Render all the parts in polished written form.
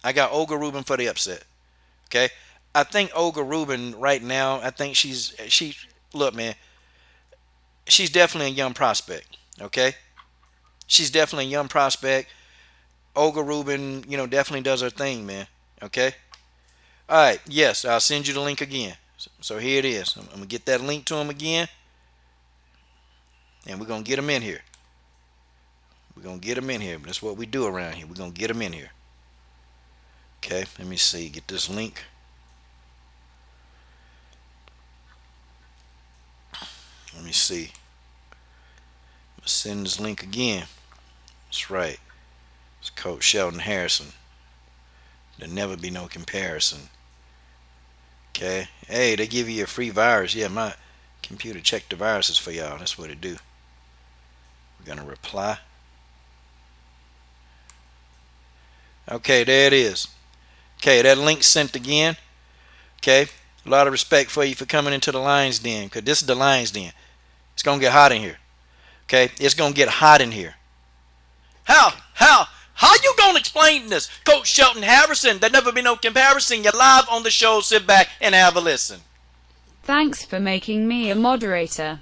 I got Olga Rubin for the upset. Okay. I think Olga Rubin right now, I think she look, man, she's definitely a young prospect. Okay. She's definitely a young prospect. Olga Rubin, definitely does her thing, man. Okay. All right. Yes, I'll send you the link again. So here it is. I'm gonna get that link to him again, and we're gonna get him in here. We're gonna get him in here. That's what we do around here. We're gonna get him in here. Okay. Let me see. Get this link. Let me see. I'm gonna send this link again. That's right. It's Coach Sheldon Harrison. There'll never be no comparison. Okay. Hey, they give you a free virus. Yeah, my computer checked the viruses for y'all. That's what it do. We're gonna reply. Okay, there it is. Okay, that link sent again. Okay. A lot of respect for you for coming into the Lions Den, because this is the Lions Den. It's gonna get hot in here. Okay, it's gonna get hot in here. How you gonna explain this, Coach Shelton Harrison? There never be no comparison. You're live on the show. Sit back and have a listen. Thanks for making me a moderator.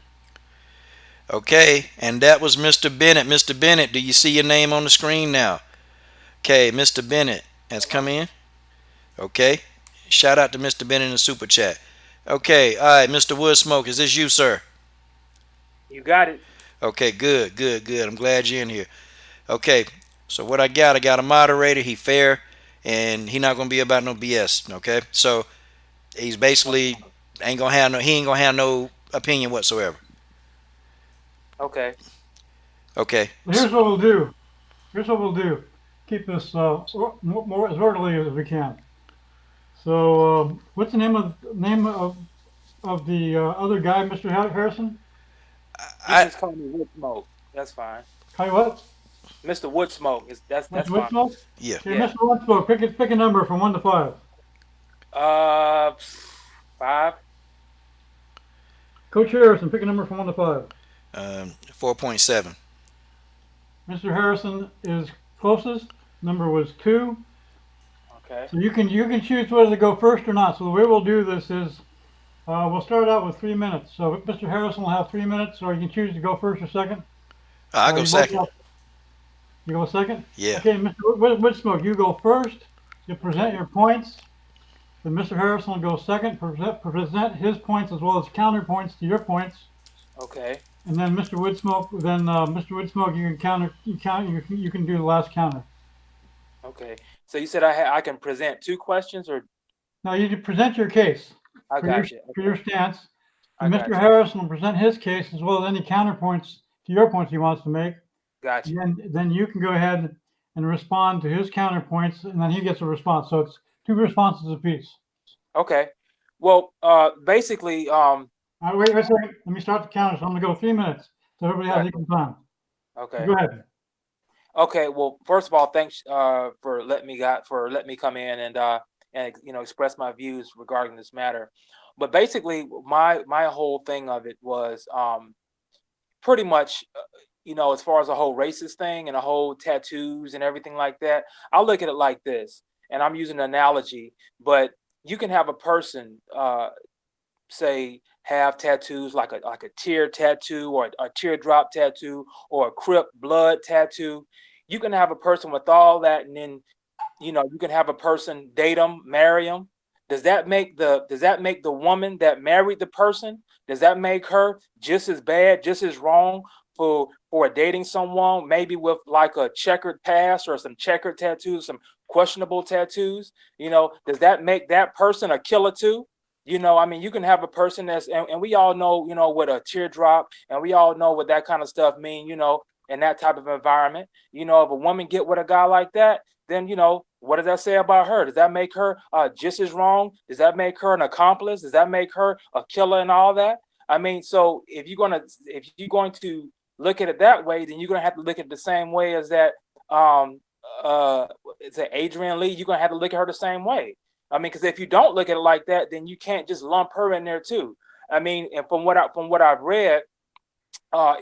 Okay, and that was Mr. Bennett. Mr. Bennett, do you see your name on the screen now? Okay, Mr. Bennett has come in. Okay, shout out to Mr. Bennett in the super chat. Okay, all right, Mr. Woodsmoke, is this you, sir? You got it. Okay, good, good, good. I'm glad you're in here. Okay, so what I got a moderator. He fair, and he not gonna be about no BS. Okay, so he's basically ain't gonna have no. He ain't gonna have no opinion whatsoever. Okay. Okay. Here's what we'll do. Here's what we'll do. Keep this more as orderly as we can. So, what's the name of the other guy, Mr. Harrison? You can I just call me Woodsmoke. That's fine. Kai what? Mr. Woodsmoke is Mr. that's fine. Woodsmoke? yeah. Okay, Yeah. Mr. Woodsmoke, pick a number from 1 to 5. Uh, 5. Coach Harrison, pick a number from 1 to 5. 4.7. Mr. Harrison is closest. Number was 2. Okay. So you can choose whether to go first or not. So the way we'll do this is we'll start out with 3 minutes. So Mr. Harrison will have 3 minutes, or you can choose to go first or second. I go You both second. have, you go second. Yeah. Okay, Mr. Woodsmoke, you go first. You present your points. Then Mr. Harrison will go second, present his points as well as counterpoints to your points. Okay. And then Mr. Woodsmoke, you can do the last counter. Okay. So you said I can present 2 questions, or Now you present your case I for your got you. for your stance. I And got Mr. you. Harrison will present his case as well as any counterpoints to your points he wants to make. Got you. And then you can go ahead and respond to his counterpoints, and then he gets a response. So it's 2 responses apiece. Okay. Well, basically, Wait a second. Let me start the counter. So I'm going to go 3 minutes, so everybody has got equal time. okay. Go ahead. Okay. Well, first of all, thanks for letting me come in and express my views regarding this matter. But basically, my whole thing of it was pretty much, as far as the whole racist thing and the whole tattoos and everything like that. I look at it like this, and I'm using an analogy, but you can have a person say have tattoos like a tear tattoo or a teardrop tattoo or a Crip blood tattoo. You can have a person with all that, and then you can have a person date them, marry them. Does that make the woman that married the person? Does that make her just as bad, just as wrong for dating someone maybe with like a checkered past or some checkered tattoos, some questionable tattoos? Does that make that person a killer too? I mean, you can have a person and we all know, what a teardrop, and we all know what that kind of stuff mean, in that type of environment. If a woman get with a guy like that, then, what does that say about her? Does that make her just as wrong? Does that make her an accomplice? Does that make her a killer and all that? I mean, so if you're going to look at it that way, then you're gonna have to look at it the same way as that it's Adrian Lee. You're gonna have to look at her the same way. I mean, because if you don't look at it like that, then you can't just lump her in there too. I mean, and from what I've read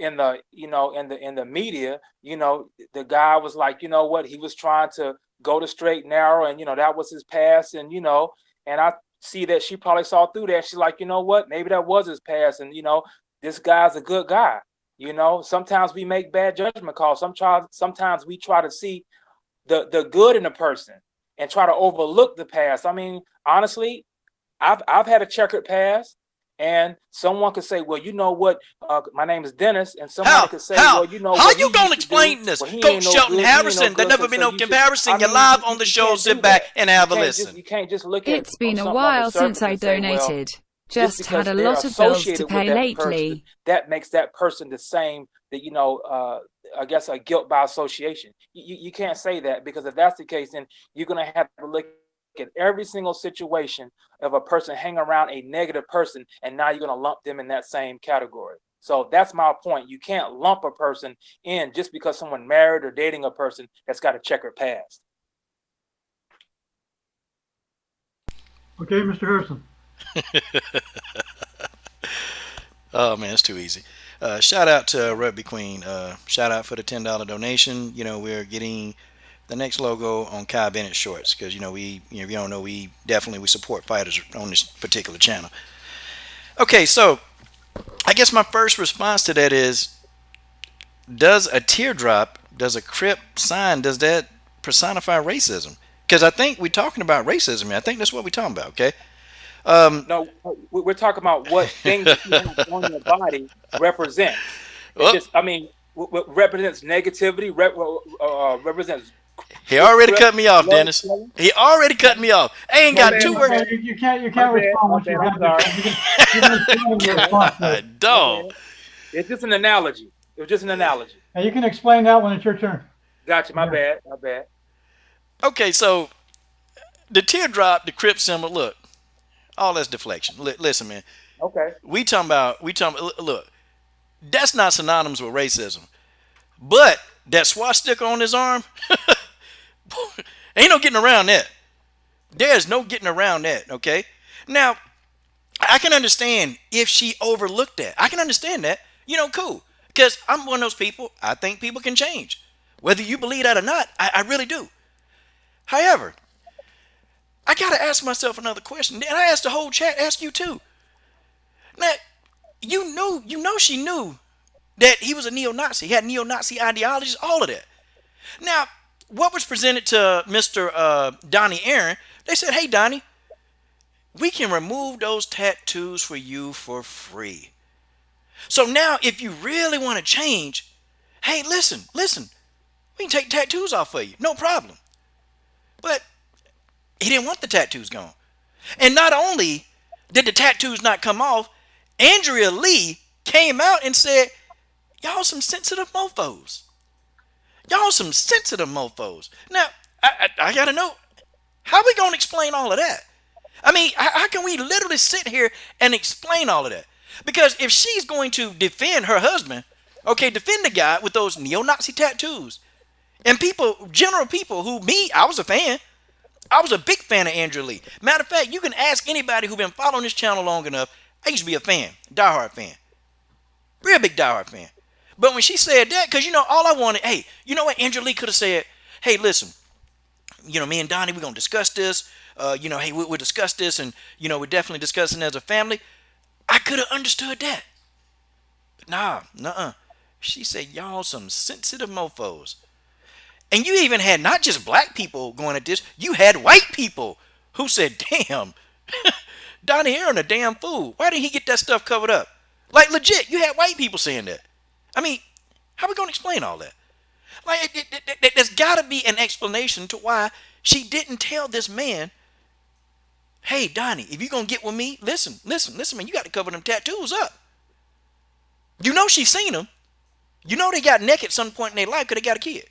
in the in the media, the guy was like, what, he was trying to go the straight and narrow, and that was his past, and and I see that she probably saw through that. She's like, you know what, maybe that was his past, and this guy's a good guy. Sometimes we make bad judgment calls. Sometimes we try to see the good in a person and try to overlook the past. I mean, honestly, I've had a checkered past, and someone could say, well, you know what, my name is Dennis, and somebody could say, well, how you gonna explain this? Coach Shelton Harrison, there never been no comparison. You're live on the show. Sit back and have a listen. You can't just look at It's been a while since I donated. Just had a lot of bills to pay lately. That makes that person the same, that I guess a guilt by association. You can't say that, because if that's the case, then you're going to have to look at every single situation of a person hanging around a negative person, and now you're going to lump them in that same category. So that's my point. You can't lump a person in just because someone married or dating a person that's got a checkered past. Okay, Mr. Harrison. Oh man, it's too easy. Shout out to Rugby Queen. Shout out for the $10 donation. We're getting the next logo on Kai Bennett shorts, because if you don't know, we support fighters on this particular channel. Okay, so I guess my first response to that is, does a teardrop, does a Crip sign, does that personify racism? Because I think we're talking about racism here. I think that's what we're talking about. Okay. No, we're talking about what things that you have on your body represent. What represents negativity, represents. He already cut me off, Dennis. He already cut me off. I ain't got two words. You can't respond once you have the dog. It's just an analogy. It was just an analogy. And you can explain that when it's your turn. Gotcha. My bad. Okay, so the teardrop, the Crip symbol. Look, all that's deflection. Listen, man. Okay. We talking about. Look, that's not synonymous with racism. But that swastika on his arm, ain't no getting around that. There's no getting around that. Okay. Now, I can understand if she overlooked that. I can understand that. Cool. Because I'm one of those people. I think people can change, whether you believe that or not. I really do. However, I gotta ask myself another question, and I asked the whole chat. Ask you too. Now, you know, she knew that he was a neo-Nazi. He had neo-Nazi ideologies, all of that. Now, what was presented to Mr. Donnie Aaron? They said, "Hey, Donnie, we can remove those tattoos for you for free. So now, if you really want to change, hey, listen, we can take tattoos off for you, no problem." But he didn't want the tattoos gone. And not only did the tattoos not come off, Andrea Lee came out and said, y'all some sensitive mofos. Y'all some sensitive mofos. Now, I got to know, how we going to explain all of that? I mean, how can we literally sit here and explain all of that? Because if she's going to defend her husband, okay, defend the guy with those neo-Nazi tattoos, and general people I was a fan. I was a big fan of Andrea Lee. Matter of fact, you can ask anybody who's been following this channel long enough. I used to be a fan, diehard fan. Real big diehard fan. But when she said that, because, all I wanted, hey, you know what Andrea Lee could have said? Hey, listen, me and Donnie, we're going to discuss this. Hey, we'll discuss this, and, we're definitely discussing as a family. I could have understood that. But nuh-uh. She said, y'all some sensitive mofos. And you even had not just black people going at this, you had white people who said, damn, Donnie Aaron a damn fool. Why didn't he get that stuff covered up? Like, legit, you had white people saying that. I mean, how are we going to explain all that? Like, there's got to be an explanation to why she didn't tell this man, hey, Donnie, if you're going to get with me, listen, man, you got to cover them tattoos up. She's seen them. They got naked at some point in their life because they got a kid.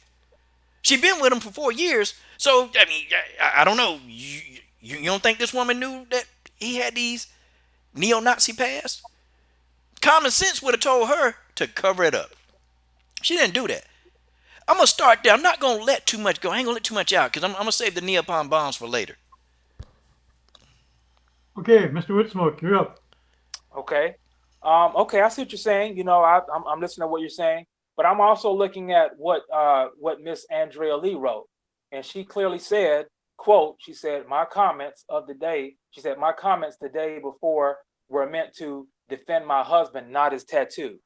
She been with him for 4 years. So, I mean, I don't know. You don't think this woman knew that he had these neo-Nazi past? Common sense would have told her to cover it up. She didn't do that. I'm going to start there. I'm not going to let too much go. I ain't going to let too much out because I'm going to save the Neapolitan bombs for later. Okay, Mr. Woodsmoke, you're up. Okay. Okay, I see what you're saying. I'm listening to what you're saying. But I'm also looking at what Miss Andrea Lee wrote. and she clearly said, quote, she said, my comments of the day, she said, my comments the day before were meant to defend my husband, not his tattoo.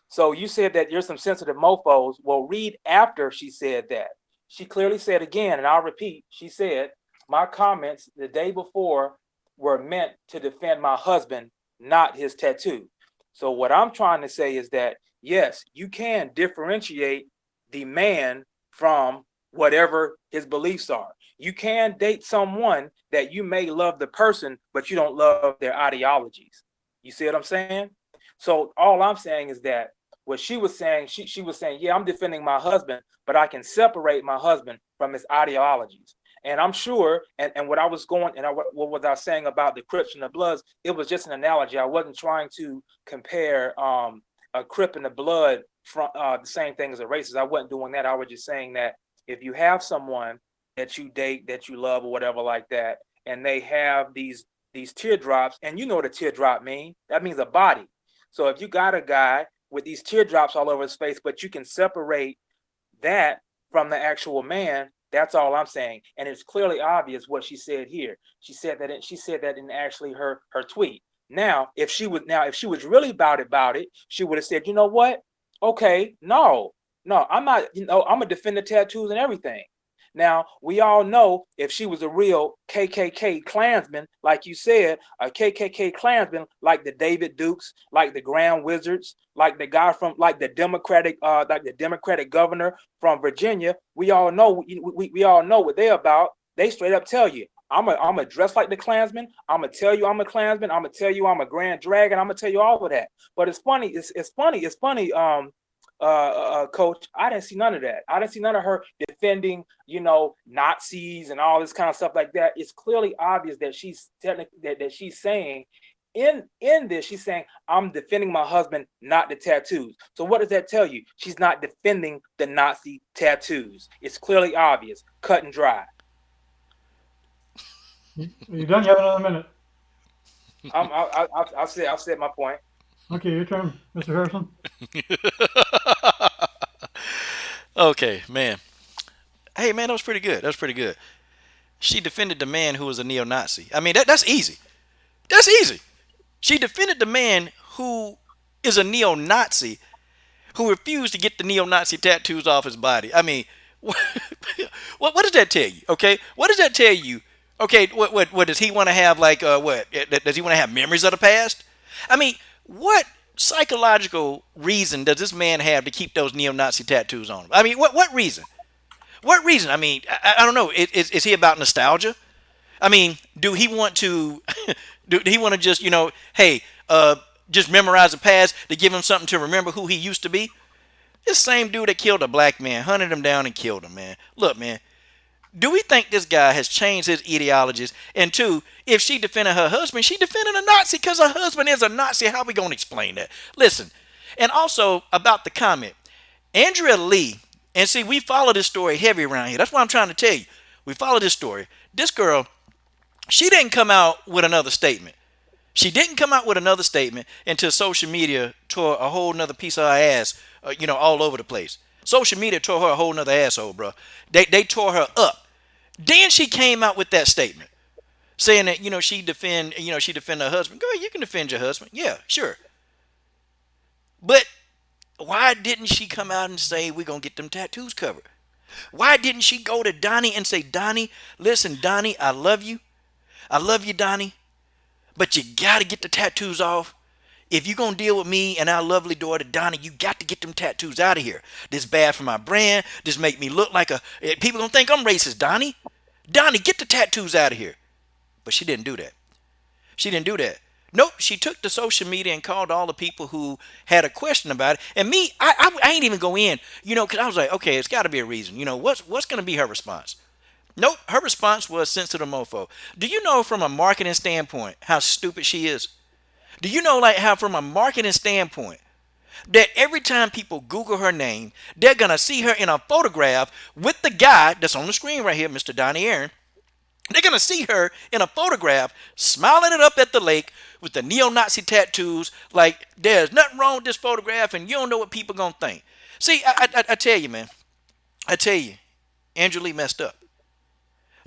So you said that you're some sensitive mofos. Well, read after she said that. She clearly said again, and I'll repeat, she said, my comments the day before were meant to defend my husband, not his tattoo. So what I'm trying to say is that, yes, you can differentiate the man from whatever his beliefs are. You can date someone that you may love the person, but you don't love their ideologies. You see what I'm saying? So all I'm saying is that what she was saying, she was saying, yeah, I'm defending my husband, but I can separate my husband from his ideologies. And I'm sure, and what I was going, and what was I saying about the Crips and the Bloods, it was just an analogy. I wasn't trying to compare a Crip and the Blood from the same thing as a racist. I wasn't doing that. I was just saying that if you have someone that you date, that you love, or whatever like that, and they have these teardrops, and you know what a teardrop means? That means a body. So if you got a guy with these teardrops all over his face, but you can separate that from the actual man, that's all I'm saying. And it's clearly obvious what she said here. She said that in actually her tweet. Now, if she was really about it, she would have said, you know what? Okay, no, I'm not, I'm gonna defend the tattoos and everything. Now, we all know if she was a real KKK Klansman, like you said, a KKK Klansman, like the David Dukes, like the Grand Wizards, like the guy from, like the Democratic governor from Virginia, we all know, we all know what they're about. They straight up tell you, I'm a dress like the Klansman. I'm gonna tell you I'm a Klansman. I'm gonna tell you I'm a Grand Dragon. I'm gonna tell you all of that. But it's funny. It's funny. Coach, I didn't see none of that. I didn't see none of her defending, Nazis and all this kind of stuff like that. It's clearly obvious that she's that she's saying in this, she's saying, I'm defending my husband, not the tattoos. So what does that tell you? She's not defending the Nazi tattoos. It's clearly obvious, cut and dry. You done? You have another minute. I've said my point. Okay, your turn, Mr. Harrison. Okay, man. Hey, man, that was pretty good. That was pretty good. She defended the man who was a neo-Nazi. I mean, that's easy. That's easy. She defended the man who is a neo-Nazi who refused to get the neo-Nazi tattoos off his body. I mean, what does that tell you? Okay, what does that tell you? Okay, what does he want to have? Like, what does he want to have memories of the past? I mean, what psychological reason does this man have to keep those neo-Nazi tattoos on him? I mean, what reason? What reason? I mean, I don't know. Is he about nostalgia? I mean, do he want to? Do he want to just, hey, just memorize the past to give him something to remember who he used to be? This same dude that killed a black man, hunted him down and killed him, man. Look, man, do we think this guy has changed his ideologies? And two, if she defended her husband, she defended a Nazi because her husband is a Nazi. How are we going to explain that? Listen, and also about the comment, Andrea Lee, and see, we follow this story heavy around here. That's what I'm trying to tell you. We follow this story. This girl, she didn't come out with another statement. She didn't come out with another statement until social media tore a whole nother piece of her ass, all over the place. Social media tore her a whole nother asshole, bro. They tore her up. Then she came out with that statement saying that, she defend her husband. Girl, you can defend your husband. Yeah, sure. But why didn't she come out and say we're going to get them tattoos covered? Why didn't she go to Donnie and say, Donnie, listen, Donnie, I love you. I love you, Donnie. But you got to get the tattoos off. If you're going to deal with me and our lovely daughter, Donnie, you got to get them tattoos out of here. This bad for my brand. This make me look like people going to think I'm racist, Donnie. Donnie, get the tattoos out of here. But she didn't do that. She didn't do that. Nope, she took to social media and called all the people who had a question about it. And me, I ain't even go in, because I was like, okay, it's got to be a reason. What's going to be her response? Nope, her response was sensitive mofo. Do you know from a marketing standpoint how stupid she is? Do you know like how from a marketing standpoint that every time people Google her name, they're going to see her in a photograph with the guy that's on the screen right here, Mr. Donnie Aaron. They're going to see her in a photograph smiling it up at the lake with the neo-Nazi tattoos. Like, there's nothing wrong with this photograph and you don't know what people going to think. See, I tell you, man. I tell you. Andrea Lee messed up.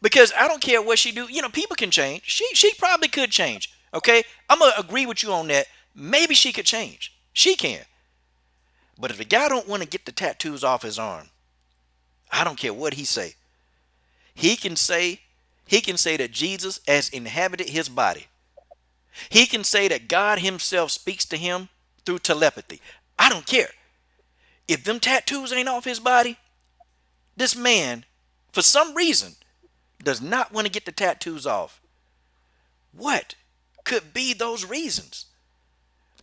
Because I don't care what she do. People can change. She probably could change. Okay, I'm gonna agree with you on that. Maybe she could change. She can. But if the guy don't want to get the tattoos off his arm, I don't care what he say. He can say he can say that Jesus has inhabited his body. He can say that God himself speaks to him through telepathy. I don't care. If them tattoos ain't off his body, this man, for some reason, does not want to get the tattoos off. What could be those reasons?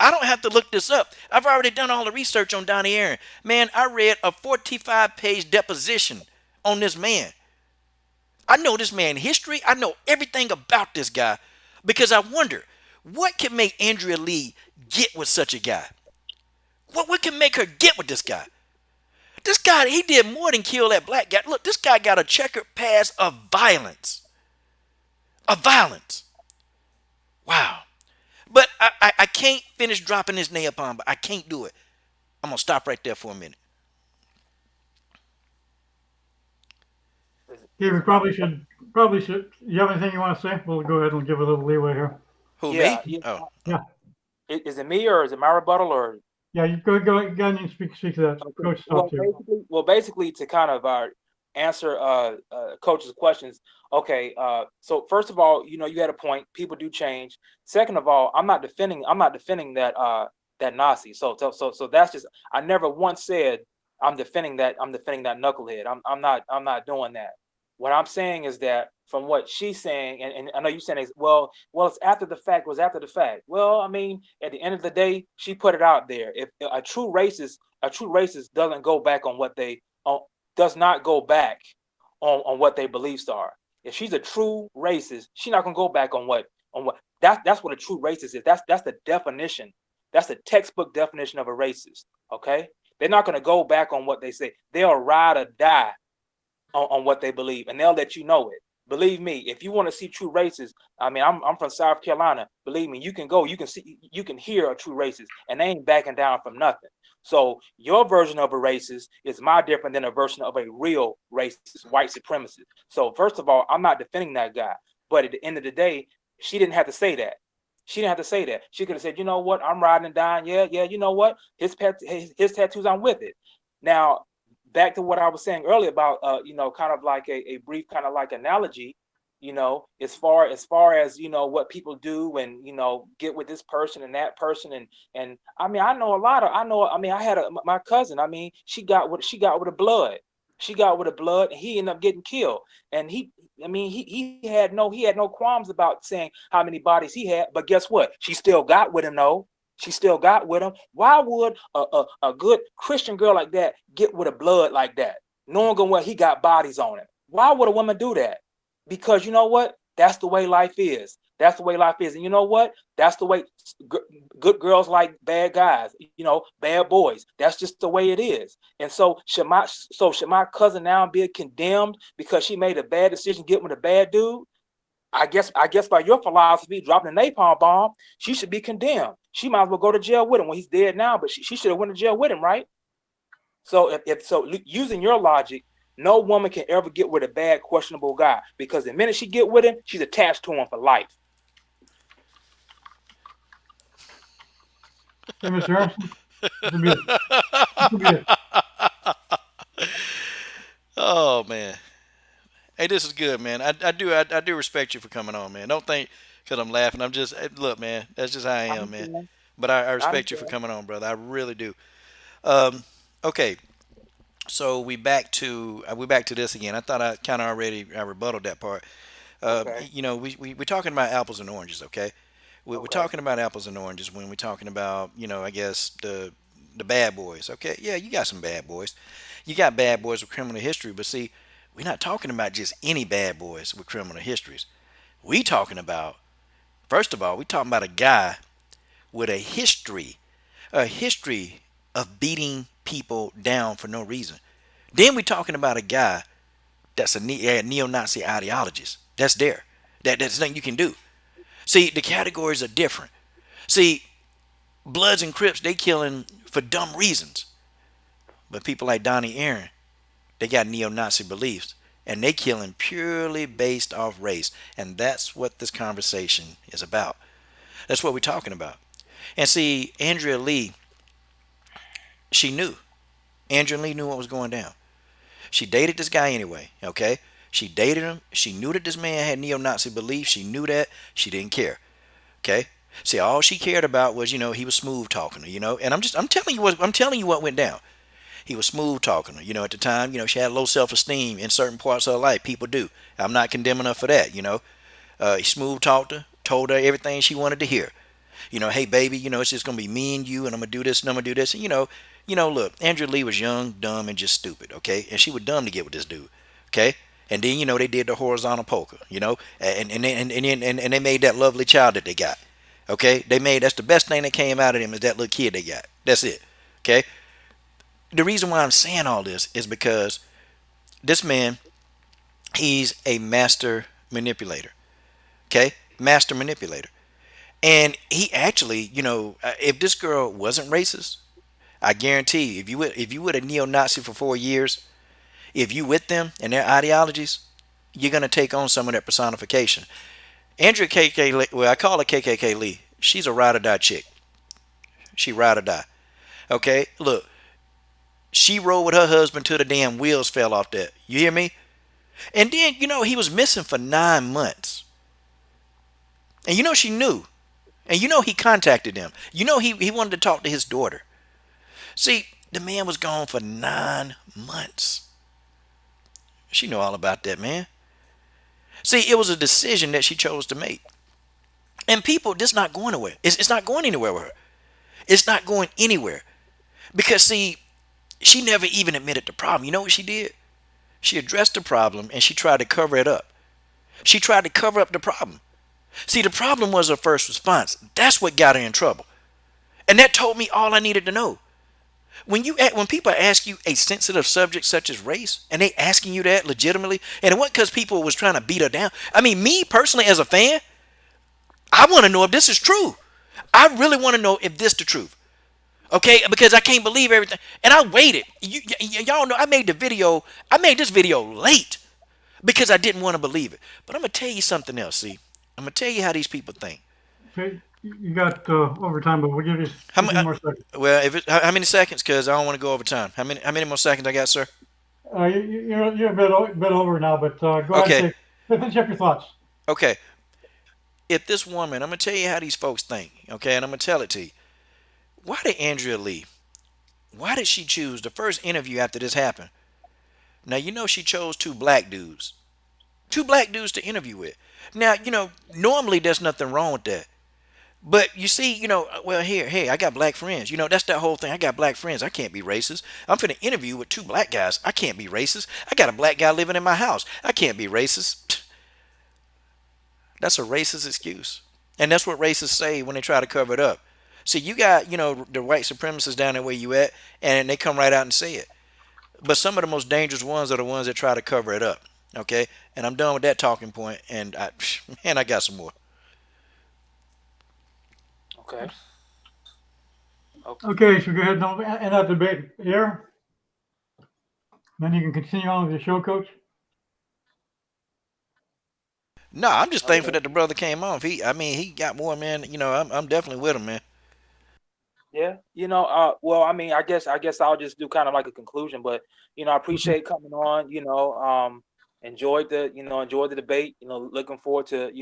I don't have to look this up. I've already done all the research on Donnie Aaron. Man, I read a 45-page deposition on this man. I know this man history. I know everything about this guy because I wonder what can make Andrea Lee get with such a guy? What can make her get with this guy? This guy, he did more than kill that black guy. Look, this guy got a checkered past of violence. Of violence. Wow. But I can't finish dropping this napalm, but I can't do it. I'm going to stop right there for a minute. Steve, we probably should. You have anything you want to say? We'll go ahead and give a little leeway here. Who, Yeah, me? Oh. Yeah, is it me or is it my rebuttal or? yeah. You go ahead and speak to that. Okay. Coach, stop too. Basically, to kind of answer coach's questions. Okay, so first of all, you had a point. People do change. Second of all, I'm not defending that that Nazi. So that's just. I never once said I'm defending that. I'm defending that knucklehead. I'm not doing that. What I'm saying is that from what she's saying, and I know you're saying is it's after the fact. Was after the fact. Well, I mean, at the end of the day, she put it out there. If a true racist doesn't go back on what they does not go back on what their beliefs are. If she's a true racist, she's not gonna go back on what that's what a true racist is. That's the definition. That's the textbook definition of a racist. Okay, they're not gonna go back on what they say. They'll ride or die on what they believe, and they'll let you know it. Believe me, if you want to see true racists, I mean, I'm from South Carolina. Believe me, you can go, you can see, you can hear a true racist, and they ain't backing down from nothing. So your version of a racist is my different than a version of a real racist, white supremacist. So first of all, I'm not defending that guy, but at the end of the day, she didn't have to say that. She didn't have to say that. She could have said, you know what, I'm riding and dying. Yeah, yeah, you know what, his tattoos, I'm with it. Now, back to what I was saying earlier about kind of like a brief kind of like analogy, as far as what people do and get with this person and that person and I mean I had my cousin. I mean, she got with the blood. She got with the blood and he ended up getting killed. And he had no qualms about saying how many bodies he had, but guess what? She still got with him though. She still got with him. Why would a good Christian girl like that get with a blood like that, knowing what he got bodies on it? Why would a woman do that? Because you know what? That's the way life is. That's the way life is. And you know what? That's the way good girls like bad guys, bad boys. That's just the way it is. And so should my cousin now be condemned because she made a bad decision getting with a bad dude? I guess by your philosophy, dropping a napalm bomb, she should be condemned. She might as well go to jail with him. Well, he's dead now, but she should have went to jail with him, right? So using your logic, no woman can ever get with a bad, questionable guy because the minute she get with him, she's attached to him for life. Hey, Mr. Harrison, this will be it. Oh man. Hey, this is good, man. I do respect you for coming on, man. Don't think because I'm laughing. I'm just look, man. That's just how I I am, man. understand. But I I respect you for understand. coming on, brother. I really do. Um, okay, so we back to this again. I thought I kind of already I rebutted that part. Okay. We're talking about apples and oranges, okay? We're Okay. talking about apples and oranges when we're talking about I guess the bad boys, okay? Yeah, you got some bad boys. You got bad boys with criminal history, but see, we're not talking about just any bad boys with criminal histories. We talking about first of all, we talking about a guy with a history of beating people down for no reason. Then we're talking about a guy that's a neo-Nazi ideologist. That's there. That's nothing you can do. See, the categories are different. See, Bloods and Crips, they killing for dumb reasons. But people like Donnie Aaron, They got neo-Nazi beliefs, and they killing purely based off race. And that's what this conversation is about. That's what we're talking about. And see, Andrea Lee, she knew. Andrea Lee knew what was going down. She dated this guy anyway, okay? She dated him. She knew that this man had neo-Nazi beliefs. She knew that. She didn't care, okay? See, all she cared about was, he was smooth talking her, and I'm telling you what went down. He was smooth talking her. At the time, she had low self-esteem in certain parts of her life. People do. I'm not condemning her for that. He smooth talked her, told her everything she wanted to hear. Hey baby, it's just gonna be me and you, and I'm gonna do this and I'm gonna do this. And look, Andrea Lee was young, dumb, and just stupid. Okay, and she was dumb to get with this dude. Okay, and then they did the horizontal poker. And they made that lovely child that they got. Okay, that's the best thing that came out of them is that little kid they got. That's it. Okay, the reason why I'm saying all this is because this man, he's a master manipulator. Okay, master manipulator. And he actually, if this girl wasn't racist, I guarantee you, if you with a neo-Nazi for 4 years, if you with them and their ideologies, you're gonna take on some of that personification. Andrea KK, well, I call her KKK Lee. She's a ride or die chick. She ride or die. Okay, look, she rode with her husband till the damn wheels fell off that. You hear me? And then he was missing for 9 months, and she knew. And he contacted them. He wanted to talk to his daughter. See, the man was gone for 9 months. She knew all about that, man. See, it was a decision that she chose to make. And people, this not going nowhere. It's not going anywhere with her. It's not going anywhere. Because, see, she never even admitted the problem. You know what she did? She addressed the problem and she tried to cover it up. She tried to cover up the problem. See, the problem was her first response. That's what got her in trouble. And that told me all I needed to know. When people ask you a sensitive subject such as race, and they asking you that legitimately, and it wasn't because people was trying to beat her down. I mean, me personally as a fan, I want to know if this is true. I really want to know if this the truth. Okay, because I can't believe everything. And I waited. Y'all know I made the video. I made this video late because I didn't want to believe it. But I'm gonna tell you something else. See, I'm gonna tell you how these people think. Okay, you got overtime, but we'll give you How, 15 more seconds. well, how many seconds? Because I don't want to go over time. How many more seconds I got, sir? You're a bit over now, but go ahead and Okay, finish up your thoughts. okay. If this woman, I'm gonna tell you how these folks think. Okay, and I'm gonna tell it to you. Why did Andrea Lee? Why did she choose the first interview after this happened? Now she chose two black dudes, to interview with. Now normally there's nothing wrong with that. But you see, well, here, hey, I got black friends. That's that whole thing. I got black friends. I can't be racist. I'm finna interview with two black guys. I can't be racist. I got a black guy living in my house. I can't be racist. That's a racist excuse. And that's what racists say when they try to cover it up. See, you got, the white supremacists down there where you at, and they come right out and say it. But some of the most dangerous ones are the ones that try to cover it up. Okay? And I'm done with that talking point, and man, I got some more. Okay. Okay. Okay, so go ahead and end that debate here. Then you can continue on with your show, Coach. No, I'm just thankful Okay. that the brother came off. He got more, man. I'm definitely with him, man. Yeah. Well, I mean, I guess I'll just do kind of like a conclusion, but I appreciate coming on. Enjoyed the debate. Looking forward to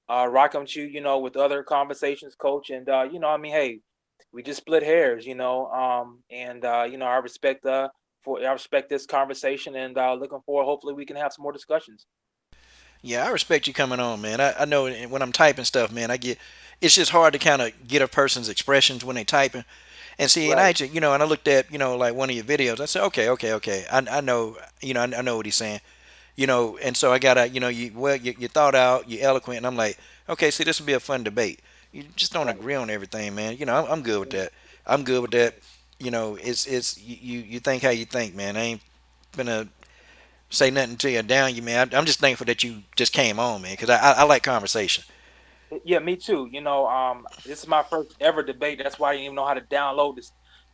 rocking with you. With other conversations, Coach. And I mean, hey, we just split hairs. And I respect this conversation, and looking forward. Hopefully, we can have some more discussions. Yeah, I respect you coming on, man. I know when I'm typing stuff, man, it's just hard to kind of get a person's expressions when they typing. And see, and I Right. actually, and I looked at, like one of your videos. I said, okay, okay, okay. I know, I know what he's saying. And so I gotta, you thought out, you're eloquent, and I'm like, okay, see, this will be a fun debate. You just don't Right. agree on everything, man. I'm good with that. I'm good with that. It's you think how you think, man. I ain't gonna say nothing to you or down you, man. I'm just thankful that you just came on, man, because I like conversation. Yeah, me too. This is my first ever debate. That's why I didn't even know how to download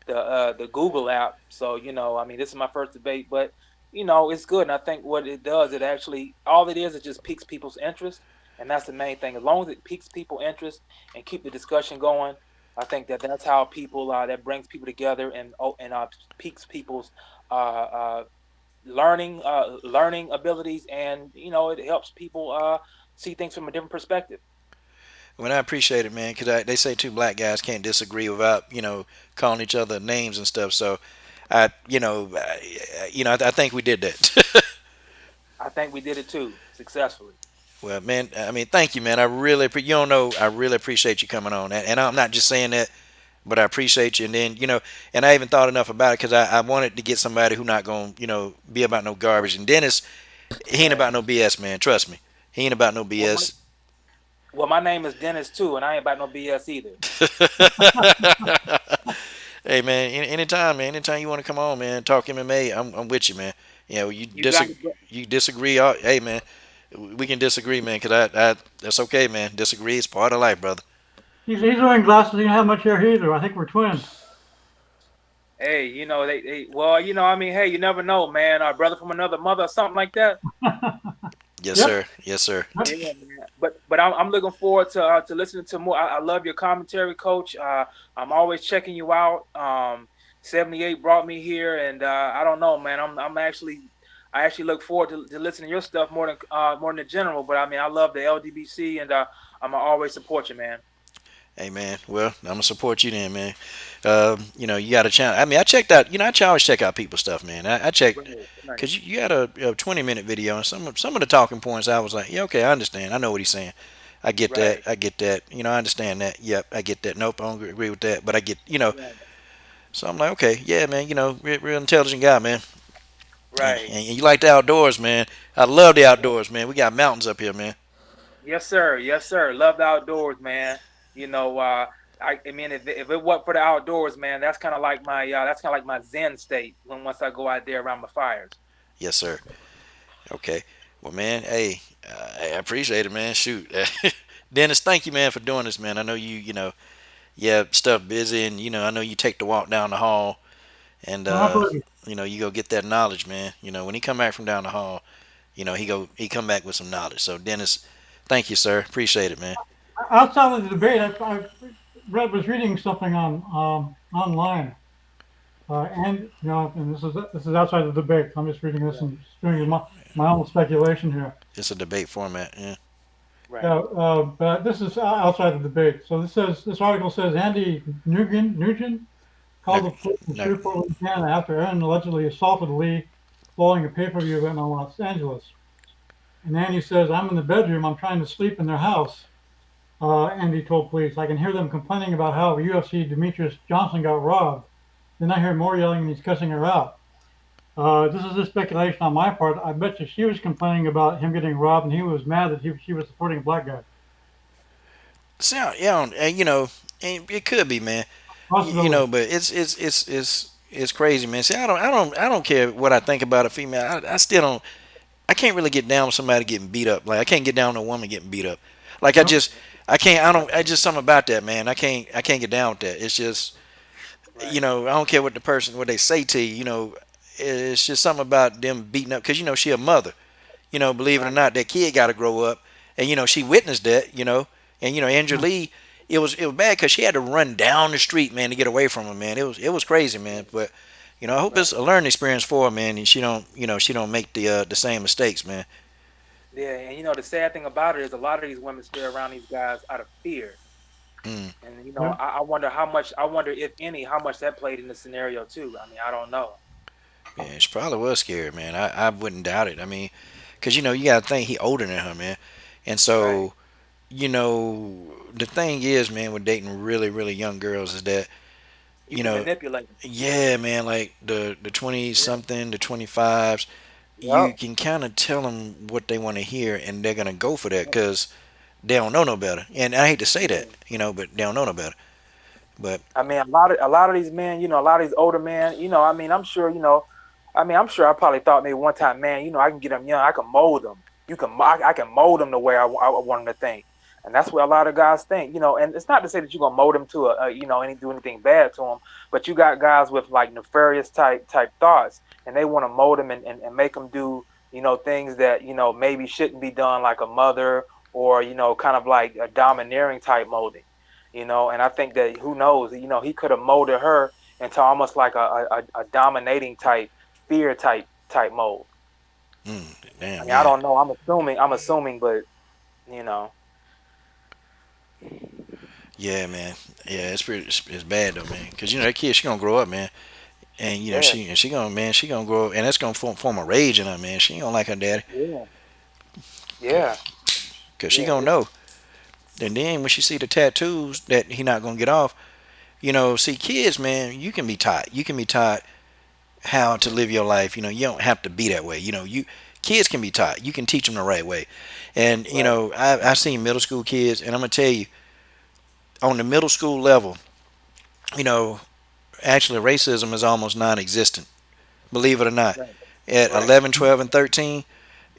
the Google app. So I mean, this is my first debate. But it's good. And I think what it does, it actually, all it is just piques people's interest, and that's the main thing. As long as it piques people interest and keep the discussion going, I think that that's how people that brings people together, and piques people's uh, uh, learning abilities, and it helps people see things from a different perspective. Well, I appreciate it, man, because they say two black guys can't disagree without calling each other names and stuff. So, I think we did that. I think we did it too successfully. Well, man, I mean, thank you, man. You don't know, I really appreciate you coming on, and I'm not just saying that, but I appreciate you. And then, and I even thought enough about it because I wanted to get somebody who not gonna, be about no garbage. And Dennis, he ain't Right. about no BS, man. Trust me, he ain't about no Well, my, BS. well, my name is Dennis too, and I ain't about no BS either. Hey, man, anytime, man, anytime you want to come on, man, talk MMA, I'm with you, man. You got it, you disagree, hey, man, we can disagree, man, because that's okay, man. Disagree is part of life, brother. He's wearing glasses. He doesn't have much hair either. I think we're twins. Hey, well, I mean, hey, you never know, man. Our brother from another mother or something like that. Yes, Yep. sir. Yes, sir. Yeah, man. But I'm looking forward to listening to more. I love your commentary, Coach. I'm always checking you out. 78 brought me here, and I don't know, man. I actually look forward to listening to your stuff more than the general. But I mean, I love the LDBC, and I'm gonna always support you, man. Hey, man. Well, I'm gonna support you then, man. You got a channel. I mean, I checked out. I always check out people's stuff, man. I checked Right, right, because you had a 20-minute video, and some of the talking points, I was like, yeah, okay, I understand. I know what he's saying. I get that. right, I get that. I understand that. Yep, I get that. Nope, I don't agree with that. But I get. right, So I'm like, okay, yeah, man. Real intelligent guy, man. And, right. and you like the outdoors, man. I love the outdoors, man. We got mountains up here, man. Yes, sir. Yes, sir. Love the outdoors, man. You know, I mean, if it wasn't for the outdoors, man, that's kind of like my Zen state when once I go out there around my fires. Yes, sir. Okay. Well, man, hey, I appreciate it, man. Shoot, Dennis, thank you, man, for doing this, man. I know yeah, stuff busy, and I know you take the walk down the hall, and My pleasure. you go get that knowledge, man. When he come back from down the hall, he come back with some knowledge. So, Dennis, thank you, sir. Appreciate it, man. Outside of the debate, was reading something on online, and this is outside the debate. I'm just reading this Right, and just doing my own speculation here. It's a debate format. Yeah. right, Yeah, but this is outside the debate. So this article says Andy Nugent No, called the police in no. Shreveport, Louisiana after Aaron allegedly assaulted Lee following a pay-per-view event in Los Angeles. And Andy says, "I'm in the bedroom. I'm trying to sleep in their house." Andy told police, "I can hear them complaining about how UFC Demetrius Johnson got robbed. Then I hear more yelling and he's cussing her out." This is just speculation on my part. I bet you she was complaining about him getting robbed, and he was mad that she was supporting a black guy. Sound yeah, and it could be, man. Possibility. But it's crazy, man. See, I don't care what I think about a female. I still don't. I can't really get down with somebody getting beat up. Like I can't get down with a woman getting beat up. Like Nope. I can't. I don't. I just something about that, man. I can't get down with that. It's just right, I don't care what they say to you. It's just something about them beating up because she a mother. Believe it or right, not, that kid got to grow up, and she witnessed that. And Andrew Yeah. Lee, it was bad because she had to run down the street, man, to get away from him, man. It was crazy, man. But I hope it's right. a learning experience for her, man, and she don't make the same mistakes, man. Yeah, and the sad thing about it is a lot of these women stay around these guys out of fear, Mm. and Yeah. I wonder if any, how much that played in the scenario too. I mean, I don't know. Yeah, she probably was scared, man. I wouldn't doubt it. I mean, because you got to think he older than her, man, and Right. so the thing is, man, with dating really really young girls is that You you can know manipulate them. yeah, man, like the 20 Yeah. something, the 25s, you Yep. can kind of tell them what they want to hear, and they're gonna go for that because they don't know no better. And I hate to say that, Yeah. but they don't know no better. But I mean, a lot of these men, a lot of these older men, I mean, I'm sure, I'm sure I probably thought maybe one time, man, I can get them young, I can mold them. I can mold them the way I want them to think. And that's what a lot of guys think, and it's not to say that you're gonna mold them to any do anything bad to them, but you got guys with like nefarious type thoughts, and they want to mold them and make them do things that maybe shouldn't be done, like a mother, or kind of like a domineering type molding, and I think that who knows, he could have molded her into almost like a dominating type, fear type mold. I Damn, mean, I yeah. don't know. I'm assuming, but you know, Yeah, man. Yeah, it's bad though, man. Cause that kid, she gonna grow up, man, and yeah, she gonna grow, and that's gonna form a rage in her, man. She ain't gonna like her daddy, yeah, yeah, cause she yeah. gonna know. And then when she see the tattoos that he not gonna get off, see kids, man, you can be taught. You can be taught how to live your life. You don't have to be that way. You kids can be taught. You can teach them the right way. And Right, I've seen middle school kids, and I'm gonna tell you, on the middle school level, you know, actually racism is almost non-existent. Believe it or not, right, at right, 11, 12, and 13,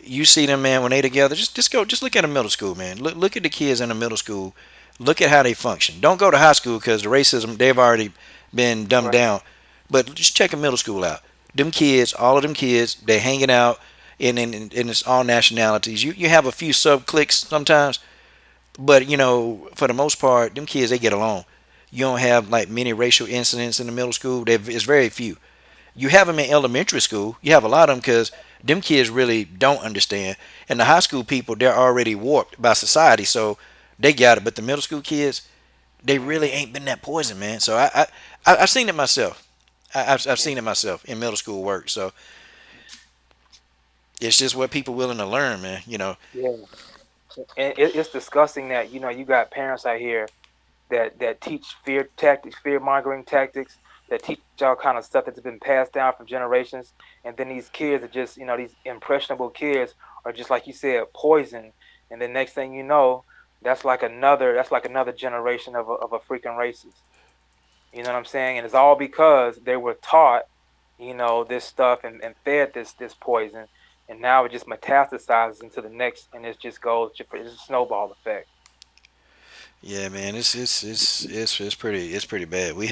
you see them, man, when they together. Just look at a middle school, man. Look at the kids in the middle school. Look at how they function. Don't go to high school because the racism they've already been dumbed right. down. But just check a middle school out. Them kids, all of them kids, they hanging out in it's all nationalities. You have a few sub cliques sometimes, but for the most part, them kids they get along. You don't have like many racial incidents in the middle school. It's very few. You have them in elementary school. You have a lot of them because them kids really don't understand. And the high school people, they're already warped by society, so they got it. But the middle school kids, they really Hmm. ain't been that poison, man. So I've seen it myself. I've Yeah, seen it myself in middle school work. So it's just what people willing to learn, man. yeah. And it's disgusting that you got parents out here that teach fear tactics, fear mongering tactics, that teach all kind of stuff that's been passed down from generations, and then these kids are just these impressionable kids are just like you said, poison, and the next thing you know, that's like another generation of a freaking racist. You know what I'm saying? And it's all because they were taught, this stuff and fed this poison, and now it just metastasizes into the next, and it just goes. It's a snowball effect. Yeah, man. It's pretty bad. We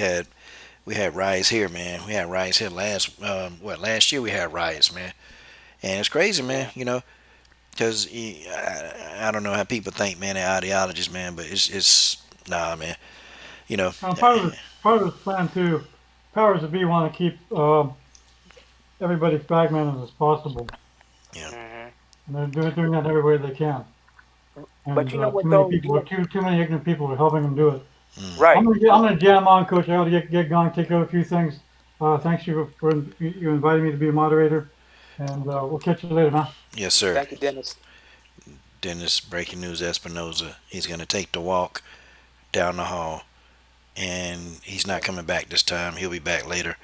had riots here, man. We had riots here last year we had riots, man. And it's crazy, man. Yeah. Because I don't know how people think, man, their ideologies, man, but it's nah, man. You know, Part of this plan too, powers that be want to keep everybody fragmented as possible, yeah, Hmm. and they're doing that in every way they can. But And you know what too many though? people, too many ignorant people are helping them do it. mm, Right. I'm gonna jam on, Coach. I got to get going, take care of a few things. Thanks for you inviting me to be a moderator, and we'll catch you later, man. yes, sir. Thank you, Dennis. Dennis, breaking news: Espinoza. He's gonna take the walk down the hall, and he's not Yeah. coming back this time. He'll be back later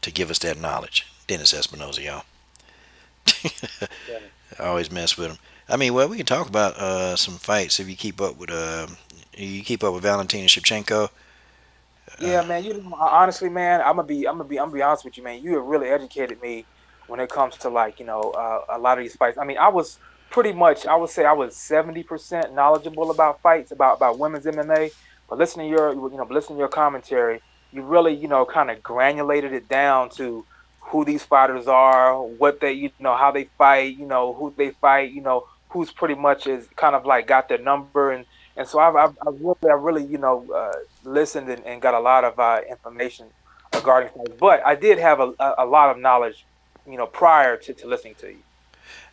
to give us that knowledge. Dennis Espinoza, y'all. Yeah. I always mess with him. I mean, well, we can talk about some fights if you keep up with Valentina Shevchenko. Uh, Yeah, man. Honestly, man, I'm gonna be honest with you, man. You have really educated me when it comes to like a lot of these fights. I mean, I was pretty much, I would say, I was 70% knowledgeable about fights, about women's MMA. But listening to your commentary, you really kind of granulated it down to who these fighters are, what they how they fight, who they fight, who's pretty much is kind of like got their number, and so I really listened and got a lot of information regarding things. But I did have a lot of knowledge, prior to listening to you.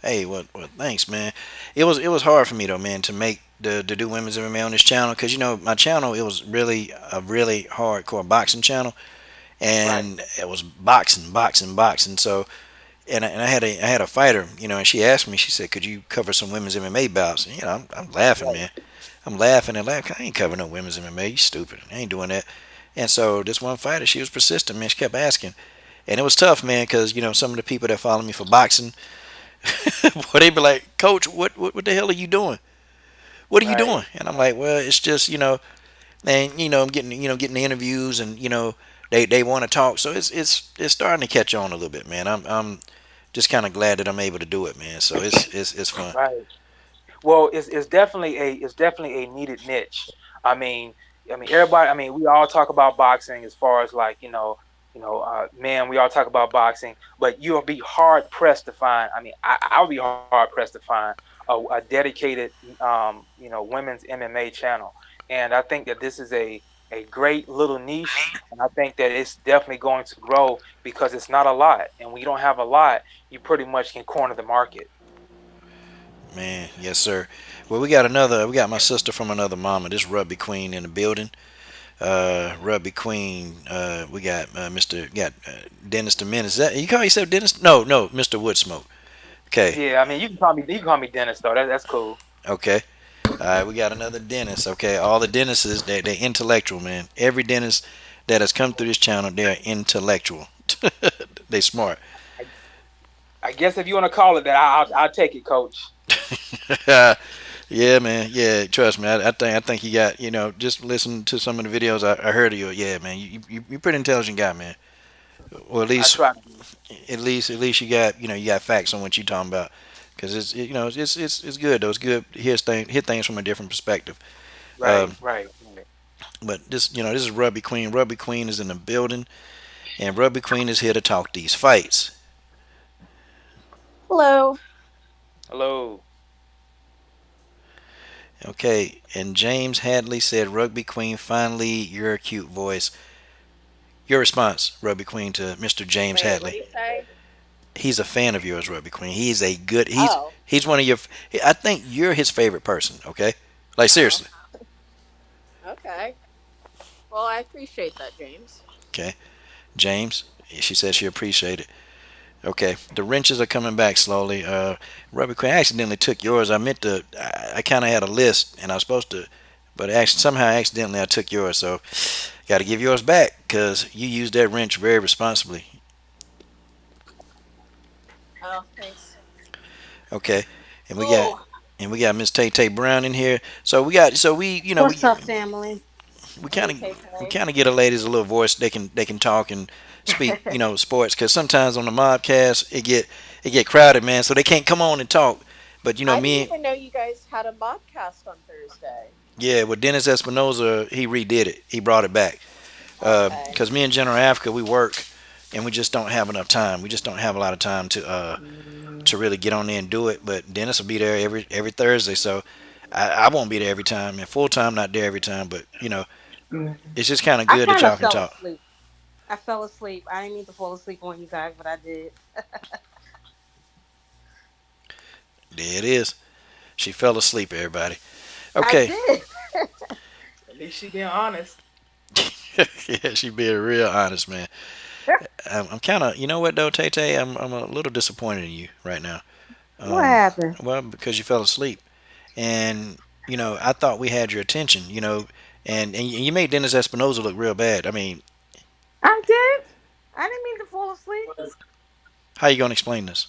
hey, well, thanks, man. It was hard for me though, man, to do women's MMA on this channel because my channel it was really a really hardcore boxing channel, Right, and it was boxing, boxing, boxing. So and I had a fighter, and she asked me, she said, "Could you cover some women's MMA bouts?" And, I'm laughing, right, man. I'm laughing and laughing. I ain't covering no women's MMA. You stupid. I ain't doing that. And so this one fighter, she was persistent, man. She kept asking, and it was tough, man, because some of the people that follow me for boxing, boy, they be like, "Coach, what the hell are you doing? What are you right, doing?" And I'm like, "Well, it's just and I'm getting the interviews, and they want to talk, so it's starting to catch on a little bit, man. I'm just kind of glad that I'm able to do it, man. So it's fun. right. Well, it's definitely a needed niche. I mean, everybody. I mean, we all talk about boxing as far as like man, we all talk about boxing, but you'll be hard pressed to find. I mean, I'll be hard pressed to find a dedicated, women's MMA channel, and I think that this is a great little niche, and I think that it's definitely going to grow because it's not a lot, and when you don't have a lot, you pretty much can corner the market. Man, yes, sir. Well, we got my sister from another mama. This Rugby Queen in the building. Rugby Queen. We got Dennis the Menace. Is that you call yourself Dennis? No, no, Mr. Woodsmoke. Okay, Yeah, I mean, you can call me Dennis though. That's cool. okay. All right, we got another dentist. Okay, all the dentists they're intellectual, man. Every dentist that has come through this channel, they're intellectual. They smart. I, I guess if you want to call it that, I'll take it, Coach. Yeah, man. Yeah, trust me. I think you got just listen to some of the videos I heard of you. Yeah, man. You're pretty intelligent guy, man. Well, at I least try to be. you got you got facts on what you're talking about. Because it's good though. It's good to hit things from a different perspective. Right, Um, right, right. but this is Rugby Queen. Rugby Queen is in the building, and Rugby Queen is here to talk these fights. Hello. Hello. Okay, and James Hadley said, "Rugby Queen, finally your cute voice." Your response, Rugby Queen, to Mr. James Wait, what Hadley. do you say? He's a fan of yours, Rugby Queen. He's a good. Oh, He's one of your. I think you're his favorite person. Okay, like oh, seriously. okay. Well, I appreciate that, James. Okay, James. She said she appreciated it. Okay, the wrenches are coming back slowly. Rugby Queen, I accidentally took yours. I meant to. I kind of had a list, and I was supposed to, but actually somehow accidentally I took yours. So, got to give yours back because you used that wrench very responsibly. Oh, thanks. Okay, and we got Oh, Miss Tay Tay Brown in here. So we got so we you know What's up, family? we kind hey, of Tay we Tay. kind of get a ladies a little voice. They can talk and speak sports because sometimes on the mobcast it get crowded, man. So they can't come on and talk. But I didn't me, even know you guys had a mobcast on Thursday. yeah, with Dennis Espinoza, he redid it. He brought it back Okay. because me and General Africa we work and we just don't have enough time. We just don't have a lot of time to really get on there and do it. But Dennis will be there every Thursday, so I won't be there every time. And full time not there every time, but it's just kind of I good that kind of y'all can fell talk. asleep. I fell asleep. I didn't mean to fall asleep on you guys, but I did. There it is. She fell asleep, everybody. I Okay. did. At least she being honest. Yeah, she being real honest, man. I'm kind of, you know what though, Tay Tay, I'm a little disappointed in you right now. What Um, happened? well, because you fell asleep, and I thought we had your attention, and you made Dennis Espinoza look real bad. I mean, I did. I didn't mean to fall asleep. how you gonna explain this?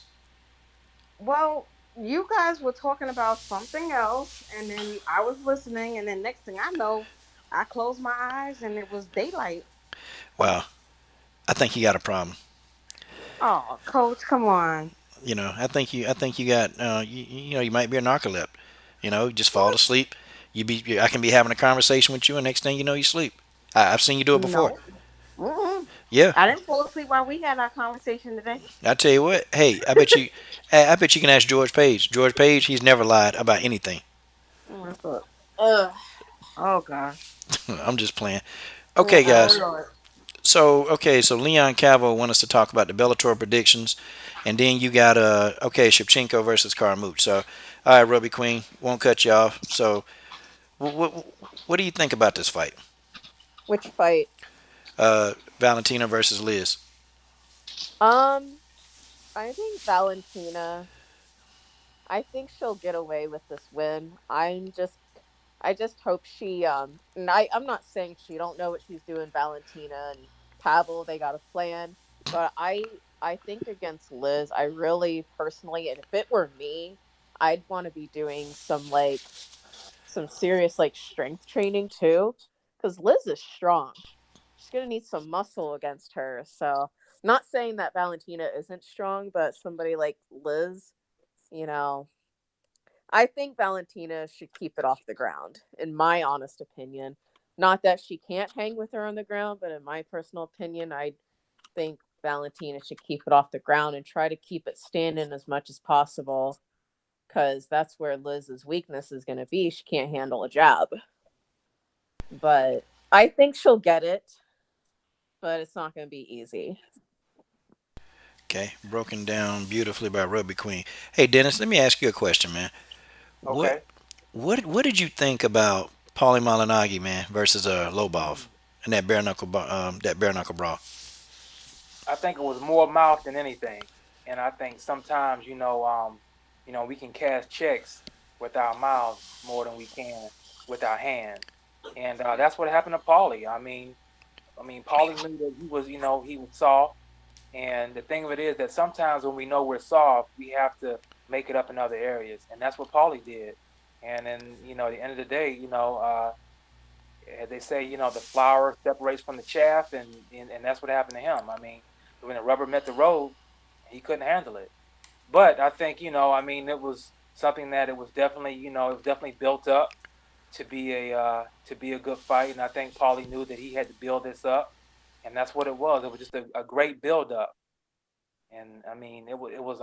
Well, you guys were talking about something else, and then I was listening, and then next thing I know, I closed my eyes and it was daylight. Well, I think you got a problem. Oh, coach, come on. I think you got, you might be a narcoleptic. You just fall What? asleep. I can be having a conversation with you, and next thing you know, you sleep. I've seen you do it before. No. Mm-mm. Yeah, I didn't fall asleep while we had our conversation today. I tell you what. Hey, I bet you can ask George Page. George Page, he's never lied about anything. I thought, ugh. Oh gosh. I'm just playing. Yeah. Okay, Oh guys. Lord. So Leon Cavo want us to talk about the Bellator predictions, and then you got Shevchenko versus Carmouche. So, all right, Ruby Queen, won't cut you off. So, what do you think about this fight? Which fight? Valentina versus Liz. Um, I think Valentina. I think she'll get away with this win. I just hope she and I'm not saying she don't know what she's doing. Valentina and Pavel, they got a plan, but I think against Liz, I really personally, and if it were me, I'd want to be doing some serious like strength training too, because Liz is strong. She's gonna need some muscle against her. So, not saying that Valentina isn't strong, but somebody like Liz, you know, I think Valentina should keep it off the ground, in my honest opinion. Not that she can't hang with her on the ground, but in my personal opinion, I think Valentina should keep it off the ground and try to keep it standing as much as possible because that's where Liz's weakness is going to be. She can't handle a jab. But I think she'll get it, but it's not going to be easy. Okay, broken down beautifully by Rugby Queen. Hey Dennis, let me ask you a question, man. What Okay. what did you think about Paulie Malignaggi, man, versus Lobov and that bare knuckle brawl? I think it was more mouth than anything, and I think sometimes we can cash checks with our mouths more than we can with our hands, and that's what happened to Paulie. Paulie knew that he was soft, and the thing of it is that sometimes when we know we're soft, we have to make it up in other areas, and that's what Paulie did. And then at the end of the day, as they say, the flour separates from the chaff, and that's what happened to him. When the rubber met the road, he couldn't handle it. But I think it was something that it was definitely built up to be a good fight, and I think Paulie knew that he had to build this up, and that's what it was. It was just a great build up, and it was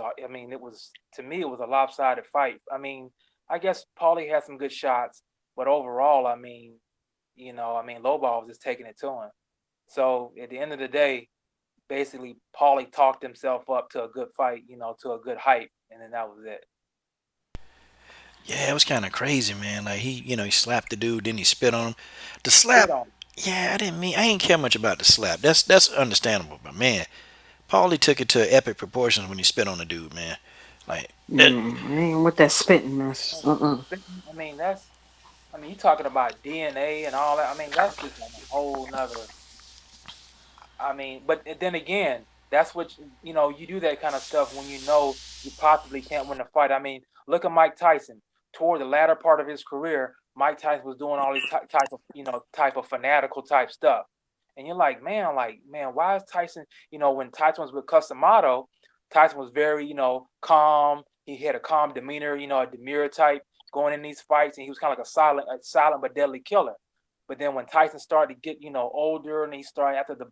to me it was a lopsided fight. I guess Paulie had some good shots, but overall, Lobov was just taking it to him. So at the end of the day, basically Paulie talked himself up to a good fight, to a good hype, and then that was it. Yeah, it was kind of crazy, man. Like he slapped the dude, then he spit on him. The Spit slap, on him. yeah, I didn't care much about the slap. That's understandable, but man, Paulie took it to epic proportions when he spit on the dude, man. Like that. Yeah, I ain't with that spitting mess. That's you talking about DNA and all that. That's just like a whole nother. But then again, that's what you do that kind of stuff when you know you possibly can't win a fight. Look at Mike Tyson. Toward the latter part of his career, Mike Tyson was doing all these type of fanatical type stuff, and you're like, man, why is Tyson? When Tyson was with Customato, Tyson was very calm. He had a calm demeanor, a demure type going in these fights, and he was kind of like a silent but deadly killer. But then when Tyson started to get, older, and he started after the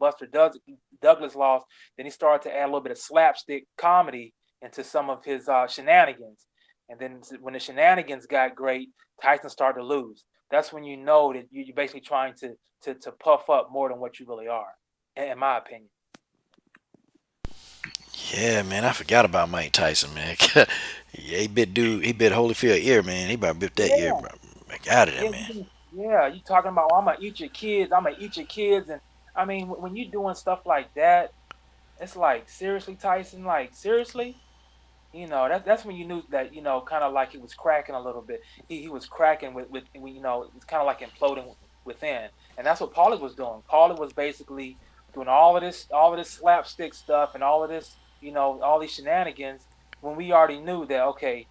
Douglas loss, then he started to add a little bit of slapstick comedy into some of his shenanigans. And then when the shenanigans got great, Tyson started to lose. That's when you know that you're basically trying to puff up more than what you really are, in my opinion. Yeah, man, I forgot about Mike Tyson, man. Yeah, he bit Holyfield ear, man. He about bit that ear, Yeah, bro. Back out of there, yeah, man. yeah. You talking about, oh, I'm gonna eat your kids. I'm gonna eat your kids, and when you're doing stuff like that, it's like seriously, Tyson. Like seriously, that's when you knew that kind of like he was cracking a little bit. He was cracking with it's kind of like imploding within, and that's what Paulie was doing. Paulie was basically doing all of this slapstick stuff and all of this all these shenanigans when we already knew that, okay,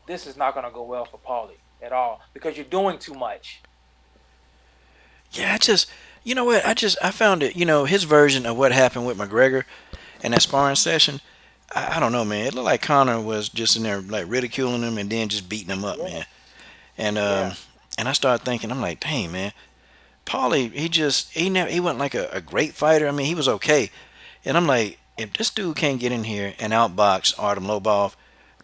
this is not going to go well for Paulie at all because you're doing too much. Yeah, you know what? I found it. His version of what happened with McGregor in that sparring session. I don't know, man. It looked like Connor was just in there like ridiculing him and then just beating him up, Yeah, man. And yeah, and I started thinking, I'm like, dang, man. Paulie, he wasn't like a great fighter. I mean, he was okay. And I'm like, if this dude can't get in here and outbox Artem Lobov,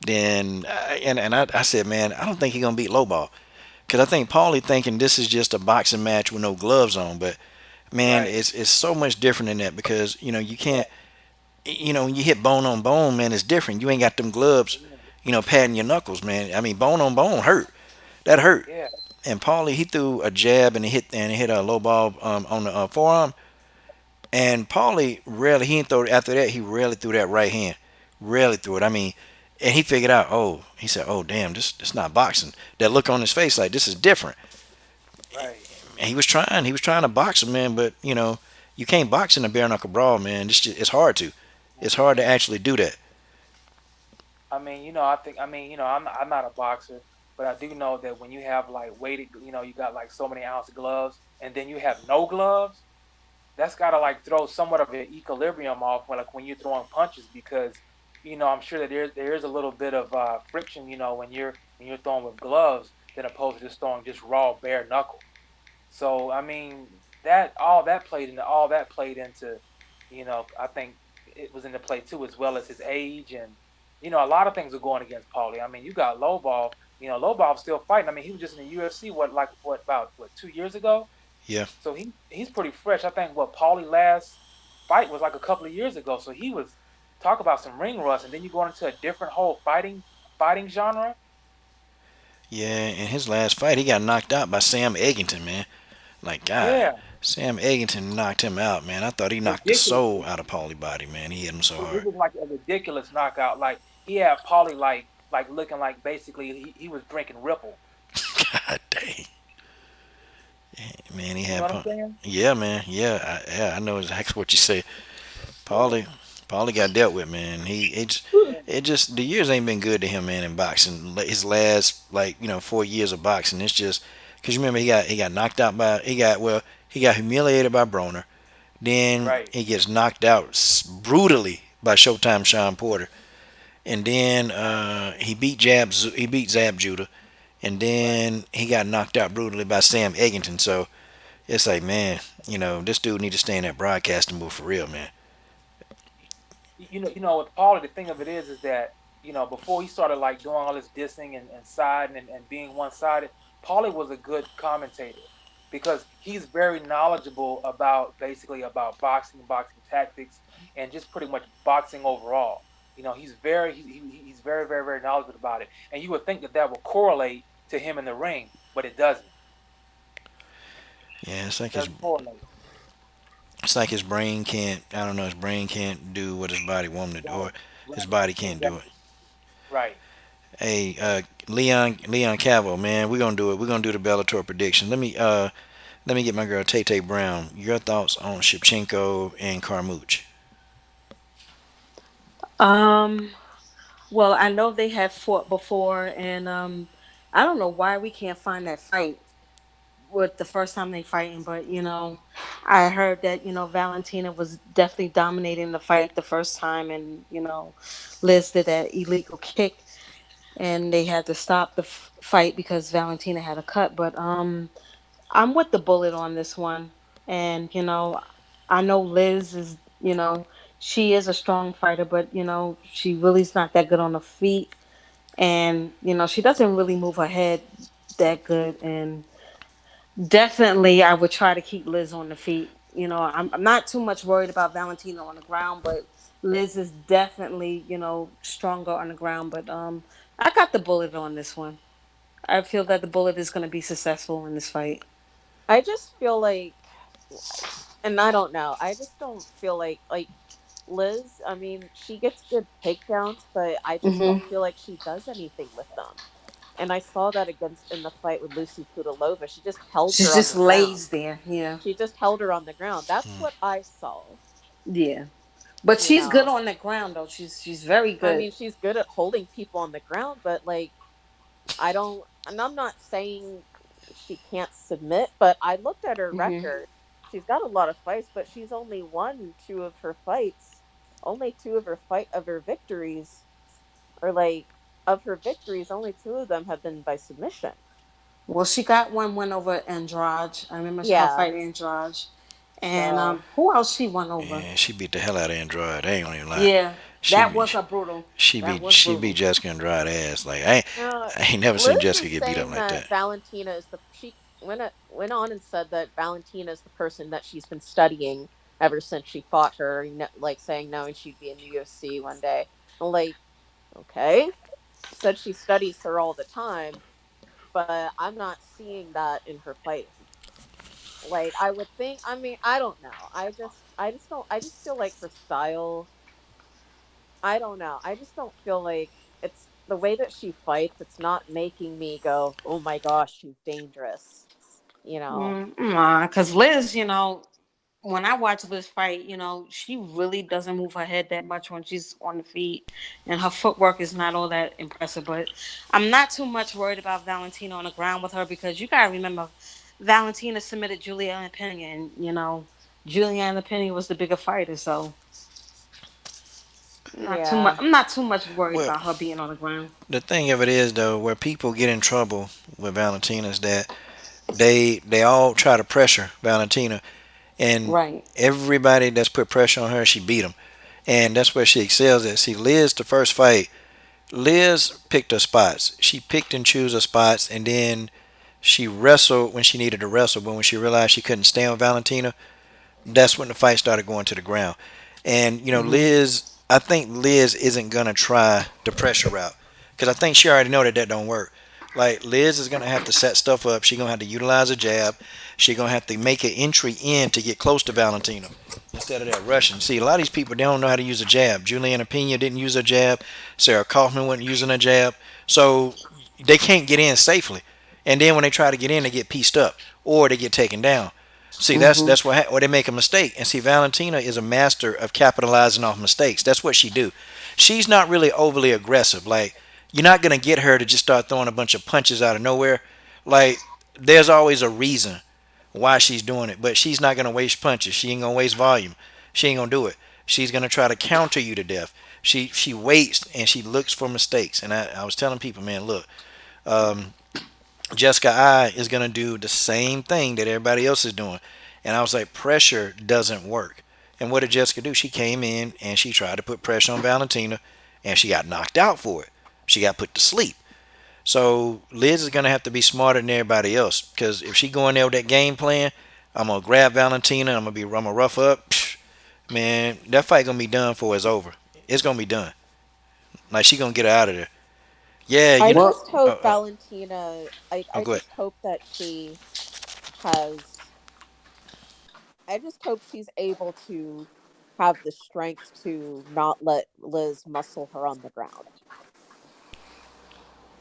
then I said, man, I don't think he's gonna beat Lobov because I think Paulie thinking this is just a boxing match with no gloves on, but man, right, it's so much different than that because you yeah, can't when you hit bone on bone, man, it's different. You ain't got them gloves, yeah, padding your knuckles, man. I mean, bone on bone hurt. That hurt. yeah, And Paulie, he threw a jab and he hit a low ball on the forearm. And Paulie rarely he didn't throw after that. He rarely threw that right hand. Rarely threw it. I mean, and he figured out. Oh, he said, "Oh, damn, this not boxing." That look on his face, like this is different. right. And he was trying. He was trying to box him, man. But you can't box in a bare knuckle brawl, man. It's hard to. It's hard to actually do that. I think I'm not a boxer, but I do know that when you have like weighted, you got like so many ounce gloves, and then you have no gloves, that's got to like throw somewhat of an equilibrium off when like when you're throwing punches because I'm sure that there's a little bit of friction when and you're throwing with gloves than opposed to just throwing just raw bare knuckle. So I mean that all that played into, I think it was into play too, as well as his age and a lot of things are going against Paulie. I mean, you got Lowball. Lowball's still fighting. I mean, he was just in the UFC what about 2 years ago? Yeah, So he's pretty fresh. I think what Paulie last fight was like a couple of years ago. So he was talk about some ring rust, and then you go into a different whole fighting genre. yeah. In his last fight, he got knocked out by Sam Eggington, man. Like God, Yeah, Sam Eggington knocked him out, man. I thought he knocked the ridiculous. soul out of Paulie body, man. He hit him so It hard. was like a ridiculous knockout. Like he had Paulie like looking like basically he was drinking Ripple. God dang, man. He You know had, what I'm saying? yeah, man. Yeah, I know exactly what you say. Paulie, Paulie got dealt with, man. It just the years ain't been good to him, man. In boxing, his last 4 years of boxing, it's just because you remember he got knocked out by he got humiliated by Broner. Then Right, he gets knocked out brutally by Showtime Sean Porter, and then he beat Zab Judah, and right. then he got knocked out brutally by Sam Eggington. So it's like, man, this dude need to stay in that broadcasting booth for real, man. With Paulie, the thing of it is that before he started like doing all this dissing and siding and being one sided, Paulie was a good commentator because he's very knowledgeable about basically about boxing tactics, and just pretty much boxing overall. He's very very very knowledgeable about it, and you would think that that will correlate to him in the ring, but it doesn't. Yeah, It doesn't correlate. it's like his brain can't. I don't know. His brain can't do what his body wanted, Right, or his right, body can't do it. exactly, right. Hey, Leon Cavill, man, we're gonna do it. We're gonna do the Bellator prediction. Let me get my girl Tay Tay Brown. Your thoughts on Shevchenko and Carmouche? Um, well, I know they have fought before, and I don't know why we can't find that fight with the first time they fighting, but I heard that Valentina was definitely dominating the fight the first time, and Liz did that illegal kick, and they had to stop the fight because Valentina had a cut. But I'm with the bullet on this one, and I know Liz is she is a strong fighter, but she really is not that good on the feet, and she doesn't really move her head that good, and definitely, I would try to keep Liz on the feet. I'm not too much worried about Valentina on the ground, but Liz is definitely, stronger on the ground. But I got the bullet on this one. I feel that the bullet is going to be successful in this fight. I just feel like, and I don't know. I just don't feel like Liz. I mean, she gets good takedowns, but I just Hmm. don't feel like she does anything with them. And I saw that against in the fight with Lucy Pudilova. She just held She her on just the ground. lays there. Yeah, She just held her on the ground. That's what I saw. yeah. But You she's good know, on the ground though. She's very I good. mean, she's good at holding people on the ground, but like, I don't, and I'm not saying she can't submit, but I looked at her Hmm. record. She's got a lot of fights, but she's only won two of her fights. Only two of her victories, or like of her victories, only two of them have been by submission. Well, she got one win over Andrade. I remember her Yeah. fighting Andrade. And So who else she won over? Yeah, she beat the hell out of Andrade. I ain't gonna even lie. Yeah, She that beat was a brutal. she That beat was she beat brutal. Jessica Andrade ass. Like I ain't never seen Liz Jessica is get beat up saying like that that. Valentina is the she went on and said that Valentina is the person that she's been studying ever since she fought her, like saying knowing she'd be in the UFC one day. I'm like, okay. She said she studies her all the time, but I'm not seeing that in her fighting. Like I would think, I mean, I don't know. I just don't I just feel like her style, I don't know. I just don't feel like it's the way that she fights, it's not making me go, "Oh my gosh, she's dangerous." You know. Because Liz, when I watch Liz fight, she really doesn't move her head that much when she's on the feet, and her footwork is not all that impressive. But I'm not too much worried about Valentina on the ground with her because you gotta remember, Valentina submitted Juliana Pena, and Juliana Pena was the bigger fighter. So Not too much. Yeah. I'm not too much worried Well, about her being on the ground. the thing of it is though, where people get in trouble with Valentina is that they all try to pressure Valentina, and Right. everybody that's put pressure on her, she beat them, and that's where she excels at. See, Liz, the first fight, Liz picked her spots. She picked and chose her spots, and then she wrestled when she needed to wrestle. But when she realized she couldn't stand with Valentina, that's when the fight started going to the ground. And Hmm. Liz, I think Liz isn't gonna try the pressure route because I think she already know that that don't work. Like Liz is gonna have to set stuff up. She gonna have to utilize a jab. She gonna have to make an entry in to get close to Valentina instead of that rushing. See, a lot of these people they don't know how to use a jab. Juliana Pena didn't use a jab. Sarah Kaufman wasn't using a jab, so they can't get in safely. And then when they try to get in, they get pieced up or they get taken down. See, Hmm. that's what or they make a mistake. And see, Valentina is a master of capitalizing off mistakes. That's what she do. She's not really overly aggressive. Like you're not gonna get her to just start throwing a bunch of punches out of nowhere. Like there's always a reason why she's doing it, but she's not gonna waste punches. She ain't gonna waste volume. She ain't gonna do it. She's gonna try to counter you to death. She waits and she looks for mistakes. And I was telling people, man, look, um, Jessica I is gonna do the same thing that everybody else is doing. And I was like, pressure doesn't work. And what did Jessica do? She came in and she tried to put pressure on Valentina, and she got knocked out for it. She got put to sleep. So Liz is gonna have to be smarter than everybody else because if she go in there with that game plan, I'm gonna grab Valentina. I'm gonna rough up. Psh, man, that fight gonna be done for it's over. It's gonna be done. Like she gonna get her out of there. Yeah, I Well, just hope Valentina, I go ahead. just hope that she has, I just hope she's able to have the strength to not let Liz muscle her on the ground.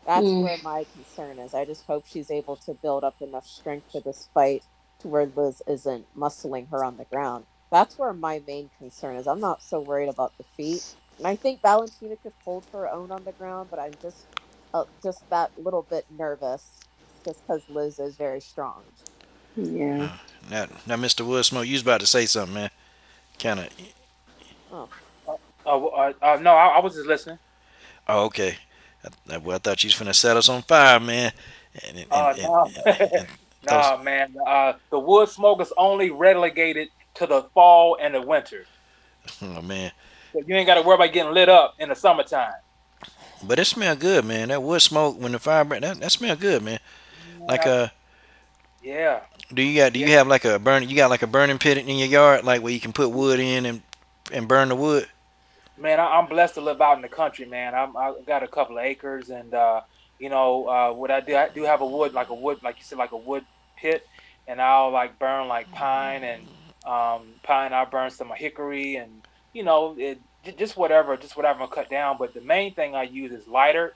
That's mm, where my concern is. I just hope she's able to build up enough strength for this fight to where Liz isn't muscling her on the ground. That's where my main concern is. I'm not so worried about the feet. And I think Valentina could hold her own on the ground, but I'm just that little bit nervous just cuz Liz is very strong. yeah. Now, Mr. Woodsmoke, you was about to say something, man. Kind of. Oh. No, I was just listening. Oh, okay. Well, I thought you was finna set us on fire, man. And and and, and, No, and throw nah, man. The wood smoke is only relegated to the fall and the winter. oh man. So you ain't got to worry about getting lit up in the summertime. But it smell good, man. That wood smoke when the fire burn, that smell good, man. Man, Like yeah, do yeah, you have like a burn? You got like a burning pit in your yard, like where you can put wood in and burn the wood. man. I'm blessed to live out in the country, man. I got a couple of acres, and what I do have a wood, like a wood, like you said, like a wood pit, and I'll like burn like pine and pine. I burn some hickory, and just whatever I cut down. But the main thing I use is lighter.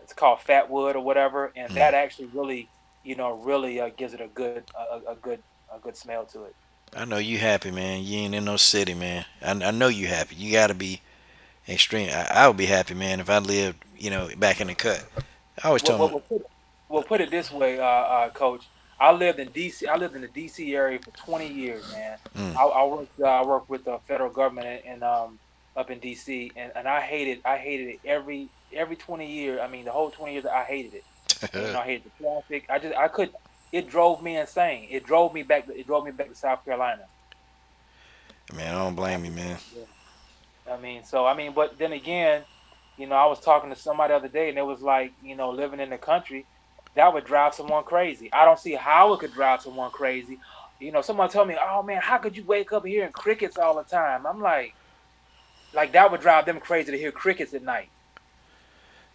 It's called fat wood or whatever, and Mm. that actually really, really gives it a good smell to it. I know you happy, man. You ain't in no city, man. I know you happy. You gotta be extreme. I would be happy, man, if I lived, back in the cut. I always What told what them, what put Well, put it this way, Coach. I lived in DC. I lived in the DC area for 20 years, man. mm, I worked with the federal government and up in DC, and I hated it every 20 years. I mean, the whole 20 years, I hated it. And I hated the traffic. I could. It drove me insane. It drove me back to South Carolina. man, I don't I blame you, mean, man. yeah. But then again, I was talking to somebody the other day, and it was like, living in the country, that would drive someone crazy. I don't see how it could drive someone crazy. Someone told me, "Oh man, how could you wake up hearing crickets all the time?" I'm like that would drive them crazy to hear crickets at night.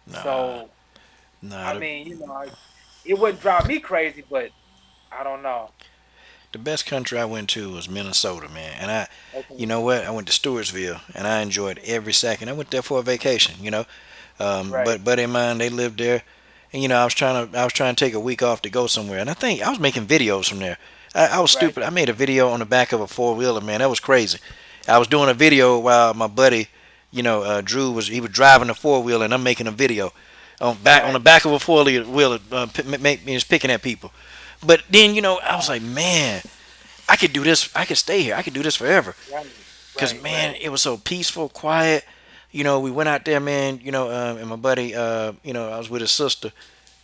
Nah, So, nah. I mean, it wouldn't drive me crazy, but I don't know. The best country I went to was Minnesota, man. And you Okay, know what? I went to Stewartsville, and I enjoyed every second. I went there for a vacation, right, But buddy of mine, they lived there, and I was trying to take a week off to go somewhere, and I think I was making videos from there. I was right, stupid. I made a video on the back of a four wheeler, man. That was crazy. I was doing a video while my buddy, Drew was driving a four wheeler, and I'm making a video on the right, back of a four wheeler, just picking at people. But then I was like, man, I could do this. I could stay here. I could do this forever. right, Cause right, man, right. it was so peaceful, quiet. We went out there, man. And my buddy, I was with his sister.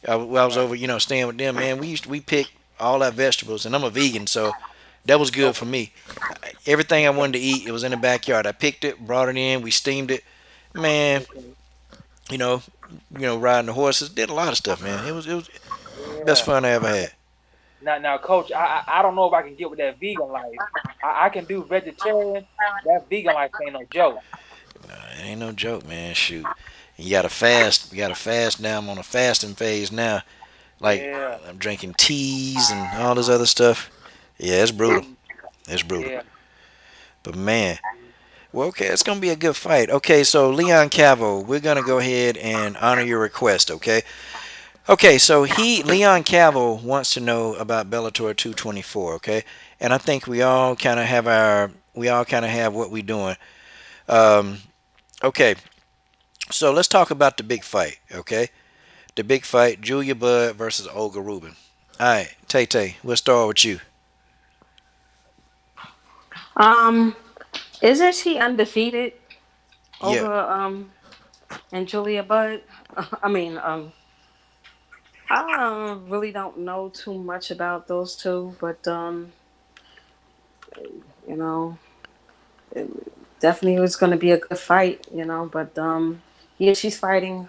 I was Right. over, staying with them, man. We picked all our vegetables, and I'm a vegan, so that was good for Okay. me. Everything I Okay. wanted to eat, it was in the backyard. I picked it, brought it in, we steamed it, man. Okay. You know, riding the horses, did a lot of stuff, man. It was best Yeah. fun I ever had. Now, Coach, I don't know if I can get with that vegan life. I can do vegetarian. That vegan life ain't no joke. It ain't no joke, man. Shoot, you gotta fast. You gotta fast now. I'm on a fasting phase now. Like Yeah. I'm drinking teas and all this other stuff. Yeah, it's brutal. Mm, It's brutal. yeah. But man, well, okay, it's gonna be a good fight. Okay, so Leon Cavo, we're gonna go ahead and honor your request. Okay. Okay, so Leon Cavo wants to know about Bellator 224. Okay, and I think we all kind of have what we doing. Um, okay, so let's talk about the big fight. Okay, the big fight: Julia Budd versus Olga Rubin. All right, Tay Tay, we'll start with you. Um, isn't she undefeated Yeah. over and Julia Budd? I mean, I really don't know too much about those two, but you know, it definitely was going to be a good fight, But yeah, she's fighting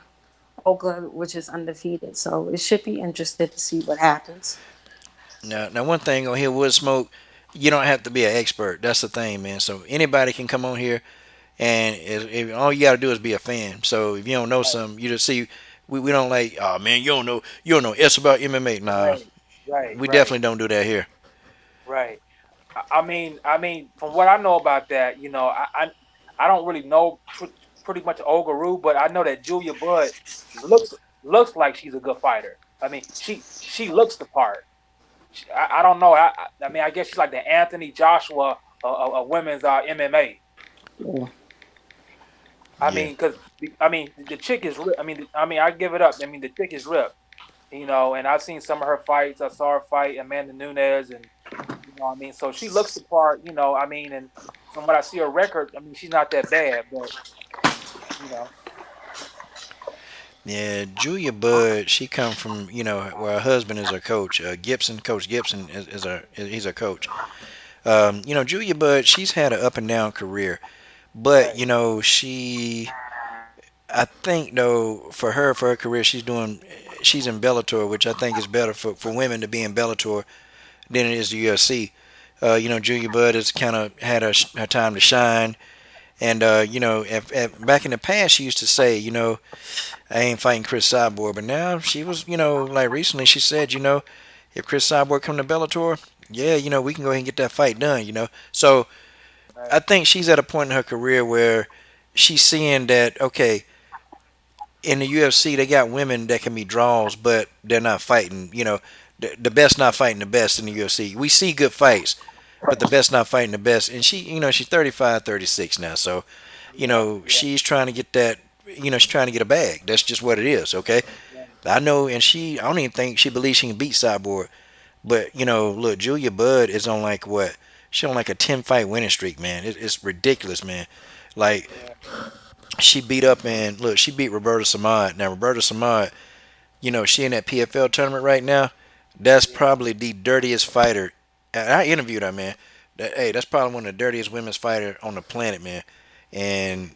Olga, which is undefeated, so it should be interested to see what happens. Now, one thing on here, Woodsmoke, you don't have to be an expert. That's the thing, man. So anybody can come on here, and all you got to do is be a fan. So if you don't know Right. something, you just see. We don't like, oh man, you don't know it's about MMA. Nah, Right. Right. we Right. definitely don't do that here. Right. I mean, from what I know about that, I don't really know pretty much Ogaru, but I know that Julia Budd looks looks like she's a good fighter. I mean, she looks the part. I don't know. I mean, I guess she's like the Anthony Joshua of women's MMA. Yeah. I Yeah, mean, because I mean the chick is. I mean, I give it up. I mean, the chick is ripped. And I've seen some of her fights. I saw her fight Amanda Nunes, and so she looks the part. And from what I see her record, I mean, she's not that bad, but you know, yeah. Julia Budd, she come from where her husband is a coach. Gibson, Coach Gibson he's a coach. Julia Budd, she's had an up and down career, but right, I think though for her career she's in Bellator, which I think is better for women to be in Bellator than it is the UFC. Julia Budd has kind of had her time to shine, and back in the past she used to say, I ain't fighting Chris Cyborg, but now she was, like recently she said, if Chris Cyborg come to Bellator, yeah, we can go ahead and get that fight done, So right, I think she's at a point in her career where she's seeing that okay, in the UFC they got women that can be draws, but they're not fighting. The best not fighting the best in the UFC. We see good fights, but the best not fighting the best. And she's 35, 36 now, so yeah, yeah, she's trying to get that. She's trying to get a bag. That's just what it is. Okay, yeah, I know, and I don't even think she believes she can beat Cyborg. But look, Julia Budd is on like what? She on like a 10 fight winning streak, man. It's ridiculous, man. Like yeah, she beat up and look, she beat Roberta Samad. Now Roberta Samad, she in that PFL tournament right now. That's yeah, probably the dirtiest fighter. And I interviewed her, man. Hey, that's probably one of the dirtiest women's fighter on the planet, man. And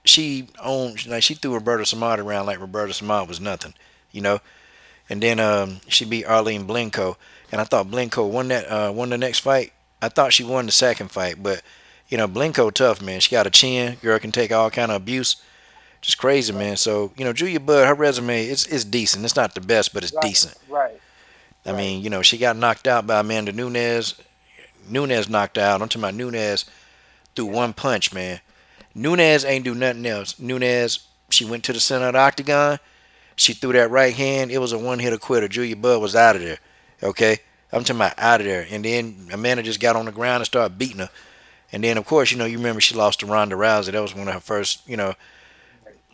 she threw Roberta Samad around like Roberta Samad was nothing, you know. And then she beat Arlene Blenko, and I thought Blenko won the next fight. I thought she won the second fight, but Blenko tough, man. She got a chin. Girl can take all kind of abuse. Just crazy, man. So Julia Budd, her resume it's decent. It's not the best, but it's right, decent. right, I right, mean, she got knocked out by Amanda Nunes. Nunes knocked out. I'm talking about Nunes threw yeah, one punch, man. Nunes ain't do nothing else. Nunes, she went to the center of the octagon. She threw that right hand. It was a one hitter quitter. Julia Budd was out of there. Okay? I'm talking about out of there. And then Amanda just got on the ground and started beating her. And then, of course, you remember she lost to Ronda Rousey. That was one of her first,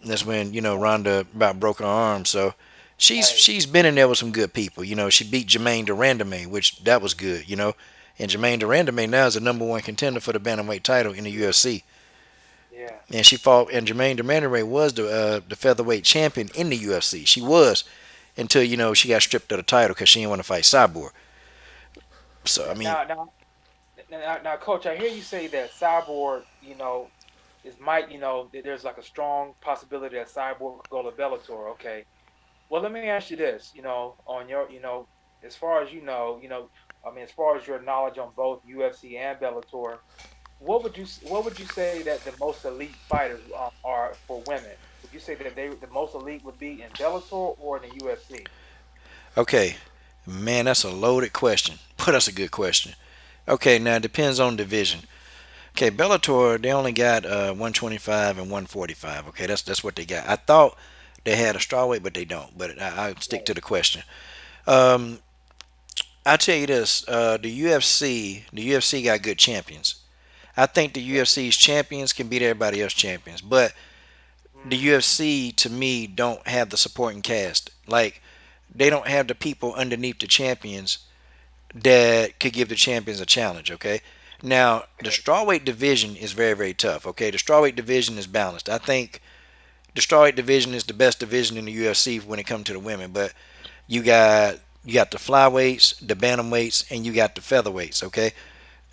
that's when, Ronda about broke her arm. So right, she's been in there with some good people. She beat Jermaine Durandame, which that was good. And Jermaine Durandame now is the number one contender for the bantamweight title in the UFC. Yeah. and she fought. And Jermaine Demandere was the featherweight champion in the UFC. She was until she got stripped of the title because she didn't want to fight Cyborg. So I mean, Now, now, Coach, I hear you say that Cyborg, is might, there's like a strong possibility that Cyborg could go to Bellator. Okay. Well, let me ask you this. On your, as far as I mean, as far as your knowledge on both UFC and Bellator, what would you say that the most elite fighters are for women? Would you say that the most elite would be in Bellator or in the UFC? okay, man, that's a loaded question, but that's a good question. Okay, now it depends on division. Okay, Bellator they only got 125 and 145. Okay, that's what they got. I thought they had a strawweight, but they don't. But I stick Right. to the question. Um, I tell you this: the UFC got good champions. I think the Right. UFC's champions can beat everybody else champions, but the Mm, UFC to me don't have the supporting cast. Like they don't have the people underneath the champions that could give the champions a challenge. Okay. Now the okay. strawweight division is very very tough. Okay, the strawweight division is balanced. I think the strawweight division is the best division in the UFC when it comes to the women. But you got the flyweights, the bantamweights, and you got the featherweights. Okay,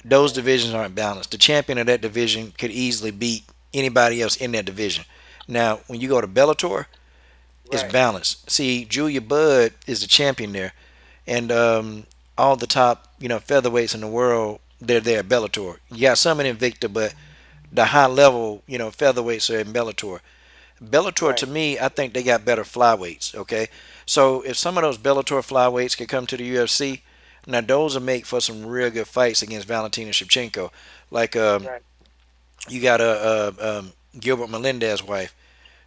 those Okay. divisions aren't balanced. The champion of that division could easily beat anybody else in that division. Now, when you go to Bellator, it's Right. balanced. See, Julia Budd is the champion there, and all the top featherweights in the world they're there at Bellator. You got some in Invicta, but the high level featherweights are in Bellator. Bellator to Right. me, I think they got better flyweights. Okay, so if some of those Bellator flyweights could come to the UFC, now those will make for some real good fights against Valentina Shevchenko. Like Right. you got Gilbert Melendez's wife.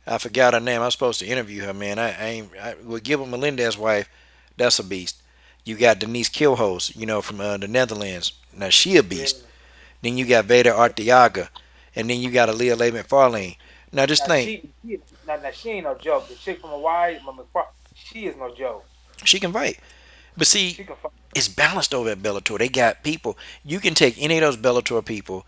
I forgot her name. I was supposed to interview her, man. I ain't. With Gilbert Melendez's wife, that's a beast. You got Denise Kilhose, from the Netherlands. Now she a Yeah. beast. Then you got Vader Arteaga, and then you got Aaliyah Lay McFarlane. Now just Now think, she ain't no joke. The chick from Hawaii, she is no joke. she can fight. But see, She can fight. it's balanced over at Bellator. They got people. You can take any of those Bellator people,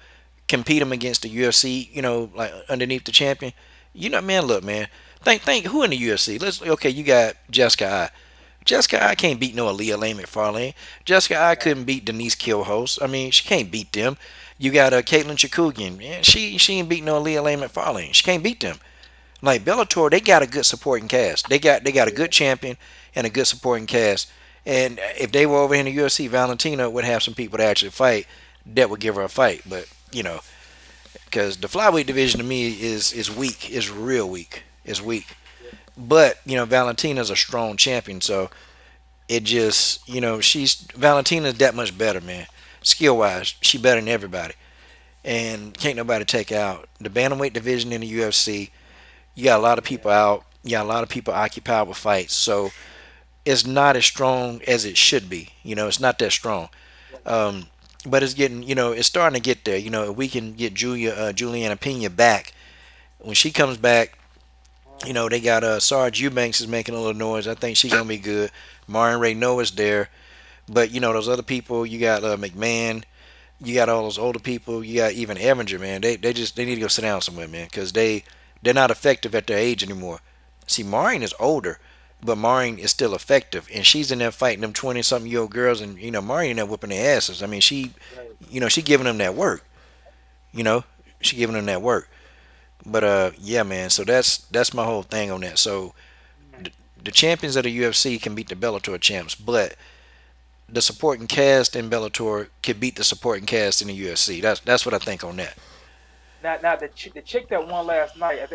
compete them against the UFC. Like underneath the champion. Man. Look, man. Think who in the UFC? Let's okay. You got Jessica I. Jessica I can't beat no Aaliyah Lane McFarlane. Jessica I Right. couldn't beat Denise Kilhose. I mean, she can't beat them. You got Caitlin Chikugian. Man, she ain't beat no Aaliyah Lane McFarlane. She can't beat them. Like Bellator, they got a good supporting cast. They got a Yeah. good champion and a good supporting cast. And if they were over in the UFC, Valentina would have some people to actually fight that would give her a fight. But because the flyweight division to me is weak, is real weak, is weak. Yeah. But Valentina's a strong champion, so it just she's Valentina's that much better, man. Skill wise, she better than everybody, and can't nobody take out the bantamweight division in the UFC. You got a lot of Yeah. people out. You got a lot of people occupied with fights. So it's not as strong as it should be. It's not that strong. Right. Um, but it's getting, it's starting to get there. If we can get Juliana Pena back, when she comes back, Mm, they got Sarge Eubanks is making a little noise. I think she's gonna be good. Martin Ray Noah's there, but those other people. You got McMahon. You got all those older people. You got even Evanger, man. They need to go sit down somewhere, man, because they're not effective at their age anymore. See, Maureen is older, but Maureen is still effective, and she's in there fighting them 20-something-year-old girls, and Maureen in there whooping their asses. I mean, right. she giving them that work. You know, she giving them that work. But yeah, man. So that's my whole thing on that. So Mm. the champions of the UFC can beat the Bellator champs, but the supporting cast in Bellator could beat the supporting cast in the UFC. That's what I think on that. Now the chick that won last night, I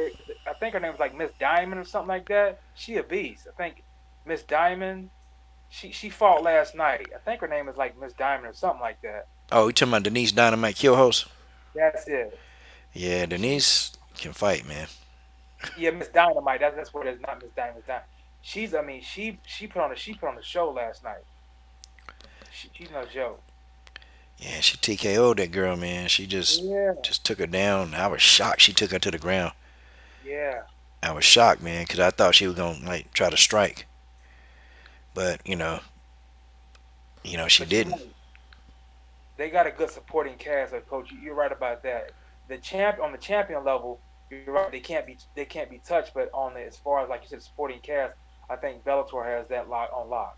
think her name was like Miss Diamond or something like that. She a beast. I think Miss Diamond. She fought last night. I think her name is like Miss Diamond or something like that. Oh, you talking about Denise Dynamite Killhouse? That's it. Yeah, She Denise can fight, man. Yeah, Miss Dynamite. That's what it is. Not Miss Diamond. She's. I mean, she put on a show last night. She's no joke. Yeah, she TKO'd that girl, man. She just Yeah. just took her down. I was shocked she took her to the ground. Yeah. I was shocked, man, because I thought she was gonna like try to strike, but she But you're didn't. right. They got a good supporting cast. Coach, you're right about that. on the champion level, you're right. They can't be touched. But on the, as far as like you said, sporting cast, I think Bellator has that lock on lock.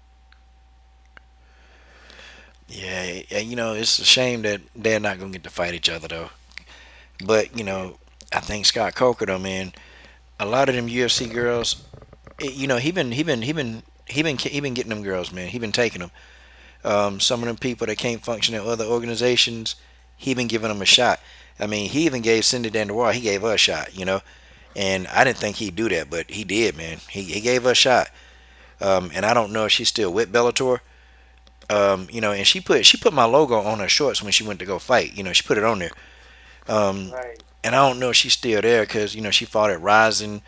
Yeah, yeah, it's a shame that they're not gonna get to fight each other though. But Yeah. I think Scott Coker though, man, a lot of them UFC girls, he been getting them girls, man. He been taking them. Some of them people that can't function in other organizations, he been giving them a shot. I mean, he even gave Cindy Dandois, he gave her a shot, and I didn't think he'd do that, but he did, man. He gave her a shot. And I don't know if she's still with Bellator. And she put my logo on her shorts when she went to go fight. She put it on there. Um, Right. and I don't know if she's still there because she fought at Rising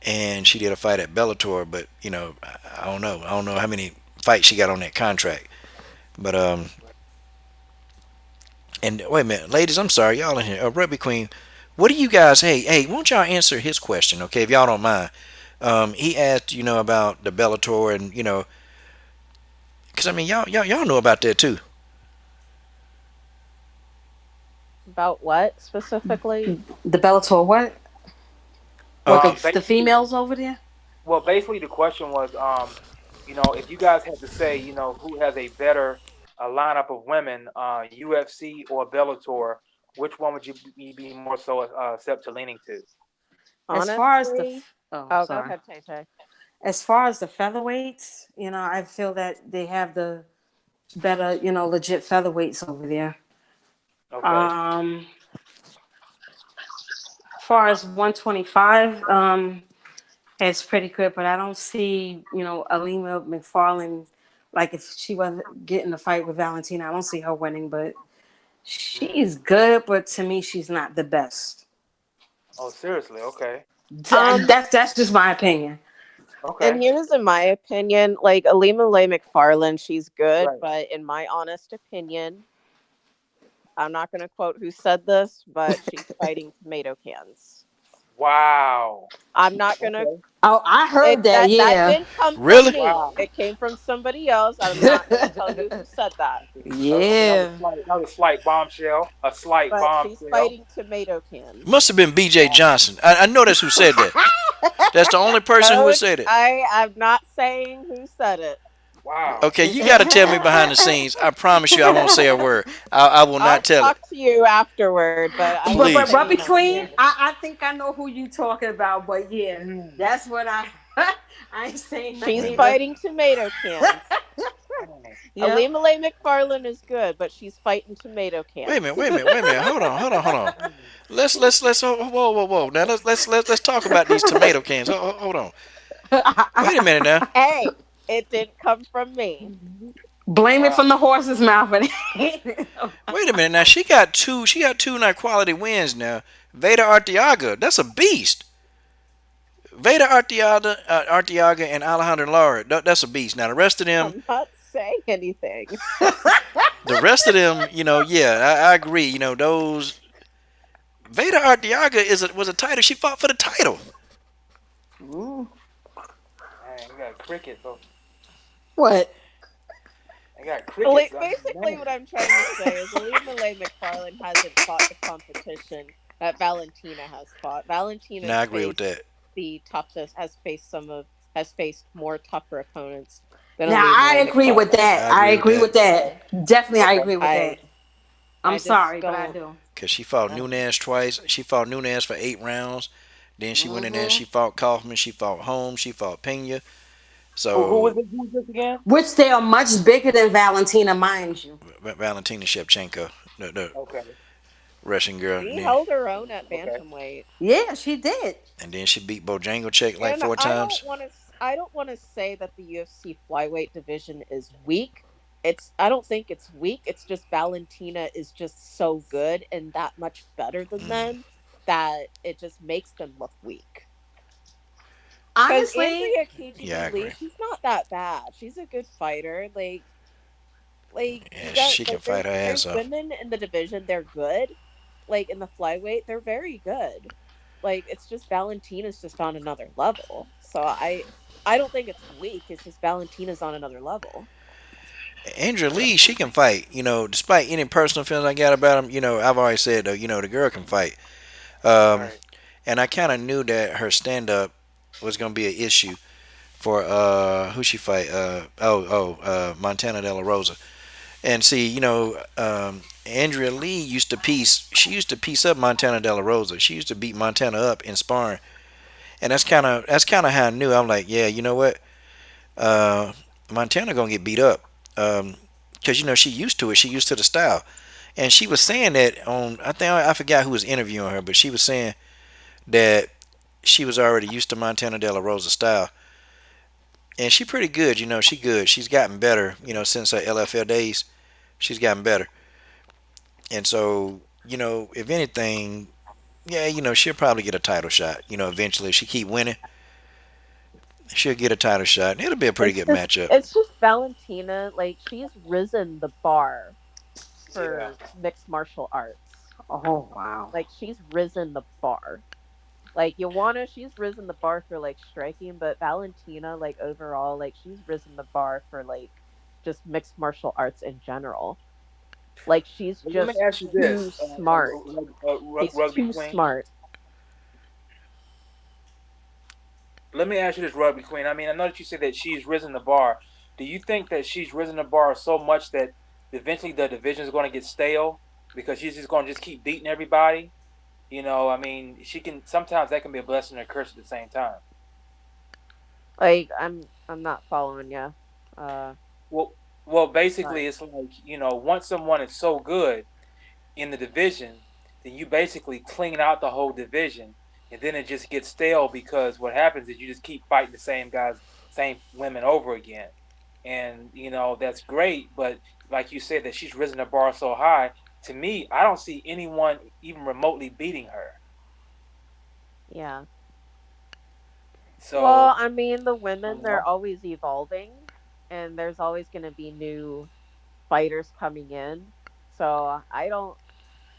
and she did a fight at Bellator, but I don't know. I don't know how many fights she got on that contract. But and wait a minute, ladies, I'm sorry, y'all in here. Rugby Queen, what do you guys? Hey, won't y'all answer his question, okay? If y'all don't mind. He asked, about the Bellator and because I mean, y'all know about that too. About what specifically? The Bellator, what? What Okay. the Basically, females over there? basically the question was, if you guys had to say, who has a better lineup of women, UFC or Bellator, which one would you be more so accept to leaning to? As far as the Honestly, oh, oh, go sorry. ahead, Tay Tay. As far as the featherweights, I feel that they have the better, legit featherweights over there. Okay. Um, as far as 125, it's pretty good, but I don't see, Alima McFarlane, like if she was getting a fight with Valentina, I don't see her winning, but Mm. she's good, but to me, she's not the best. Oh, seriously? Okay. Um, That's just my opinion. Okay. and here's in my opinion, like Alima Lay McFarland, she's good, Right. but in my honest opinion, I'm not going to quote who said this, but she's fighting tomato cans. Wow. I'm not going to. Okay. Oh, I heard that. That Yeah, didn't come from Really? me. Wow. It came from somebody else. I'm not going to tell you who said that. Okay, that was yeah. slight. That was a slight bombshell. A slight But she's bombshell. fighting tomato It must cans. have been B.J. Wow. Johnson. I know that's who said that. That's the only person who would Coach, say that. I'm not saying who said it. Wow. Okay, you got to tell me behind the scenes. I promise you, I won't say a word. I will I'll not tell it. talk to you afterward, but I But ain't but Please. Rugby saying Queen, anything. I think I know who you talking about. But yeah, Mm. that's what I I ain't saying nothing She's Wait a minute. either. fighting tomato cans. Mm. Yep. Alima Lay McFarland is good, but she's fighting tomato Wait a minute. cans. Wait a minute. Wait a minute. Hold on. Hold on. Hold on. Let's whoa. Now let's talk about these tomato cans. Hold on. Wait a minute now. Hey, it didn't come from me. Blame it Wow. from the horse's mouth. Wait a minute now. She got two night quality wins now. Veda Arteaga. That's a beast. Veda Arteaga and Alejandro Lara. That's a beast. Now the rest of them, I'm not saying anything. yeah, I agree. Those Veda Arteaga was a title. She fought for the title. Mm. Man, we got crickets. Oh, What? I got crickets. Basically, Man. what I'm trying to say is Alima Lay McFarland hasn't fought the competition that Valentina has fought. Now I Valentina's agree with faced that. the toughest, has faced more tougher opponents than Now Alima I Lay agree with McFarland. that. I I agree with agree that with that. Definitely, I Okay. agree with that. I I'm I just sorry, but I don't. do. because she fought I don't. Nunez twice. She fought Nunez for 8 rounds. Then she went in there. Hmm. She fought Kaufman. She fought Holmes. She fought Pena. Who was So this? Who was this again? Which they are much bigger than Valentina, mind you. Valentina Shevchenko, the Okay. Russian girl. She held her own at Okay. bantamweight. Yeah, she did. And then she beat Bojangles like And four times. I don't want to say that the UFC flyweight division is weak. I don't think it's weak. It's just Valentina is just so good and that much better than Mm, them that it just makes them look weak. Cuz Honestly, Andrea yeah, I KGB Lee, agree. she's not that bad. She's a good fighter. Like you Yeah, got she can like fight her there's ass off. women in the division, they're good. Like in the flyweight, they're very good. Like it's just Valentina's just on another level. So I don't think it's weak. It's just Valentina's on another level. Andrea Lee, she can fight. Despite any personal feelings I got about him, I've always said, the girl can fight. Um, Right. and I kind of knew that her stand up was going to be an issue for who she fight. Montana De La Rosa. And see, Andrea Lee used to piece. She used to piece up Montana De La Rosa. She used to beat Montana up in sparring, and that's kind of how I knew. I'm like, yeah, you know what? Uh, Montana gonna get beat up. Because she used to it. She used to the style, and she was saying that on. I think I forgot who was interviewing her, but she was saying that she was already used to Montana De La Rosa style, and she pretty good. She good. She's gotten better. Since her LFL days, she's gotten better. And so, if anything, yeah, she'll probably get a title shot. Eventually, if she keep winning, she'll get a title shot. It'll be a pretty It's good just matchup. it's just Valentina, like she's risen the bar Yeah. for mixed martial arts. Oh wow. Like she's risen the bar. Like Joanna, she's risen the bar for like striking, but Valentina, like overall, like she's risen the bar for like just mixed martial arts in general. Like she's Well, let me just ask you too this, smart. She's Rugby too Queen. smart. Let me ask you this, Rugby Queen. I mean, I know that you said that she's risen the bar. Do you think that she's risen the bar so much that eventually the division is going to get stale because she's just going to just keep beating everybody? I mean, she can sometimes that can be a blessing and a curse at the same time. Like I'm not following you. Uh, Well, well, sorry. basically, it's like once someone is so good in the division, then you basically clean out the whole division, and then it just gets stale because what happens is you just keep fighting the same guys, same women over again, and that's great. But like you said, that she's risen the bar so high. To me, I don't see anyone even remotely beating her. Yeah. So Well, I mean, the you women, they're know, always evolving, and there's always going to be new fighters coming in. So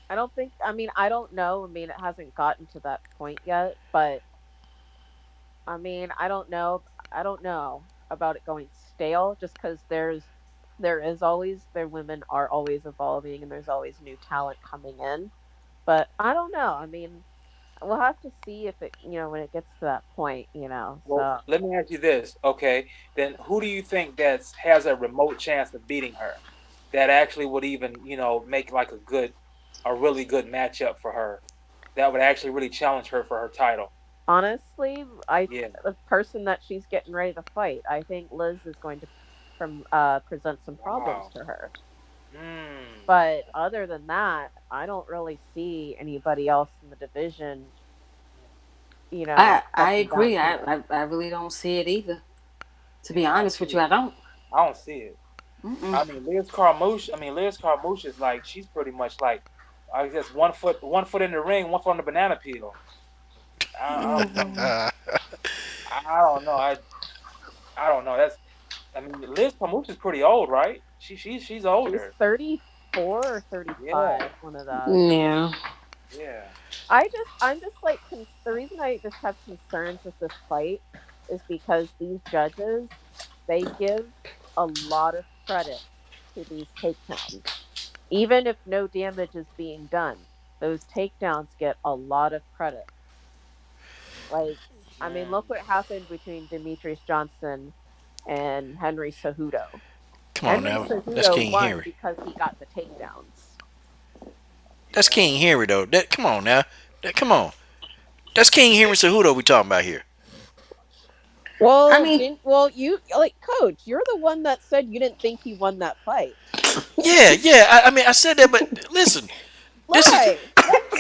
I don't think, I mean, I don't know. I mean, it hasn't gotten to that point yet, but I mean, I don't know about it going stale just because their women are always evolving and there's always new talent coming in. But I don't know. I mean, we'll have to see if when it gets to that point. well, So let me ask you this, okay? Then who do you think that has a remote chance of beating her? That actually would even, make like a really good matchup for her. That would actually really challenge her for her title. honestly, Yeah. the person that she's getting ready to fight, I think Liz is going to present some problems Wow. to her. Hmm. But other than that, I don't really see anybody else in the division, I touching agree. I, Valentina. I I really don't see it either. To be Yeah, I don't honest see with you, it. I don't. I don't see it. Mm-mm. I mean, Liz Carmouche. I mean, Liz Carmouche is like she's pretty much like, I guess one foot in the ring, one foot on the banana peel. Mm-mm. I don't know. I don't know. I mean, Liz Carmouche is pretty old, right? She's She's older. 34 or Yeah. 35, one of those. Yeah. Yeah. I'm just like the reason I just have concerns with this fight is because these judges, they give a lot of credit to these takedowns. Even if no damage is being done, those takedowns get a lot of credit. Like, I mean, look Mm. what happened between Demetrius Johnson and Henry Cejudo. Come on Henry now, that's Cejudo King won Henry. because he got the takedowns. That's Yeah. King Henry though. Come on now. Come on. That's King Henry Cejudo we talking about here. I Well, mean, didn't well you like coach, you're the one that said you didn't think he won that fight. Yeah, yeah. I mean, I said that, but listen, this is Why?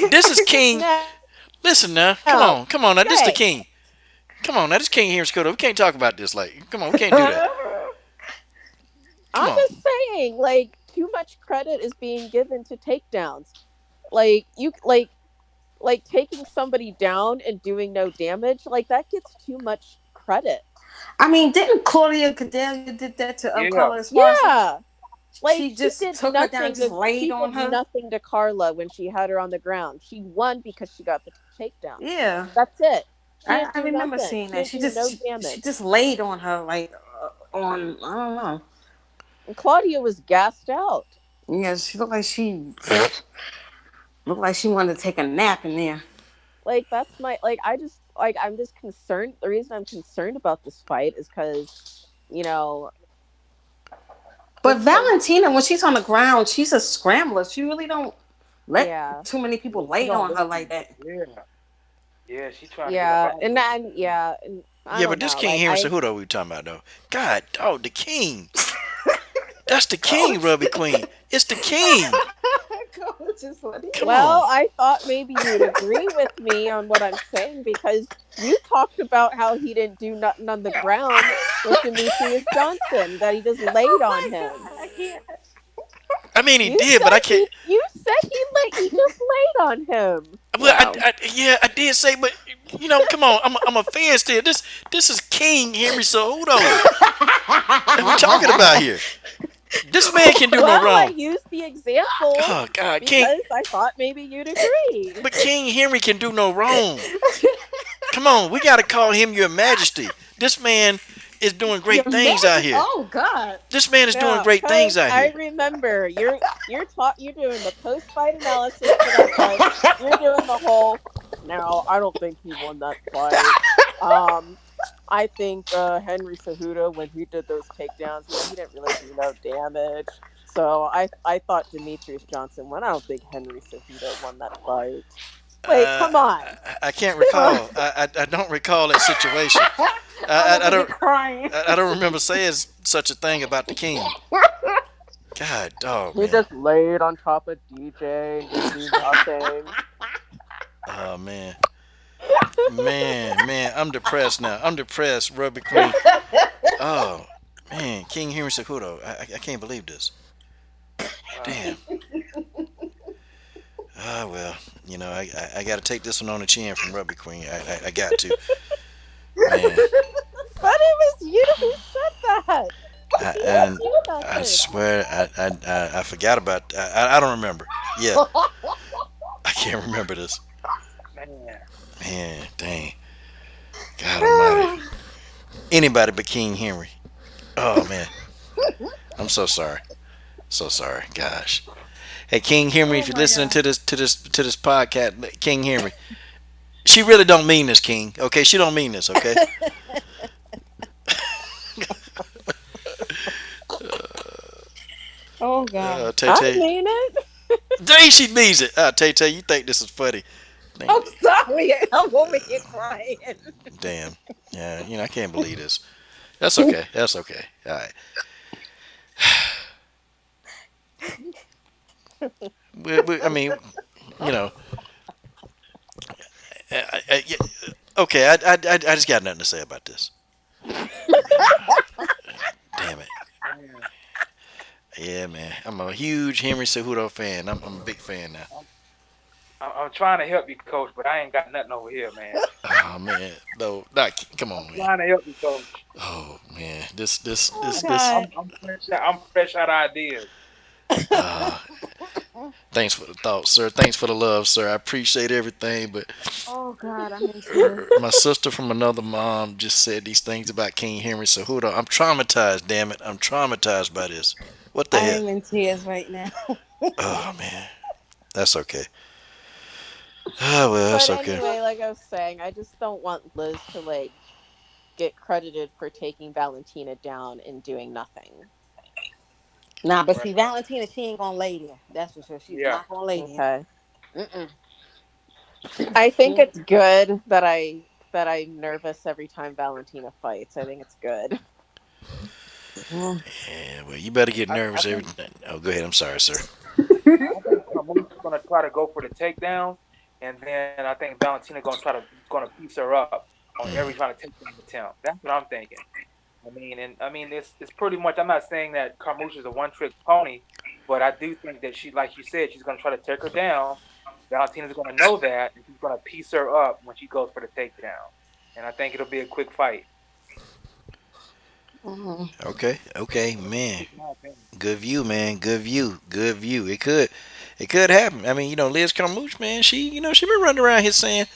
this is King. Now, Listen now, Jay, come on now. This is the King. Come on now, this King Henry Cejudo. We can't talk about this like. Come on, we can't do that. Come I'm on. just saying, like, too much credit is being given to takedowns. Like like taking somebody down and doing no damage, like that gets too much credit. I mean, didn't Claudia Cordelia did that to Yeah. Carla Esparza? Yeah. Like She just took her down, and just laid she on did her. nothing to Carla when she had her on the ground. She won because she got the takedown. Yeah, That's it. She I, didn't I do remember nothing. seeing She that. didn't She do just no she, she damage. just laid on her like on I don't know. And Claudia was gassed out. Yeah, she looked like she looked like she wanted to take a nap in there. Like that's my like I just like I'm just concerned. The reason I'm concerned about this fight is because you know But it's like Valentina, when she's on the ground, she's a scrambler. She really don't let yeah, too many Yeah, people she lay don't on her listen. like that. Yeah, yeah, she trying to get up yeah, out of and there. then yeah, and I Yeah, but don't this know. King Like Henry I Cejudo we talking about though. God, oh, the king. That's the king, Coach. Ruby Queen. It's the king. Coach is funny. Come well, on. I thought maybe you'd agree with me on what I'm saying because you talked about how he didn't do nothing on the ground with Demetrius Johnson, that he just laid Oh on my him. god, I can't. I mean, he did, but I can't. You said he just laid on him. Well, Wow. yeah, I did say, but come on. I'm a fan still. This is King Henry Cejudo. What we talking about here? This man can do no Well, I wrong. used the example Oh God, King. because I thought maybe you'd agree. But King Henry can do no wrong. Come on, we got to call him Your Majesty. This man is doing Your great things out magic. here. Oh God. This man is doing No, great things Coach, out I here. remember you're doing the post fight analysis for that fight. You're doing the whole. Now, I don't think he won that fight. Um, I think Henry Cejudo, when he did those takedowns, he didn't really do no damage. So I thought Demetrius Johnson won. I don't think Henry Cejudo won that fight. Like, Uh, come on. I can't recall. I don't recall that situation. I'm I over here don't crying. I don't remember saying such a thing about the king. God, dog, He man. just laid on top of DJ and didn't do nothing. Oh man, man. I'm depressed now. I'm depressed, Ruby Queen. Oh man, King Henry Cejudo. I can't believe this. Wow. Damn. Ah well, I got to take this one on the chin from Ruby Queen. I got to, man. But it was you who said that. I, He didn't and do I nothing. swear I forgot about. I don't remember. Yeah, I can't remember this. Man, Man, dang. God Almighty. Anybody but King Henry. Oh man, I'm so sorry. So sorry. Gosh. Hey, King Henry, Oh if you're my listening god. to this podcast, King Henry, she really don't mean this, King. Okay, she don't mean this. Okay. Oh god. I Tay mean it. Tay, she means it. Tay, you think this is funny? I'm sorry. I'm over here crying. Damn. Yeah, I can't believe this. That's okay. That's okay. All right. I mean, you know, yeah, okay. I just got nothing to say about this. Damn it. man. Yeah, man. I'm a huge Henry Cejudo fan. I'm a big fan now. I'm trying to help you, coach, but I ain't got nothing over here, man. Oh man, no, not come on, man. Trying to help you, coach. Oh man, this Oh this this. god. I'm fresh out of ideas. Uh, thanks for the thoughts, sir. Thanks for the love, sir. I appreciate everything, but Oh god, I'm in tears. my sister from another mom just said these things about King Henry Cejudo. I'm traumatized. Damn it, I'm traumatized by this. What the I hell? am in tears right now. Oh man, that's okay. Ah well, But that's okay. anyway, like I was saying, I just don't want Liz to like get credited for taking Valentina down and doing nothing. Nah, but Right. see, Valentina, she ain't gonna lay there. That's for sure. She's Yeah. not gonna lay Okay. there. Mm-mm. I think She, it's good that I'm nervous every time Valentina fights. I think it's good. mm. Yeah, well, you better get I nervous every. think Oh, go ahead. I'm sorry, sir. I think Carmouche is gonna try to go for the takedown, and then I think Valentina gonna piece her up on every Mm, trying to takedown attempt. That's what I'm thinking. I mean it's pretty much. I'm not saying that Carmouche is a one trick pony, but I do think that she, like you said, she's gonna try to take her down. Valentina's gonna know that, and she's gonna piece her up when she goes for the takedown. And I think it'll be a quick fight. Mm. okay, man. Just my opinion. Good view, man. Good view. Good view. It could happen. I mean, Liz Carmouche, man. She been running around here saying,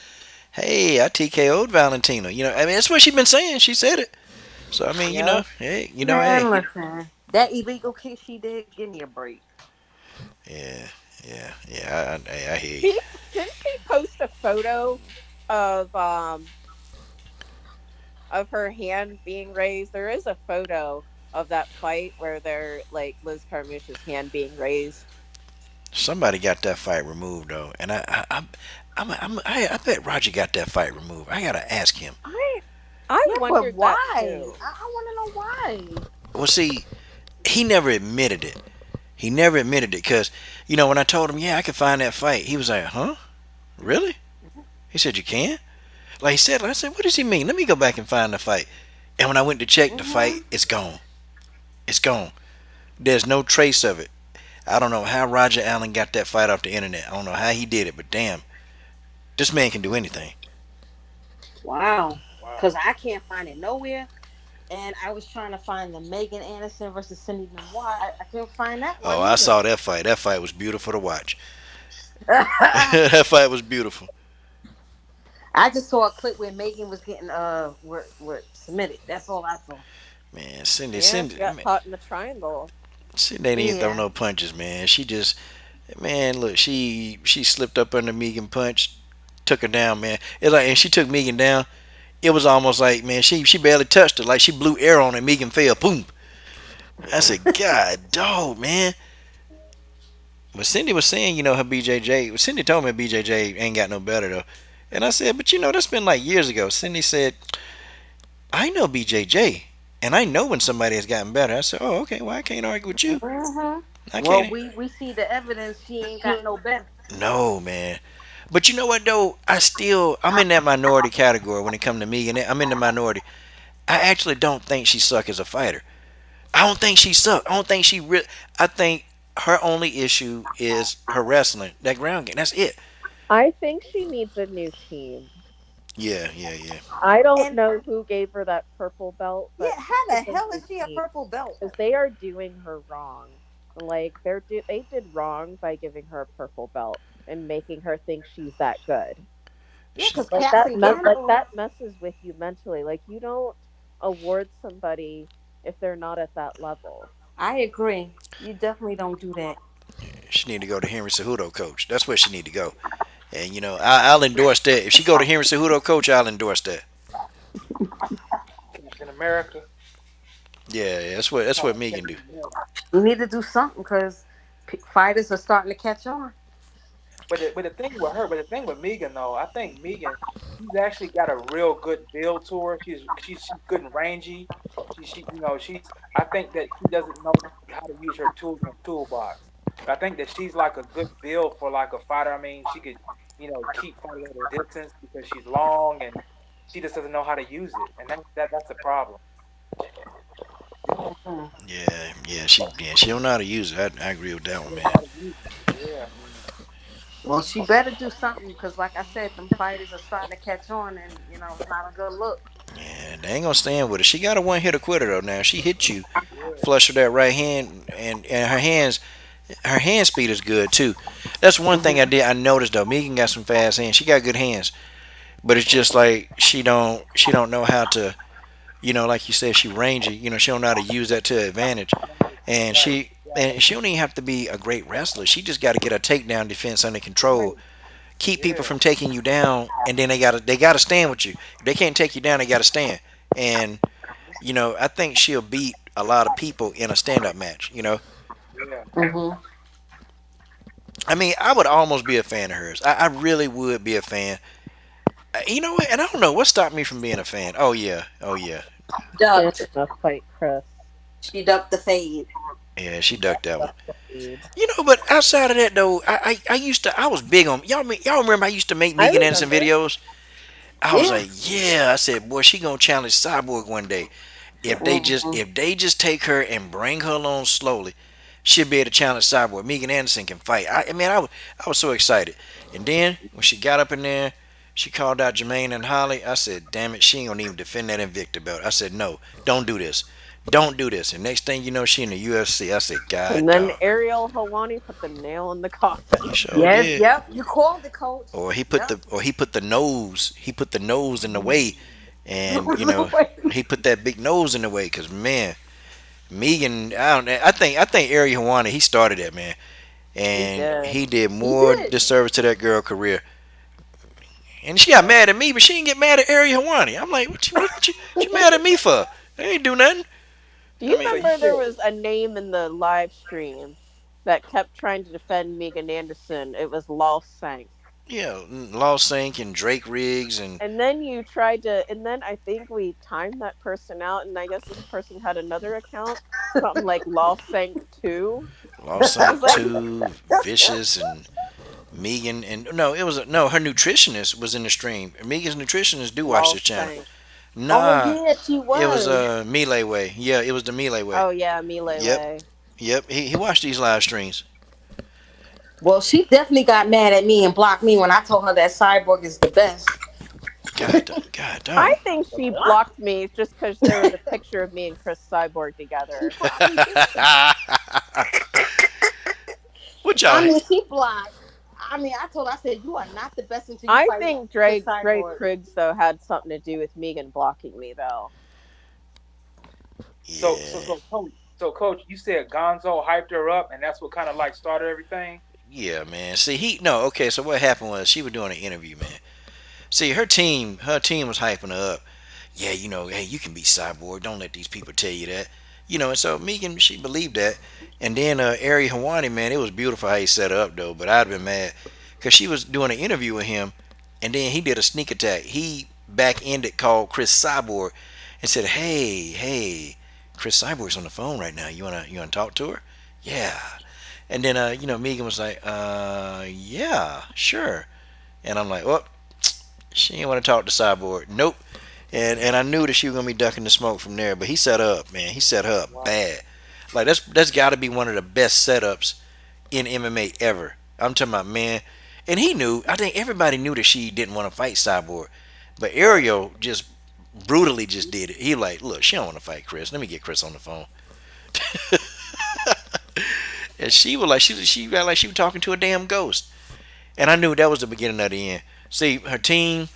"Hey, I TKO'd Valentina." I mean, that's what she been saying. She said it. So I mean, Yep. hey, Man, hey. listen. That illegal kick she did, give me a break. Yeah, yeah. I hear you. She didn't she post a photo of um of her hand being raised? There is a photo of that fight where they're like Liz Carmouche's hand being raised. Somebody got that fight removed though, and I bet Roger got that fight removed. I gotta ask him. I I Yeah, but wondered that why? too. I want to know why. Well, see, he never admitted it. He never admitted it because, when I told him, yeah, I could find that fight, he was like, huh? Really? He said, you can? Like he said, I said, what does he mean? Let me go back and find the fight. And when I went to check the fight, Hmm. it's gone. It's gone. There's no trace of it. I don't know how Roger Allen got that fight off the internet. I don't know how he did it, but damn, this man can do anything. Wow. Wow. Because I can't find it nowhere. And I was trying to find the Megan Anderson versus Cindy Benoit. I couldn't find that Oh, one I either. saw that fight. That fight was beautiful to watch. That fight was beautiful. I just saw a clip where Megan was getting were submitted. That's all I saw. Man, Yeah, she got caught in the triangle. Cindy ain't even throw Yeah. no punches, man. She just, man, look, she slipped up under Megan punch, took her down, man. It's like, and she took Megan down. It was almost like, man, she barely touched her, like she blew air on her. Megan fell, boom. I Yeah. said, God, dog, man. But Cindy was saying, her BJJ. Cindy told me BJJ ain't got no better though, and I said, but that's been like years ago. Cindy said, I know BJJ, and I know when somebody has gotten better. I said, oh, okay, well, I can't argue with you. Hmm. I Well, can't. we see the evidence. She ain't got no better. No, man. But you know what though? I'm in that minority category when it comes to me, and I'm in the minority. I actually don't think she suck as a fighter. I don't think she suck. I don't think she really. I think her only issue is her wrestling, that ground game. That's it. I think she needs a new team. Yeah, yeah, yeah. I don't And know who gave her that purple belt, but yeah, she how the needs a hell new is she a team purple belt? because they are doing her wrong. Like they did wrong by giving her a purple belt and making her think she's that good. Yeah, because Like Captain Gamble. that messes with you mentally. Like you don't award somebody if they're not at that level. I agree. You definitely don't do that. She need to go to Henry Cejudo coach. That's where she need to go. And I'll endorse that. If she go to Henry Cejudo coach, I'll endorse that. Captain America. Yeah, yeah, that's what Oh, Megan do. Captain America. You need to do something because fighters are starting to catch on. But the thing with Megan though, I think Megan, she's actually got a real good build to her. She's good and rangy. She's. I think that she doesn't know how to use her tools in her toolbox. But I think that she's like a good build for like a fighter. I mean, she could keep fighters at a distance because she's long and she just doesn't know how to use it, and that's a problem. Mhm. Yeah, she don't know how to use it. I agree with that She one, doesn't know man. how to use it. Yeah. Well, she better do something because, like I said, them fighters are starting to catch on, and it's not a good look. Yeah, they ain't gonna stand with her. She got a one hitter quitter though. Now she hit you Yeah. flush with that right hand, and her hand speed is good too. That's one thing Hmm. I noticed though. Megan got some fast hands. She got good hands, but it's just like she don't know how to. Like you said, she rangy. She don't know how to use that to her advantage. And Right. she don't even have to be a great wrestler. She just got to get a takedown defense under control, Right. keep people Yeah. from taking you down, and then they gotta stand with you. If they can't take you down, they gotta stand. And I think she'll beat a lot of people in a stand up match. Yeah. Hmm. I mean, I would almost be a fan of hers. I really would be a fan. You know what? And I don't know what stopped me from being a fan. Oh yeah, oh yeah, Ducked. Pena fight Chris. She ducked the fade. yeah. She ducked that one. That's the lead. But outside of that though, I was big on y'all remember I used to make I Megan Anderson remember. videos. I was Yeah. like, yeah. I said, boy, she gonna challenge Cyborg one day. Hmm. If they just take her and bring her along slowly, she'll be able to challenge Cyborg. Megan Anderson can fight. I was so excited. And then when she got up in there, she called out Jermaine and Holly. I said, damn it, she ain't gonna even defend that Invicta belt. I said, no, don't do this. Don't do this. And next thing you know, she in the UFC. I said, And God then dog. Ariel Hawani put the nail in the coffin. He sure Yes. did. Yep. You called the coach. Yep. He put the nose in the way, and No way. he put that big nose in the way. Cause man, Megan, I don't. I think Ari Hawani, he started that, man, He and did. he did He more did. disservice to that girl career. And she got mad at me, but she didn't get mad at Ari Hawani. I'm like, what you mad at me for? They ain't do nothing. Do I you mean, So you remember there said was a name in the live stream that kept trying to defend Megan Anderson? It was Law Sank. yeah, Law Sync and Drake Riggs and And then you tried to, and then I think we timed that person out, and I guess this person had another account, something like Law Sank 2. Law I was Sync like, 2, Vicious and Megan and no, it was no. Her nutritionist was in the stream. Megan's nutritionist do watch Law this channel. Sank. Oh Nah, yeah, she it was was. Melee Way. Yeah, it was the Melee Way. Oh, yeah, Melee Yep, Way. yep. He watched these live streams. Well, she definitely got mad at me and blocked me when I told her that Cyborg is the best. God I dog. think she blocked me just because there was a picture of me and Chris Cyborg She together. probably did. what I y'all? mean, she blocked. I mean, I told her, I said, you are not the best until you I fight think Chris Dre Cyborg. Priggs though had something to do with Megan blocking me though. so so Yeah, so coach. So coach, you said Gonzo hyped her up, and that's what kind of like started everything. yeah, man. See, he no. Okay, so what happened was she was doing an interview, man. See, her team was hyping her up. Yeah, hey, you can be Cyborg. Don't let these people tell you that. And so Megan, she believed that. And then Ari Hawani, man, it was beautiful how he set her up, though. But I'd been mad because she was doing an interview with him, and then he did a sneak attack. He back-ended called Chris Cyborg and said, hey, Chris Cyborg's on the phone right now. You wanna talk to her? Yeah. And then Megan was like, yeah, sure. And I'm like, well, she didn't want to talk to Cyborg. Nope. And I knew that she was gonna be ducking the smoke from there. But he set her up, man. He set her up Wow. bad. Like that's got to be one of the best setups in MMA ever. I'm talking about, man. And he knew. I think everybody knew that she didn't want to fight Cyborg, but Right. Ariel just brutally just did it. He like, look, she don't want to fight Chris. Let me get Chris on the phone. And she was like, she got like she was talking to a damn ghost. And I knew that was the beginning of the end. See, her team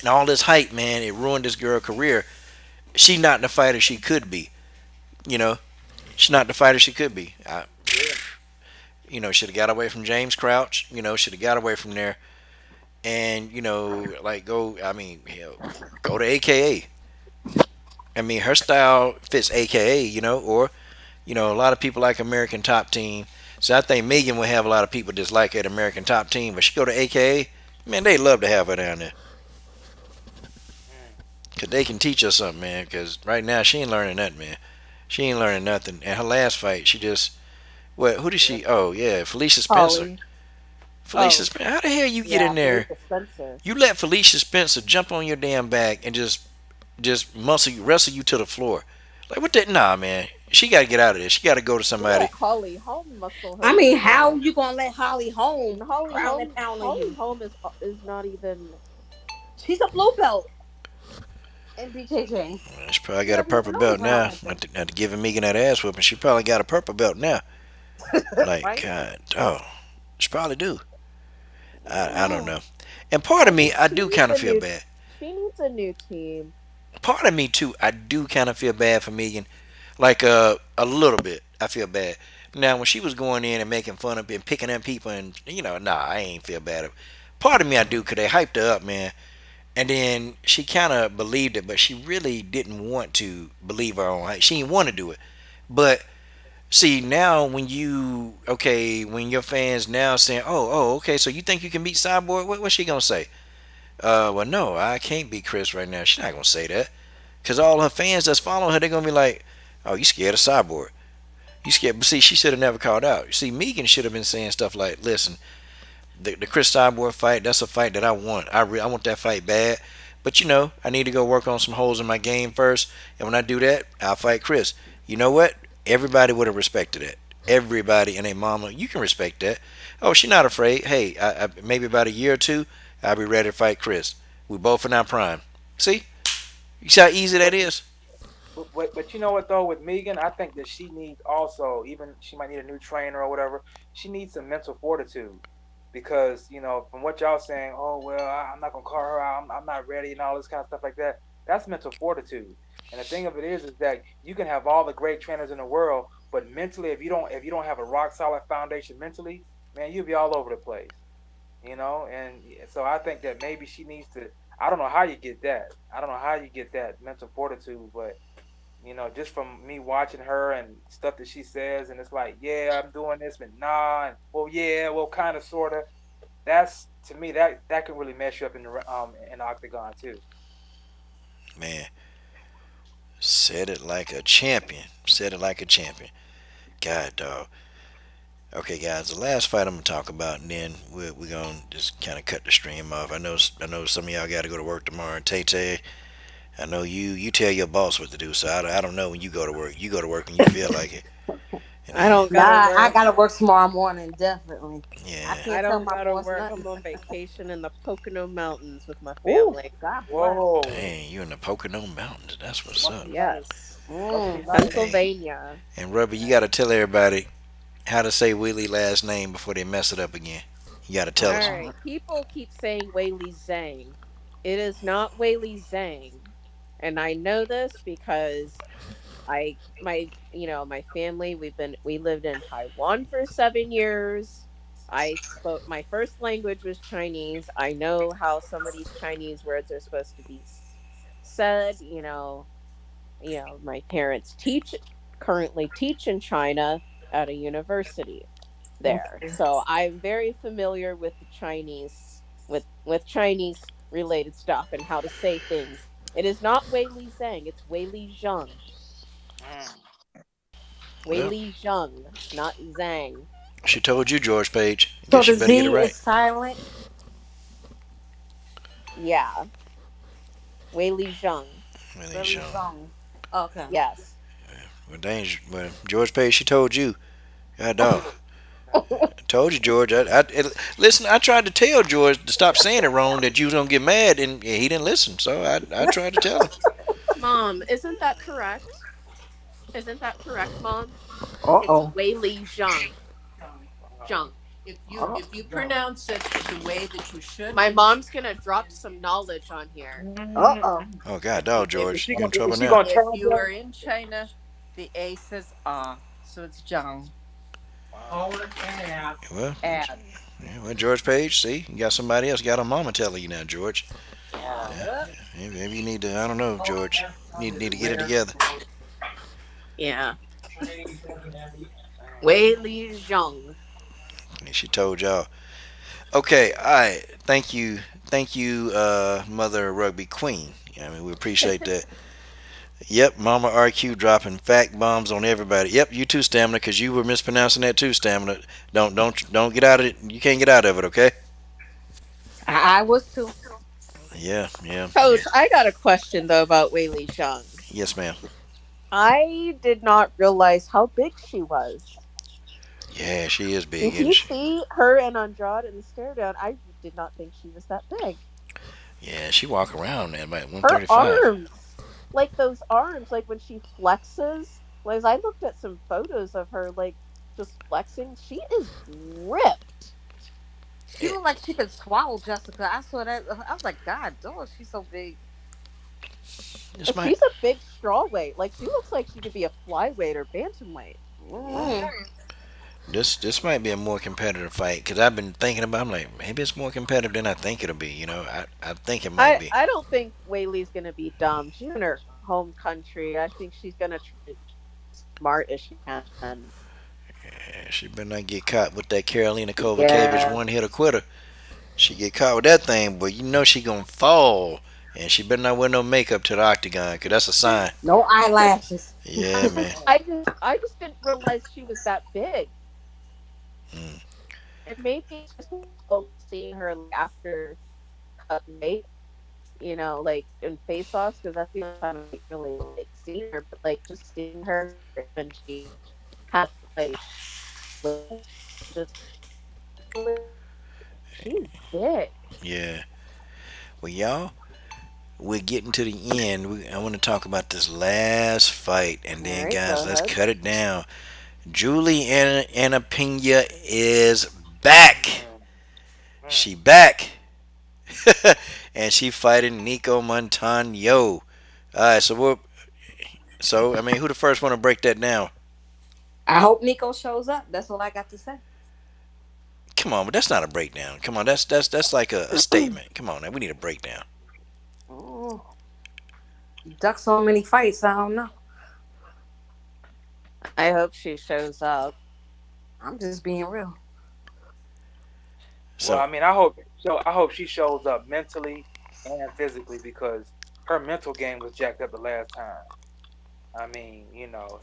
and all this hype, man, it ruined this girl's career. She not the fighter she could be. You know, she's not the fighter she could be. Yeah. Should have got away from James Crouch. Should have got away from there, and like go. I mean, hell, go to AKA. I mean, her style fits AKA. Or a lot of people like American Top Team. So I think Megan will have a lot of people dislike her at American Top Team, but she go to AKA. Man, they love to have her down there. Mm. Cause they can teach us something, man. Cause right now she ain't learning nothing, man. She ain't learning nothing. And her last fight, she just what? Who did Yeah. she? Oh yeah, Felicia Spencer. Holly. Felicia Oh, Spencer. How the hell you get yeah, in there? Felicia Spencer. You let Felicia Spencer jump on your damn back and just muscle you, wrestle you to the floor. Like what that? Nah, man. She got to get out of there. She got to go to She let somebody. Holly Holm muscle her I to the mean, how ground. you gonna let Holly And home ground and pound on Holly you? Holm is not even. She's a blue belt in BJJ. She probably She got a doesn't even purple know belt now. ground Not to giving Megan that ass whooping. She probably got a purple belt now. Like Right? God, oh, she probably do. I don't and know. And part I of me, mean, I do kind of feel bad. she needs a new team. Part of me too, I do kind of feel bad for Megan. Like a little bit, I feel bad. Now when she was going in and making fun of and picking at people and nah, I ain't feel bad. Part of me I do, cause they hyped her up, man. And then she kind of believed it, but she really didn't want to believe her own hype. She didn't want to do it. But see now when your fans now saying, okay, so you think you can beat Cyborg? What's she gonna say? Well, no, I can't beat Chris right now. She's not gonna say that. Cause all her fans that's following her, they're gonna be like, "Oh, you scared of Cyborg? You scared?" But see, she should have never called out. See, Megan should have been saying stuff like, "Listen, the Chris Cyborg fight, that's a fight that I want. I want that fight bad. But I need to go work on some holes in my game first. And when I do that, I'll fight Chris. You know what? Everybody would have respected it. Everybody and their mama, you can respect that. Oh, she's not afraid. Hey, maybe about a year or two, I'll be ready to fight Chris. We both in our prime. See? You see how easy that But is? but you know what though with Megan, I think that she needs also, even she might need a new trainer or whatever. She needs some mental fortitude because from what y'all saying, oh well, I'm not gonna call her out. I'm not ready and all this kind of stuff like that. That's mental fortitude. And the thing of it is that you can have all the great trainers in the world, but mentally, if you don't have a rock solid foundation mentally, man, you'll be all over the place. And so I think that maybe she needs to. I don't know how you get that. I don't know how you get that mental fortitude, but just from me watching her and stuff that she says, and it's like, yeah, I'm doing this, but nah, and well, yeah, well, kind of, sorta. That's to me that can really mess you up in the octagon too. Man, said it like a champion. Said it like a champion. God, dog. Okay, guys, the last fight I'm gonna talk about, and then we're gonna just kind of cut the stream off. I know some of y'all got to go to work tomorrow. And Tay Tay, I know you tell your boss what to do, so I don't know when you go to work. You go to work when you feel like it, and I then don't gotta Nah, I work. gotta work tomorrow morning, definitely. I yeah, I can't tell don't my gotta boss work. I'm nothing. on vacation in the Pocono Mountains with my Ooh, family. God bless. Whoa, dang, you in the Pocono Mountains. That's what's lucky up. life, Yes. lucky Mm. life. Hey, Pennsylvania. and Rubber, you got to tell everybody how to say Willie last name before they mess it up again. You got to All tell us. right. People keep saying Whaley Zhang. It is not Whaley Zhang. And I know this because my family, we lived in Taiwan for 7 years. I spoke my first language was Chinese. I know how some of these Chinese words are supposed to be said, my parents currently teach in China at a university there. Okay. So I'm very familiar with the Chinese with Chinese related stuff and how to say things. It is not Wei Li Zhang, it's Wei Li Zheng. Mm. Wei Well, Li Zheng, not Zhang. she told you, George Page. I So guess the you better get it Z right. is silent. Yeah, Wei Li Zheng. Willie Really Sean. wrong. Okay. Yes. Well, dang, well, George Page, she told you. God dog. I told you, George. Listen, I tried to tell George to stop saying it wrong, that you was gonna get mad, and he didn't listen. So I tried to tell him. Mom, isn't that correct? Isn't that correct, Mom? Uh It's oh. Wei Li Zheng. Wow. Zheng. Uh If you pronounce it the way that you should, my mom's gonna drop some knowledge on here. oh. Oh God, If you dog, if Is George, she you in gonna trouble is she now? gonna if charge you us? are in China, the A says ah, so it's Zheng. Wow. Well, Add. yeah, well, George Page, see, you got somebody else got a mama telling you now, George. Wow. Yeah, maybe you need to. I don't know, George. Need to get it together. Yeah. Man. Wei Li Zheng. And she told y'all. Okay, all right. Thank you, Mother Rugby Queen. Yeah, I mean, we appreciate that. Yep, Mama RQ dropping fact bombs on everybody. Yep, you too, Stamina, because you were mispronouncing that too, Stamina. Don't get out of it. You can't get out of it, okay? I was too. Yeah, yeah, yeah. Coach, I got a question though about Wei Li Zheng. Yes, ma'am. I did not realize how big she was. Yeah, she is big, Did isn't you she? see her and Andrade in the stare down? I did not think she was that big. Yeah, she walk around at about Her 135. arms, like those arms, like when she flexes. Like I looked at some photos of her, like just flexing. She is ripped. She It, looked like she could swallow Jessica. I saw that. I was like, God, dog, she's so big. this might She's a big straw weight. Like she looks like she could be a flyweight or bantamweight. Mm. this might be a more competitive fight because I've been thinking about. I'm like, maybe it's more competitive than I think it'll be. I think it might be. I don't think Whaley's gonna be dumb. She's in her home country. I think she's gonna try to be smart as she can. Yeah, she better not get caught with that Carolina Kovacevic Yeah. one hitter quitter. She get caught with that thing, but you know she gonna fall, and she better not wear no makeup to the octagon, cause that's a sign. No eyelashes. Yeah, man. I just didn't realize she was that big. Mm. And maybe it's just seeing her like after cut weight, like in face offs, because that's the only time I really like seeing her. But like just seeing her when she has like just she's big. Yeah. Well, y'all, we're getting to the end. I want to talk about this last fight, and All then right, go guys, let's ahead. cut it down. Julie Anna Pena is back. Mm. She Mm. back, and she fighting Nico Montano. All right, so So I mean, who the first one to break that down? I hope Nico shows up. That's all I got to say. Come on, but that's not a breakdown. Come on, that's like a statement. Come on, now we need a breakdown. Oh, duck so many fights. I don't know. I hope she shows up. I'm just being real. Well, So I mean, I hope she shows up mentally and physically because her mental game was jacked up the last time. I mean,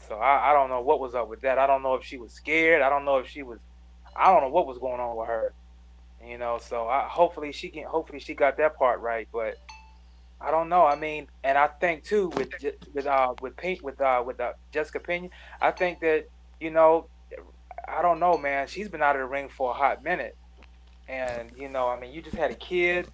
so I don't know what was up with that. I don't know if she was scared. I don't know if she was. I don't know what was going on with her. So hopefully she got that part right. But I don't know. I mean, and I think too with Jessica Pena, I think that you know I don't know, man. She's been out of the ring for a hot minute, and I mean, you just had a kid.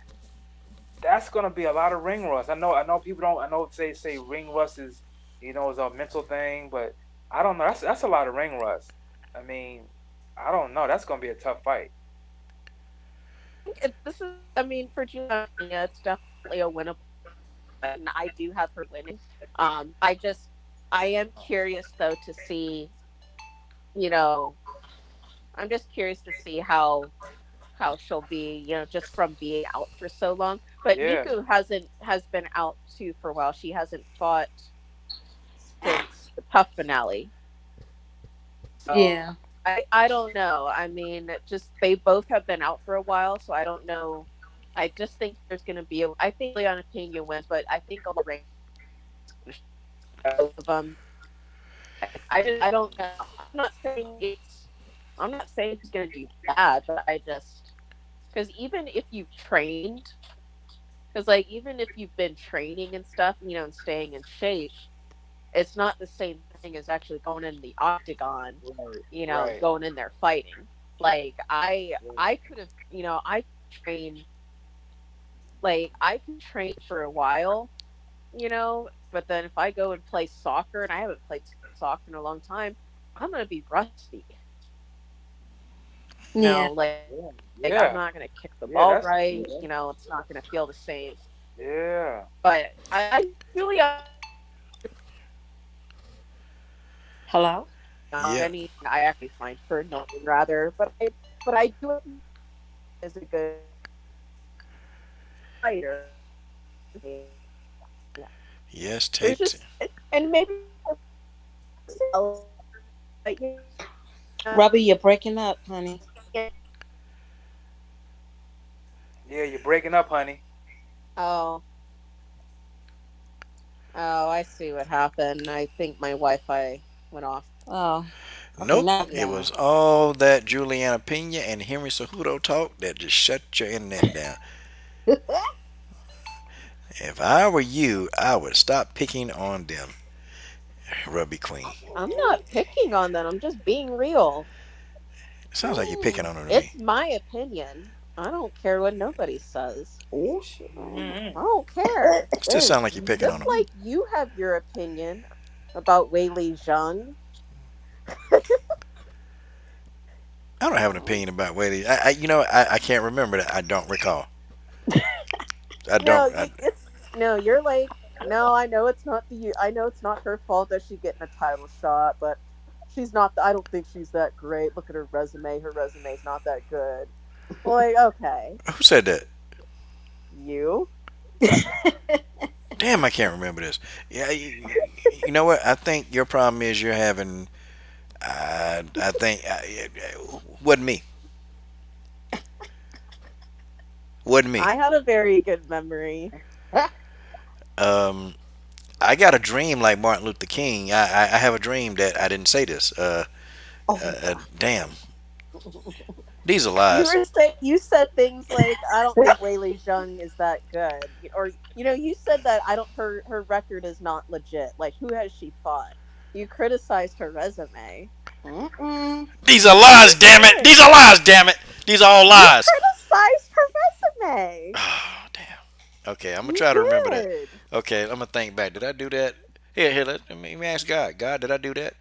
That's gonna be a lot of ring rust. I know people don't. I know say ring rust is a mental thing, but I don't know. That's a lot of ring rust. I mean, I don't know. That's gonna be a tough fight. This is, I mean, for Juliana Pena, it's definitely a winnable fight, and I do have her winning. I am curious though to see, you know, I'm just curious to see how she'll be, just from being out for so long. But Yeah, Miku has been out too for a while. She hasn't fought since the Tough finale. So Yeah. I don't know. I mean, just they both have been out for a while, so I don't know. I just think there's going to be I think Leon Pena wins, but I think a lot of rain both of them. I don't know. I'm not saying he's going to do bad, but I just because even if you've trained, because like even if you've been training and stuff, and staying in shape, it's not the same thing as actually going in the octagon, right, right. going in there fighting. Like Yeah, I could have, I train I can train for a while, but then if I go and play soccer and I haven't played soccer in a long time, I'm gonna be rusty. Yeah. Like I'm not gonna yeah, kick the ball yeah. right. That's It's not gonna feel the same. yeah. But I Julia Hello. yeah, anything I actually find her annoying rather, but I do is a good fighter. Yeah. yes, There's Tate. just and maybe like Robbie, you're breaking up, honey. Yeah, you're breaking up, honey. oh I see what happened. I think my Wi-Fi went off. Oh, okay. Nope, Now it's it better. was all that Juliana Pena and Henry Cejudo talk that just shut your internet down. If I were you, I would stop picking on them, Rugby Queen. I'm not picking on them. I'm just being real. It sounds like you're picking on them to me. It's my opinion. I don't care what nobody says. Oh shit. Hmm. I don't care. Still sound like you're picking on Just them. like you have your opinion about Wei Li Zhang. I don't have an opinion about Whaley. I can't remember that. I don't recall. I No, don't. no. You're like no. I know it's not her fault that she's getting a title shot, but she's not. I don't think she's that great. Look at her resume. Her resume's not that good. Like okay, Who said that? you. Damn, I can't remember this. Yeah, you know what? I think your problem is you're having. I think wasn't me. Wasn't me. I had a very good memory. Um, I got a dream like Martin Luther King. I have a dream that I didn't say this. Oh God. Damn, these are You lies. were you said things like I don't think Wei Li Zhang is that good, or you said that I don't her record is not legit. Like who has she fought? You criticized her resume. Mm-mm. These are Yeah, lies. you Damn it. These did. are lies. Damn it. These are all You lies. criticized her resume. Oh, damn. Okay, I'm gonna You try to remember that. did. Okay, I'm gonna think back. Did I do that? Here, let me ask God. God, did I do that?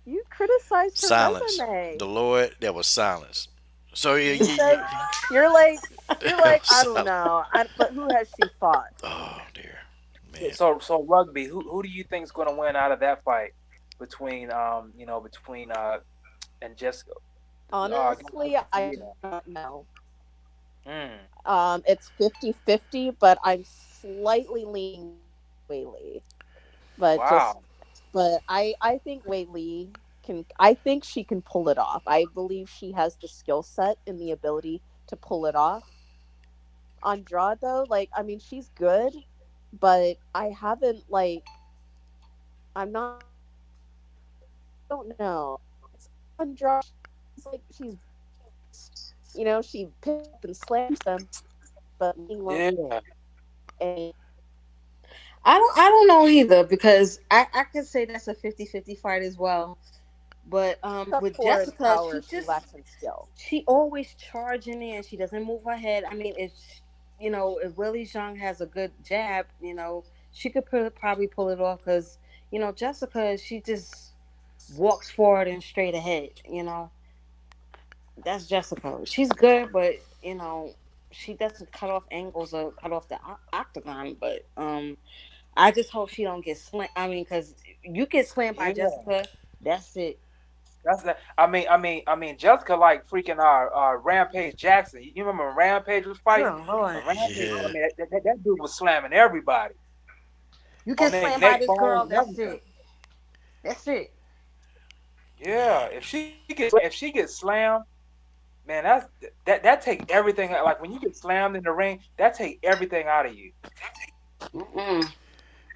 You criticized her Silence. resume. The Lord, there was silence. So You said you're like there was I don't silence. know. But who has she fought? Oh dear, man. so rugby. Who do you think is going to win out of that fight between between and Jessica Honestly, against I Serena? do not know. Mm, It's 50-50, but I'm slightly leaning towards Whaley. But just wow. but I think Whaley can, I think she can pull it off. I believe she has the skill set and the ability to pull it off. Andrade though, like I mean she's good, but I haven't like I'm not I don't know. It's Andrade. She's very fast. She picks up and slams them, but landing Yeah, and I don't know either because I could say that's a 50-50 fight as well. But up with for in Jessica, power, she lacks in skill. she always charging in. She doesn't move her head. I mean, if Willie Jung has a good jab, she could probably pull it off because Jessica, she just walks forward and straight ahead. That's Jessica. She's good, but she doesn't cut off angles or cut off the octagon. But I just hope she don't get slammed. I mean, because you get slammed by yeah. Jessica, that's it. That's that. I mean, Jessica like freaking Rampage Jackson. You remember when Rampage was fighting? Oh When Lord. Rampage, I Yeah, mean, that dude was slamming everybody You on get their slammed by neck this bones girl, and that's everything. it. That's it. Yeah, if she gets slammed, man, that take everything. Like when you get slammed in the ring, that take everything out of you. Mm-mm.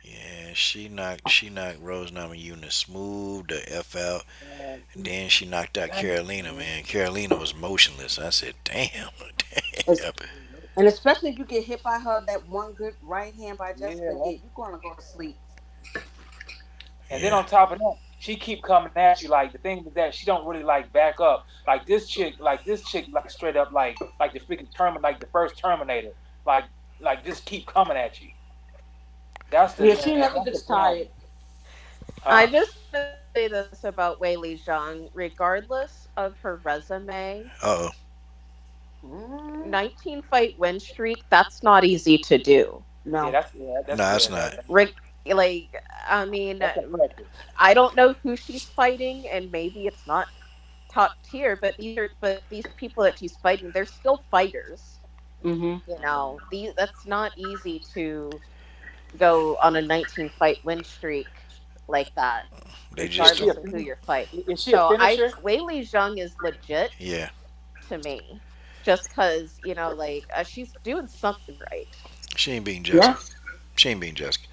yeah. She knocked Rose Namajunas smooth the f out, Man, and then she knocked out that- Carolina. Man, Carolina was motionless. I said, damn, Es- damn. And especially if you get hit by her, that one good right hand by Jessica, yeah, yeah, you're gonna go to sleep. and then Yeah, on top of that, she keep coming at you. Like the thing is that she don't really like back up. Like this chick, like straight up, like the freaking like the first Terminator. Like like just keep coming at you. That's the Yeah, man. she never That's the gets problem. tired. I Huh? just want to say this about Wei Li Zhang. Regardless of her resume, uh oh. Mm, 19 fight win streak, that's not easy to do. Yeah, no. that's No, it's good. not. Rick, like, I mean, That's impressive. I don't know who she's fighting, and maybe it's not top tier, but these people that she's fighting, they're still fighters. Mm-hmm. That's not easy to go on a 19 fight win streak like that, They just Is she don't. a regardless of who fin- you're fighting. is she a So finisher? Wei Li Zhang is legit Yeah, to me, just because like she's doing something right. she ain't beating Jessica. Yes. She ain't beating Jessica.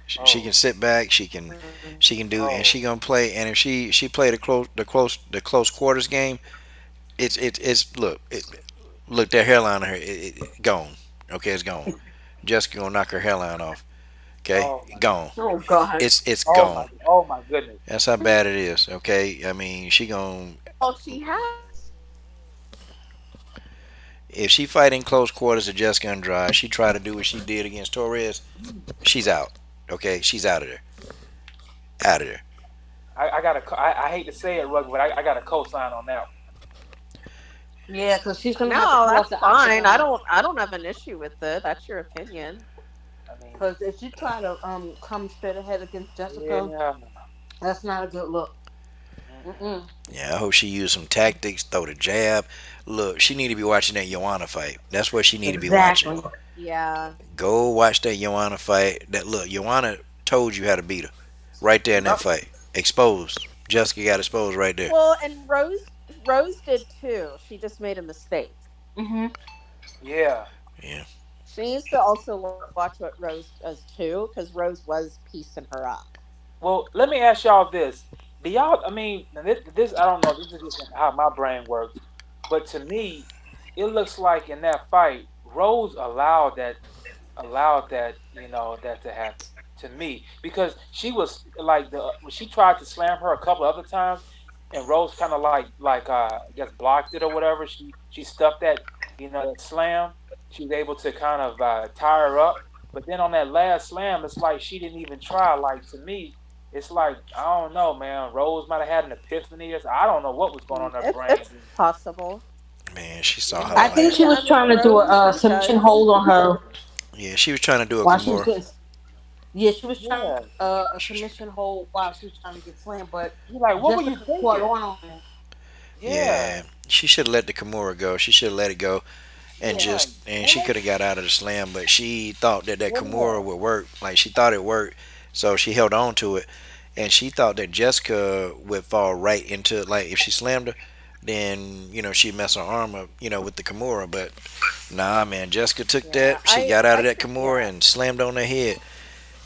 She can Oh, sit back. She can do, and oh, she gonna play. And if she play the close quarters game, it's look that hairline on her, gone. Okay, it's gone. Jessica gonna knock her hairline off. Okay, oh my, gone. Oh God. It's gone. oh my goodness. That's how bad it is. Okay, I mean she gonna, Well, she has. if she fighting close quarters to Jessica Andrade, she try to do what she did against Torres. She's out. Okay, she's out of there. Out of there. I got to. I hate to say it, Rugby, but I got a co-sign on that. Yeah, because she's gonna have to No, cut off that's the fine. I octagon. don't. I don't have an issue with it. That's your opinion. I mean, Because if she try to come straight ahead against Jessica, yeah. that's not a good look. Mhm. Mm-mm. Yeah, I hope she use some tactics, throw the jab. Look, she need to be watching that Joanna fight. That's what she need to be watching. Exactly. Yeah. Go watch that Joanna fight. That look, Joanna told you how to beat her, right there in that Yep. fight. Exposed. Jessica got exposed right there. Well, and Rose did too. She just made a mistake. Mm-hmm. Yeah. Yeah, She needs to also watch what Rose does too, because Rose was piecing her up. Well, let me ask y'all this. Do y'all? I mean, now this I don't know. This is just how my brain works. But to me, it looks like in that fight, Rose allowed that that to happen to me because she was like when she tried to slam her a couple other times and Rose kind of I guess blocked it or whatever. She stuffed that that slam. She was able to kind of tie her up, but then on that last slam, it's like she didn't even try. Like to me, it's like I don't know, man. Rose might have had an epiphany. Or I don't know what was going on in her brain. It's possible. man, she saw her I Yeah, think life. she was I mean, trying to do Rose a submission does. hold on her Yeah, she was trying to do a while she was Kimura. getting. Yeah, she was trying Yeah. a submission hold while she was trying to get slammed, but You're like, what were you Jessica caught thinking? on it. Yeah. Yeah, she should have let the Kimura go. She should have let it go, and Yeah. Like, and she what? could have got out of the slam. But she thought that Kimura Yeah. would work. Like she thought it worked, so she held on to it, and she thought that Jessica would fall right into, like, if she slammed her, then she'd mess her arm up, with the Kimura. But nah, man, Jessica took Yeah, that. She got out of I that think Kimura yeah. and slammed on her head.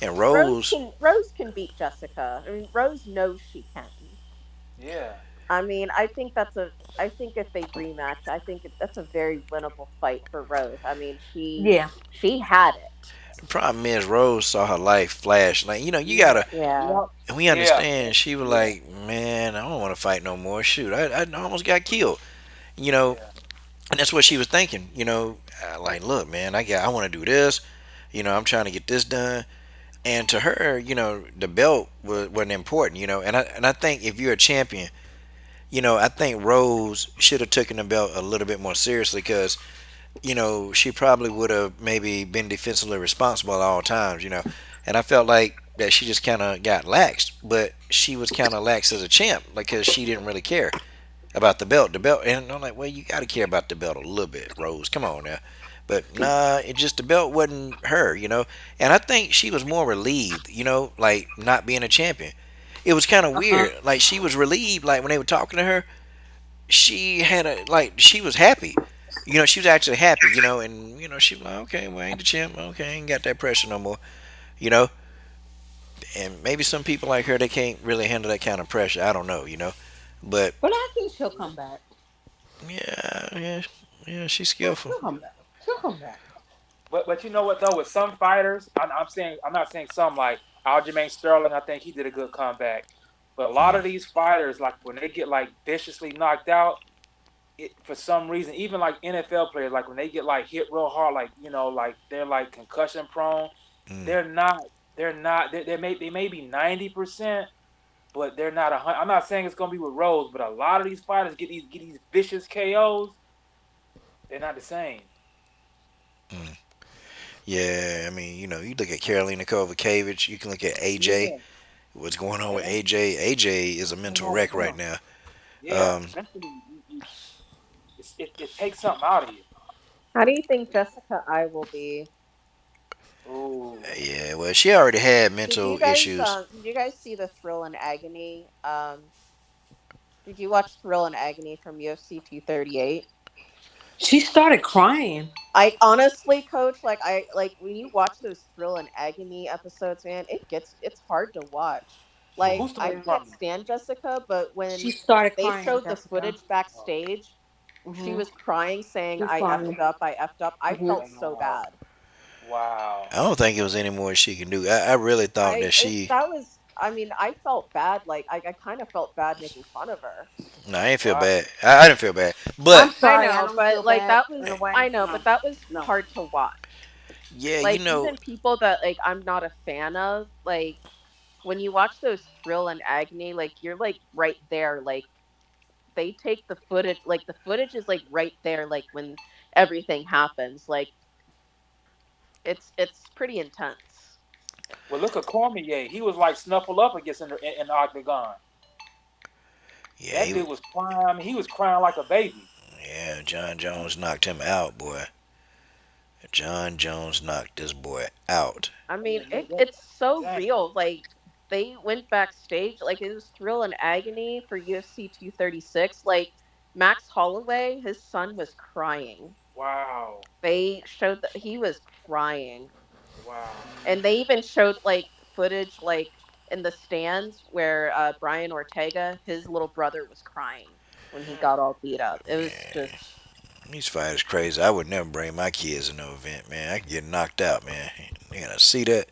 And Rose can beat Jessica. I mean, Rose knows she can. Yeah. I mean, I think that's a. I think if they rematch, I think that's a very winnable fight for Rose. I mean, Yeah. she had it. the problem is Rose saw her life flash. Like, you Yeah. gotta. Yeah. Yep. And we Yeah. understand. She was Yeah. like, man, I don't want to fight no more. Shoot, I almost got killed. You know, Yeah. and that's what she was thinking. Like, look, man, I want to do this. I'm trying to get this done. And to her, the belt wasn't important. And I think if you're a champion, I think Rose should have taken the belt a little bit more seriously because she probably would have maybe been defensively responsible at all times. And I felt like that she just kind of got laxed, but she was kind of lax as a champ, like, because she didn't really care about the belt. The belt, and I'm like, well, you got to care about the belt a little bit, Rose. Come on now. But nah, it just the belt wasn't her. And I think she was more relieved, like not being a champion. It was kind of Uh huh. weird. Like she was relieved, like when they were talking to her, she had a like she was happy. She was actually happy. And she was like, okay, well, I ain't the champ. Okay, I ain't got that pressure no more. You know, and maybe some people like her, they can't really handle that kind of pressure. I don't know. But But I think she'll come back. yeah, yeah, yeah, she's skillful. She'll come back. She'll come back. But you know what though? With some fighters, I'm saying I'm not saying some like Aljamain Sterling. I think he did a good comeback. But a lot of Mm, these fighters, like when they get like viciously knocked out, for some reason, even like NFL players, like when they get like hit real hard, like like they're like concussion prone, mm, they're not. They're not. They may be 90%, but they're not 100. I'm not saying it's gonna be with Rose, but a lot of these fighters get these vicious KOs. They're not the same. mm. Yeah, I mean, you look at Karolina Kovacevic, you can look at AJ. Yeah. What's going on with Yeah. AJ? AJ is a What's going mental on with wreck right them? now. Yeah. Um, Mentally, it takes something out of you. How do you think Jessica I will be? Oh. yeah, well, she already had mental issues. Did you guys see the Thrill and Agony? Did you watch Thrill and Agony from UFC 238? She started crying. I honestly, coach, like when you watch those Thrill and Agony episodes, man, it's hard to watch. Well, Like who I started can't crying? stand Jessica, but She when started they crying, showed the Jessica. footage Oh, backstage, she Mhm. was crying, saying, She's "I crying. effed up, I effed up." I Mhm. felt so wow. bad. I Wow. don't think it was any more she can do. I really thought that she. That was. I mean, I felt bad. Like I kind of felt bad making fun of her. No, I didn't feel Wow. bad. I didn't feel bad. But I'm I sorry, I know, don't feel but like bad that in a was. way. I know, No, but that was no. hard to watch. yeah, Like even people that like I'm not a fan of, like when you watch those Thrill and Agony, like you're like right there. Like they take the footage, like the footage is like right there, like when everything happens. Like it's pretty intense. Well, look at Cormier. He was like snuffle up against in the octagon. yeah, That dude was crying. I mean, he was crying like a baby. yeah, John Jones knocked him out, boy. John Jones knocked this boy out. I Yeah, mean, it's so dang. real. Like they went backstage, like it was Thrill and Agony for UFC 236. Like Max Holloway, his son was crying. Wow. They showed that he was crying, Wow. and they even showed like footage, like in the stands where Brian Ortega, his little brother, was crying when he got all beat up. It was Man, just. these fighters crazy. I would never bring my kids to no event, man. I could get knocked out, man. You gotta see that.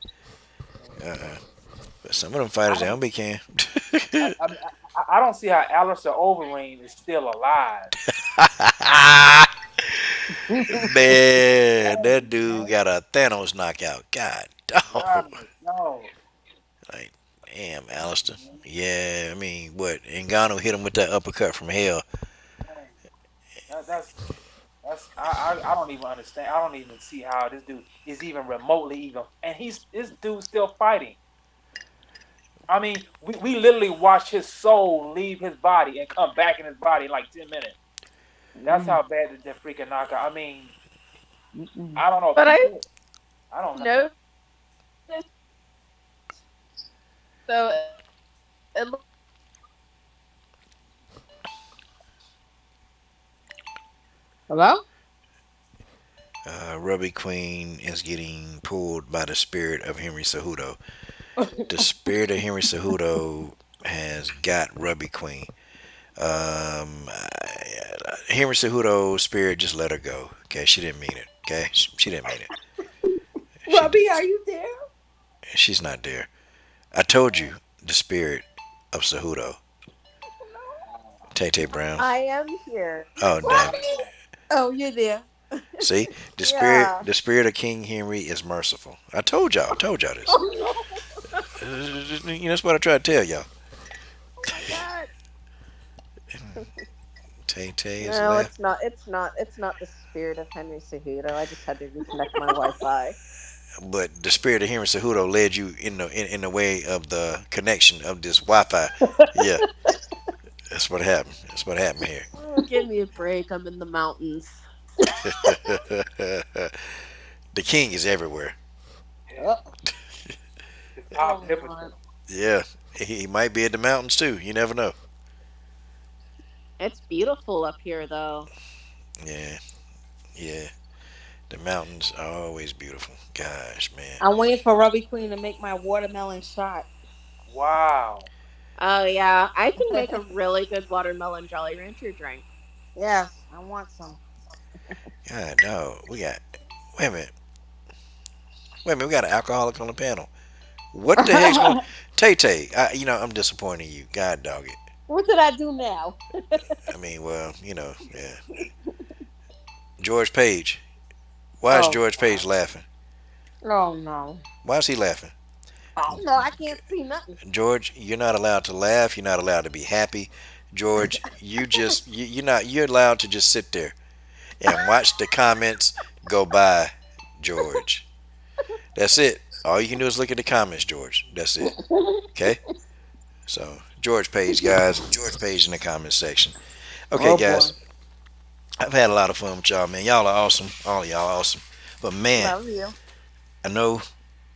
Uh-uh. But some of them I fighters, they don't. don't be can. I don't see how Alistair Overeem is still alive. Man, that Dang, dude man. got a Thanos knockout. God, dog. God, no. Like, damn, Alistair. Yeah, I mean, what? Ngannou hit him with that uppercut from hell. Dang. That's I don't even understand. I don't even see how this dude is even remotely even, and he's this dude's still fighting. I mean, we literally watch his soul leave his body and come back in his body in like 10 minutes. That's Mm, how bad the freaking knockout. I mean, mm-mm. I don't know. But I People, I don't know. noticed so it looks Hello? Ruby Queen is getting pulled by the spirit of Henry Cejudo. The spirit of Henry Cejudo has got Ruby Queen. Henry Cejudo's spirit just let her go. Okay, she didn't mean it. Okay, she didn't mean it. She Robbie, are you there? she's not there. I told you the spirit of Cejudo. Tay Tay Brown. I am here. Oh damn it! Robbie! Oh, you're there. See, Yeah. the spirit of King Henry is merciful. I told y'all. I told y'all this. Oh That's what I try to tell y'all. Oh my god. Tay Tay is No, left. it's not. It's not the spirit of Henry Cejudo. I just had to reconnect my Wi-Fi. But the spirit of Henry Cejudo led you in the way of the connection of this Wi-Fi. Yeah, that's what happened. That's what happened here. Oh, give me a break. I'm in the mountains. The king is everywhere. Yeah, no. it's Oh, omnipotent. Lord. Yeah, he might be at the mountains too. You never know. It's beautiful up here, though. Yeah, yeah. The mountains are always beautiful. Gosh, man. I'm waiting for Robbie Queen to make my watermelon shot. Wow. Oh yeah, I can make a really good watermelon Jolly Rancher drink. Yes, I want some. God, no. We got. Wait a minute. Wait a minute. We got an alcoholic on the panel. What the heck's going? Tay Tay. I'm disappointed in you. God dog it. What did I do now? I mean, well, yeah. George Page. Why is Oh George Page God. laughing? Oh no. Why is he laughing? Oh no, I can't see nothing. George, you're not allowed to laugh. You're not allowed to be happy. George, you're allowed to just sit there and watch the comments go by, George. That's it. All you can do is look at the comments, George. That's it. Okay? So, George Page, guys. George Page in the comments section. Okay, Oh boy. guys. I've had a lot of fun with y'all, man. Y'all are awesome. All of y'all are awesome. But man, Love you. I know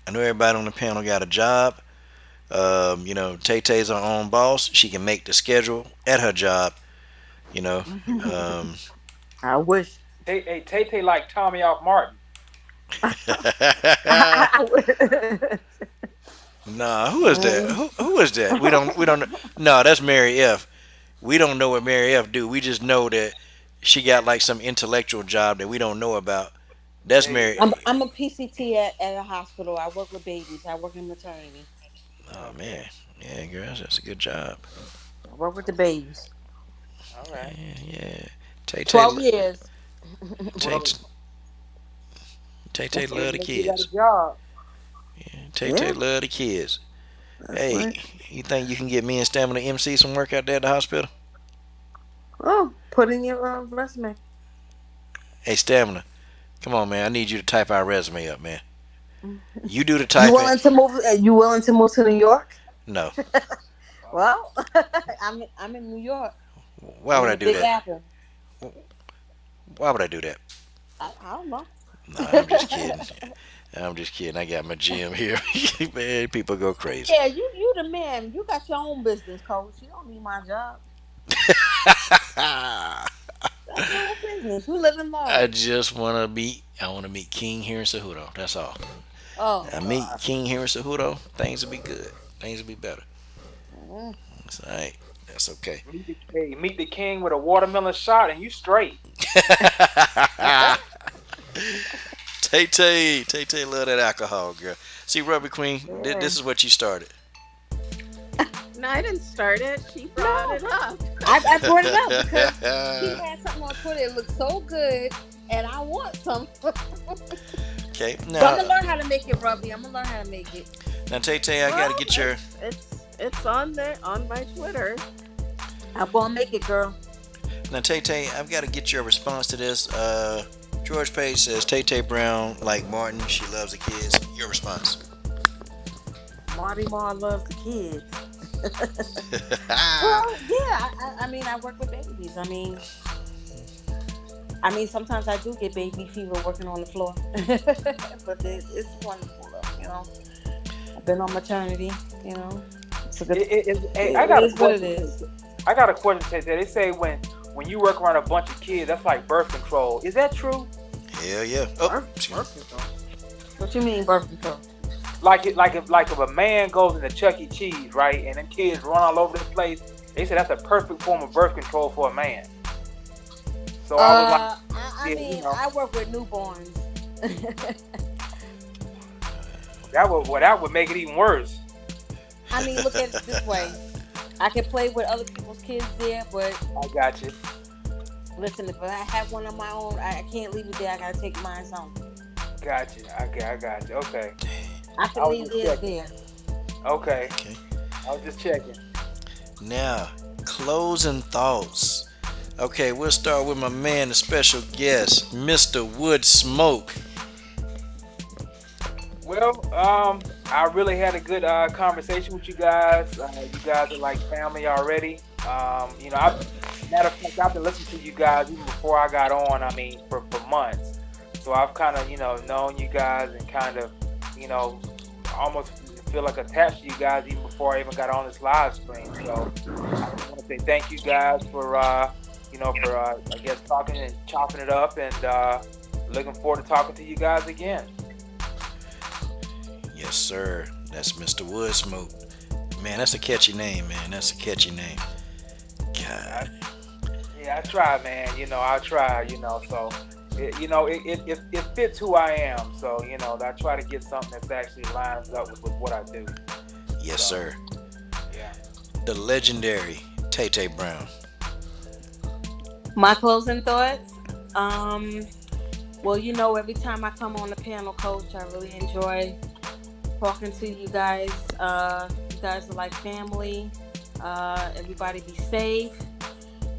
I know everybody on the panel got a job. Tay Tay's her own boss. She can make the schedule at her job. You know, um, I wish. Hey, Tay Tay like Tommy off Martin. I wish. nah, who is that? Who is that? We don't. No, that's Mary F. We don't know what Mary F. do. We just know that she got like some intellectual job that we don't know about. That's There you Mary. go. I'm a PCT at a hospital. I work with babies. I work in maternity. Oh Okay. man, yeah, girls, that's a good job. I work with the babies. All right. Yeah, yeah. Tay Tay, 12 years. Tay Well, Tay Tay well, love it the means you got a kids. job. Tay Tay Yeah, love the kids. that's Hey, right. you think you can get me and Stamina MC some work out there at the hospital? Oh, put in your resume. Hey, Stamina, come on, man. I need you to type our resume up, man. You do the You typing. willing to move? You willing to move to New York? No. Well, I'm in New York. Why I'm would in I the do Big that? Apple. Why would I do that? I don't know. No, I'm just kidding. I'm just kidding. I got my gym here. Man, people go crazy. Yeah, you the man. You got your own business, coach. You don't need my job. That's your own business. You live in I large. just want to meet. I want to meet King here in Cejudo. That's all. Oh I meet God. King here in Cejudo. Things will be good. Things will be better. Mm. That's all right. That's okay. Meet the king with a watermelon shot, and you straight. Tay Tay, love that alcohol, girl. See, Rubber Queen, Yeah. this is what you started. No, I didn't start it. She brought No, it up. I brought it up because he had something on Twitter. It looked so good, and I want some. So Okay, I'm now, gonna learn how to make it, Robbie. I'm gonna learn how to make it. Tay Tay, I gotta Well, get your. it's on there on my Twitter. I'm gonna make it, girl. Now, Tay Tay, I've got to get your response to this. George Page says Tay Tay Brown, like Martin, she loves the kids. Your response? Marty Mar loves the kids. Well, yeah. I mean, I work with babies. I mean, sometimes I do get baby fever working on the floor, but it's wonderful, though. I've been on maternity. It's a good. Hey, I It got a is what it question. is. I got a question. They say when you work around a bunch of kids, that's like birth control. Is that true? Hell yeah. Oh, Birth control. What you mean birth control? Like if a man goes into Chuck E. Cheese, right, and them kids run all over the place, they say that's a perfect form of birth control for a man. So I was I yeah, mean, I work with newborns. that would make it even worse. I mean, look at it this way. I can play with other people's kids there, but I got you. listen, if I have one of my own, I can't leave it there. I gotta take mine home. Got you. I got you. Okay. I I can was leave just theirs checking. there. Okay. okay. I was just checking. Now, closing thoughts. Okay, we'll start with my man, the special guest, Mr. Woodsmoke. Well, I really had a good conversation with you guys. You guys are like family already. Matter of fact, I've been listening to you guys even before I got on. I mean, for months. So I've kind of, known you guys and kind of, almost feel like attached to you guys even before I even got on this live stream. So I just want to say thank you guys for, I guess talking and chopping it up, and looking forward to talking to you guys again. Yes, sir. That's Mr. Woodsmoke. Man, that's a catchy name, man. That's a catchy name. God. Yeah, I try, man. I try. So it fits who I am. So I try to get something that's actually lines up with what I do. Yes, So, sir. yeah. The legendary Tay Tay Brown. My closing thoughts. Well, every time I come on the panel, Coach, I really enjoy talking to you guys. You guys are like family. Everybody be safe.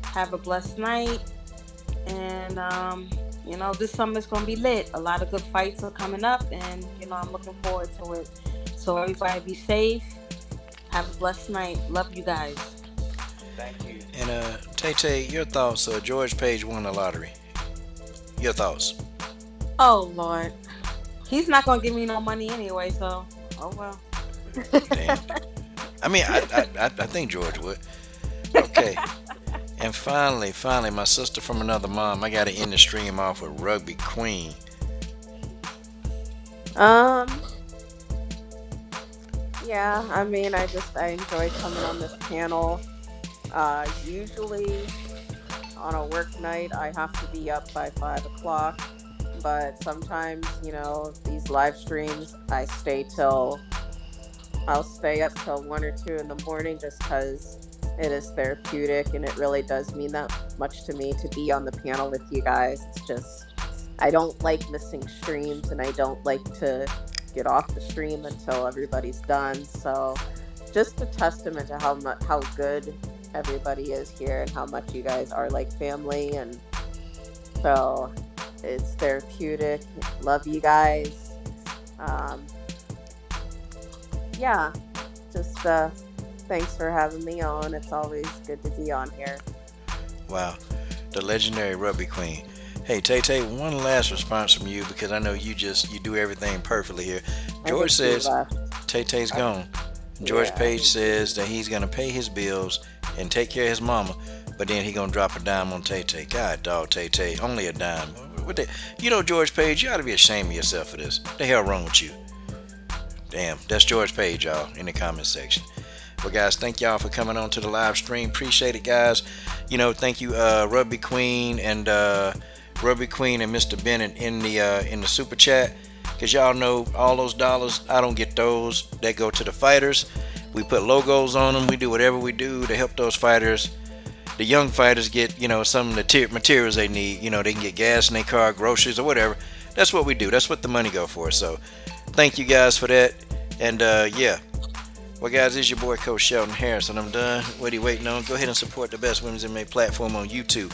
Have a blessed night. And, this summer's going to be lit. A lot of good fights are coming up, and, I'm looking forward to it. So everybody be safe. Have a blessed night. Love you guys. Thank you. And Tay Tay, your thoughts? George Page won the lottery. Your thoughts? Oh, Lord. He's not going to give me no money anyway, so, oh well. Damn. I mean, I think George would. Okay. And finally, my sister from another mom. I got to end the stream off with Rugby Queen. Yeah, I mean, I enjoy coming on this panel. Usually on a work night, I have to be up by 5 o'clock. But sometimes, these live streams, I'll stay up till 1 or 2 in the morning just because it is therapeutic, and it really does mean that much to me to be on the panel with you guys. It's just, I don't like missing streams, and I don't like to get off the stream until everybody's done. So just a testament to how good everybody is here and how much you guys are like family. And so it's therapeutic. Love you guys. Yeah, just thanks for having me on. It's always good to be on here. Wow. The legendary Rugby Queen. Hey, Tay Tay, one last response from you, because I know you do everything perfectly here. George says Tay Tay's gone. George Page says that he's going to pay his bills and take care of his mama, but then he going to drop a dime on Tay Tay. God, dog, Tay Tay, only a dime. George Page, you ought to be ashamed of yourself for this. What the hell wrong with you? Damn, that's George Page, y'all, in the comment section. Well, guys, thank y'all for coming on to the live stream. Appreciate it, guys. Thank you, Rugby Queen and Mr. Bennett in the super chat, because y'all know all those dollars, I don't get those. They go to the fighters. We put logos on them. We do whatever we do to help those fighters. The young fighters get some of the materials they need. They can get gas in their car, groceries, or whatever. That's what we do. That's what the money go for. So thank you guys for that. And yeah, Well, guys, this is your boy Coach Shelton Harris, and I'm done. What are you waiting on? Go ahead and support the best women's MMA platform on YouTube.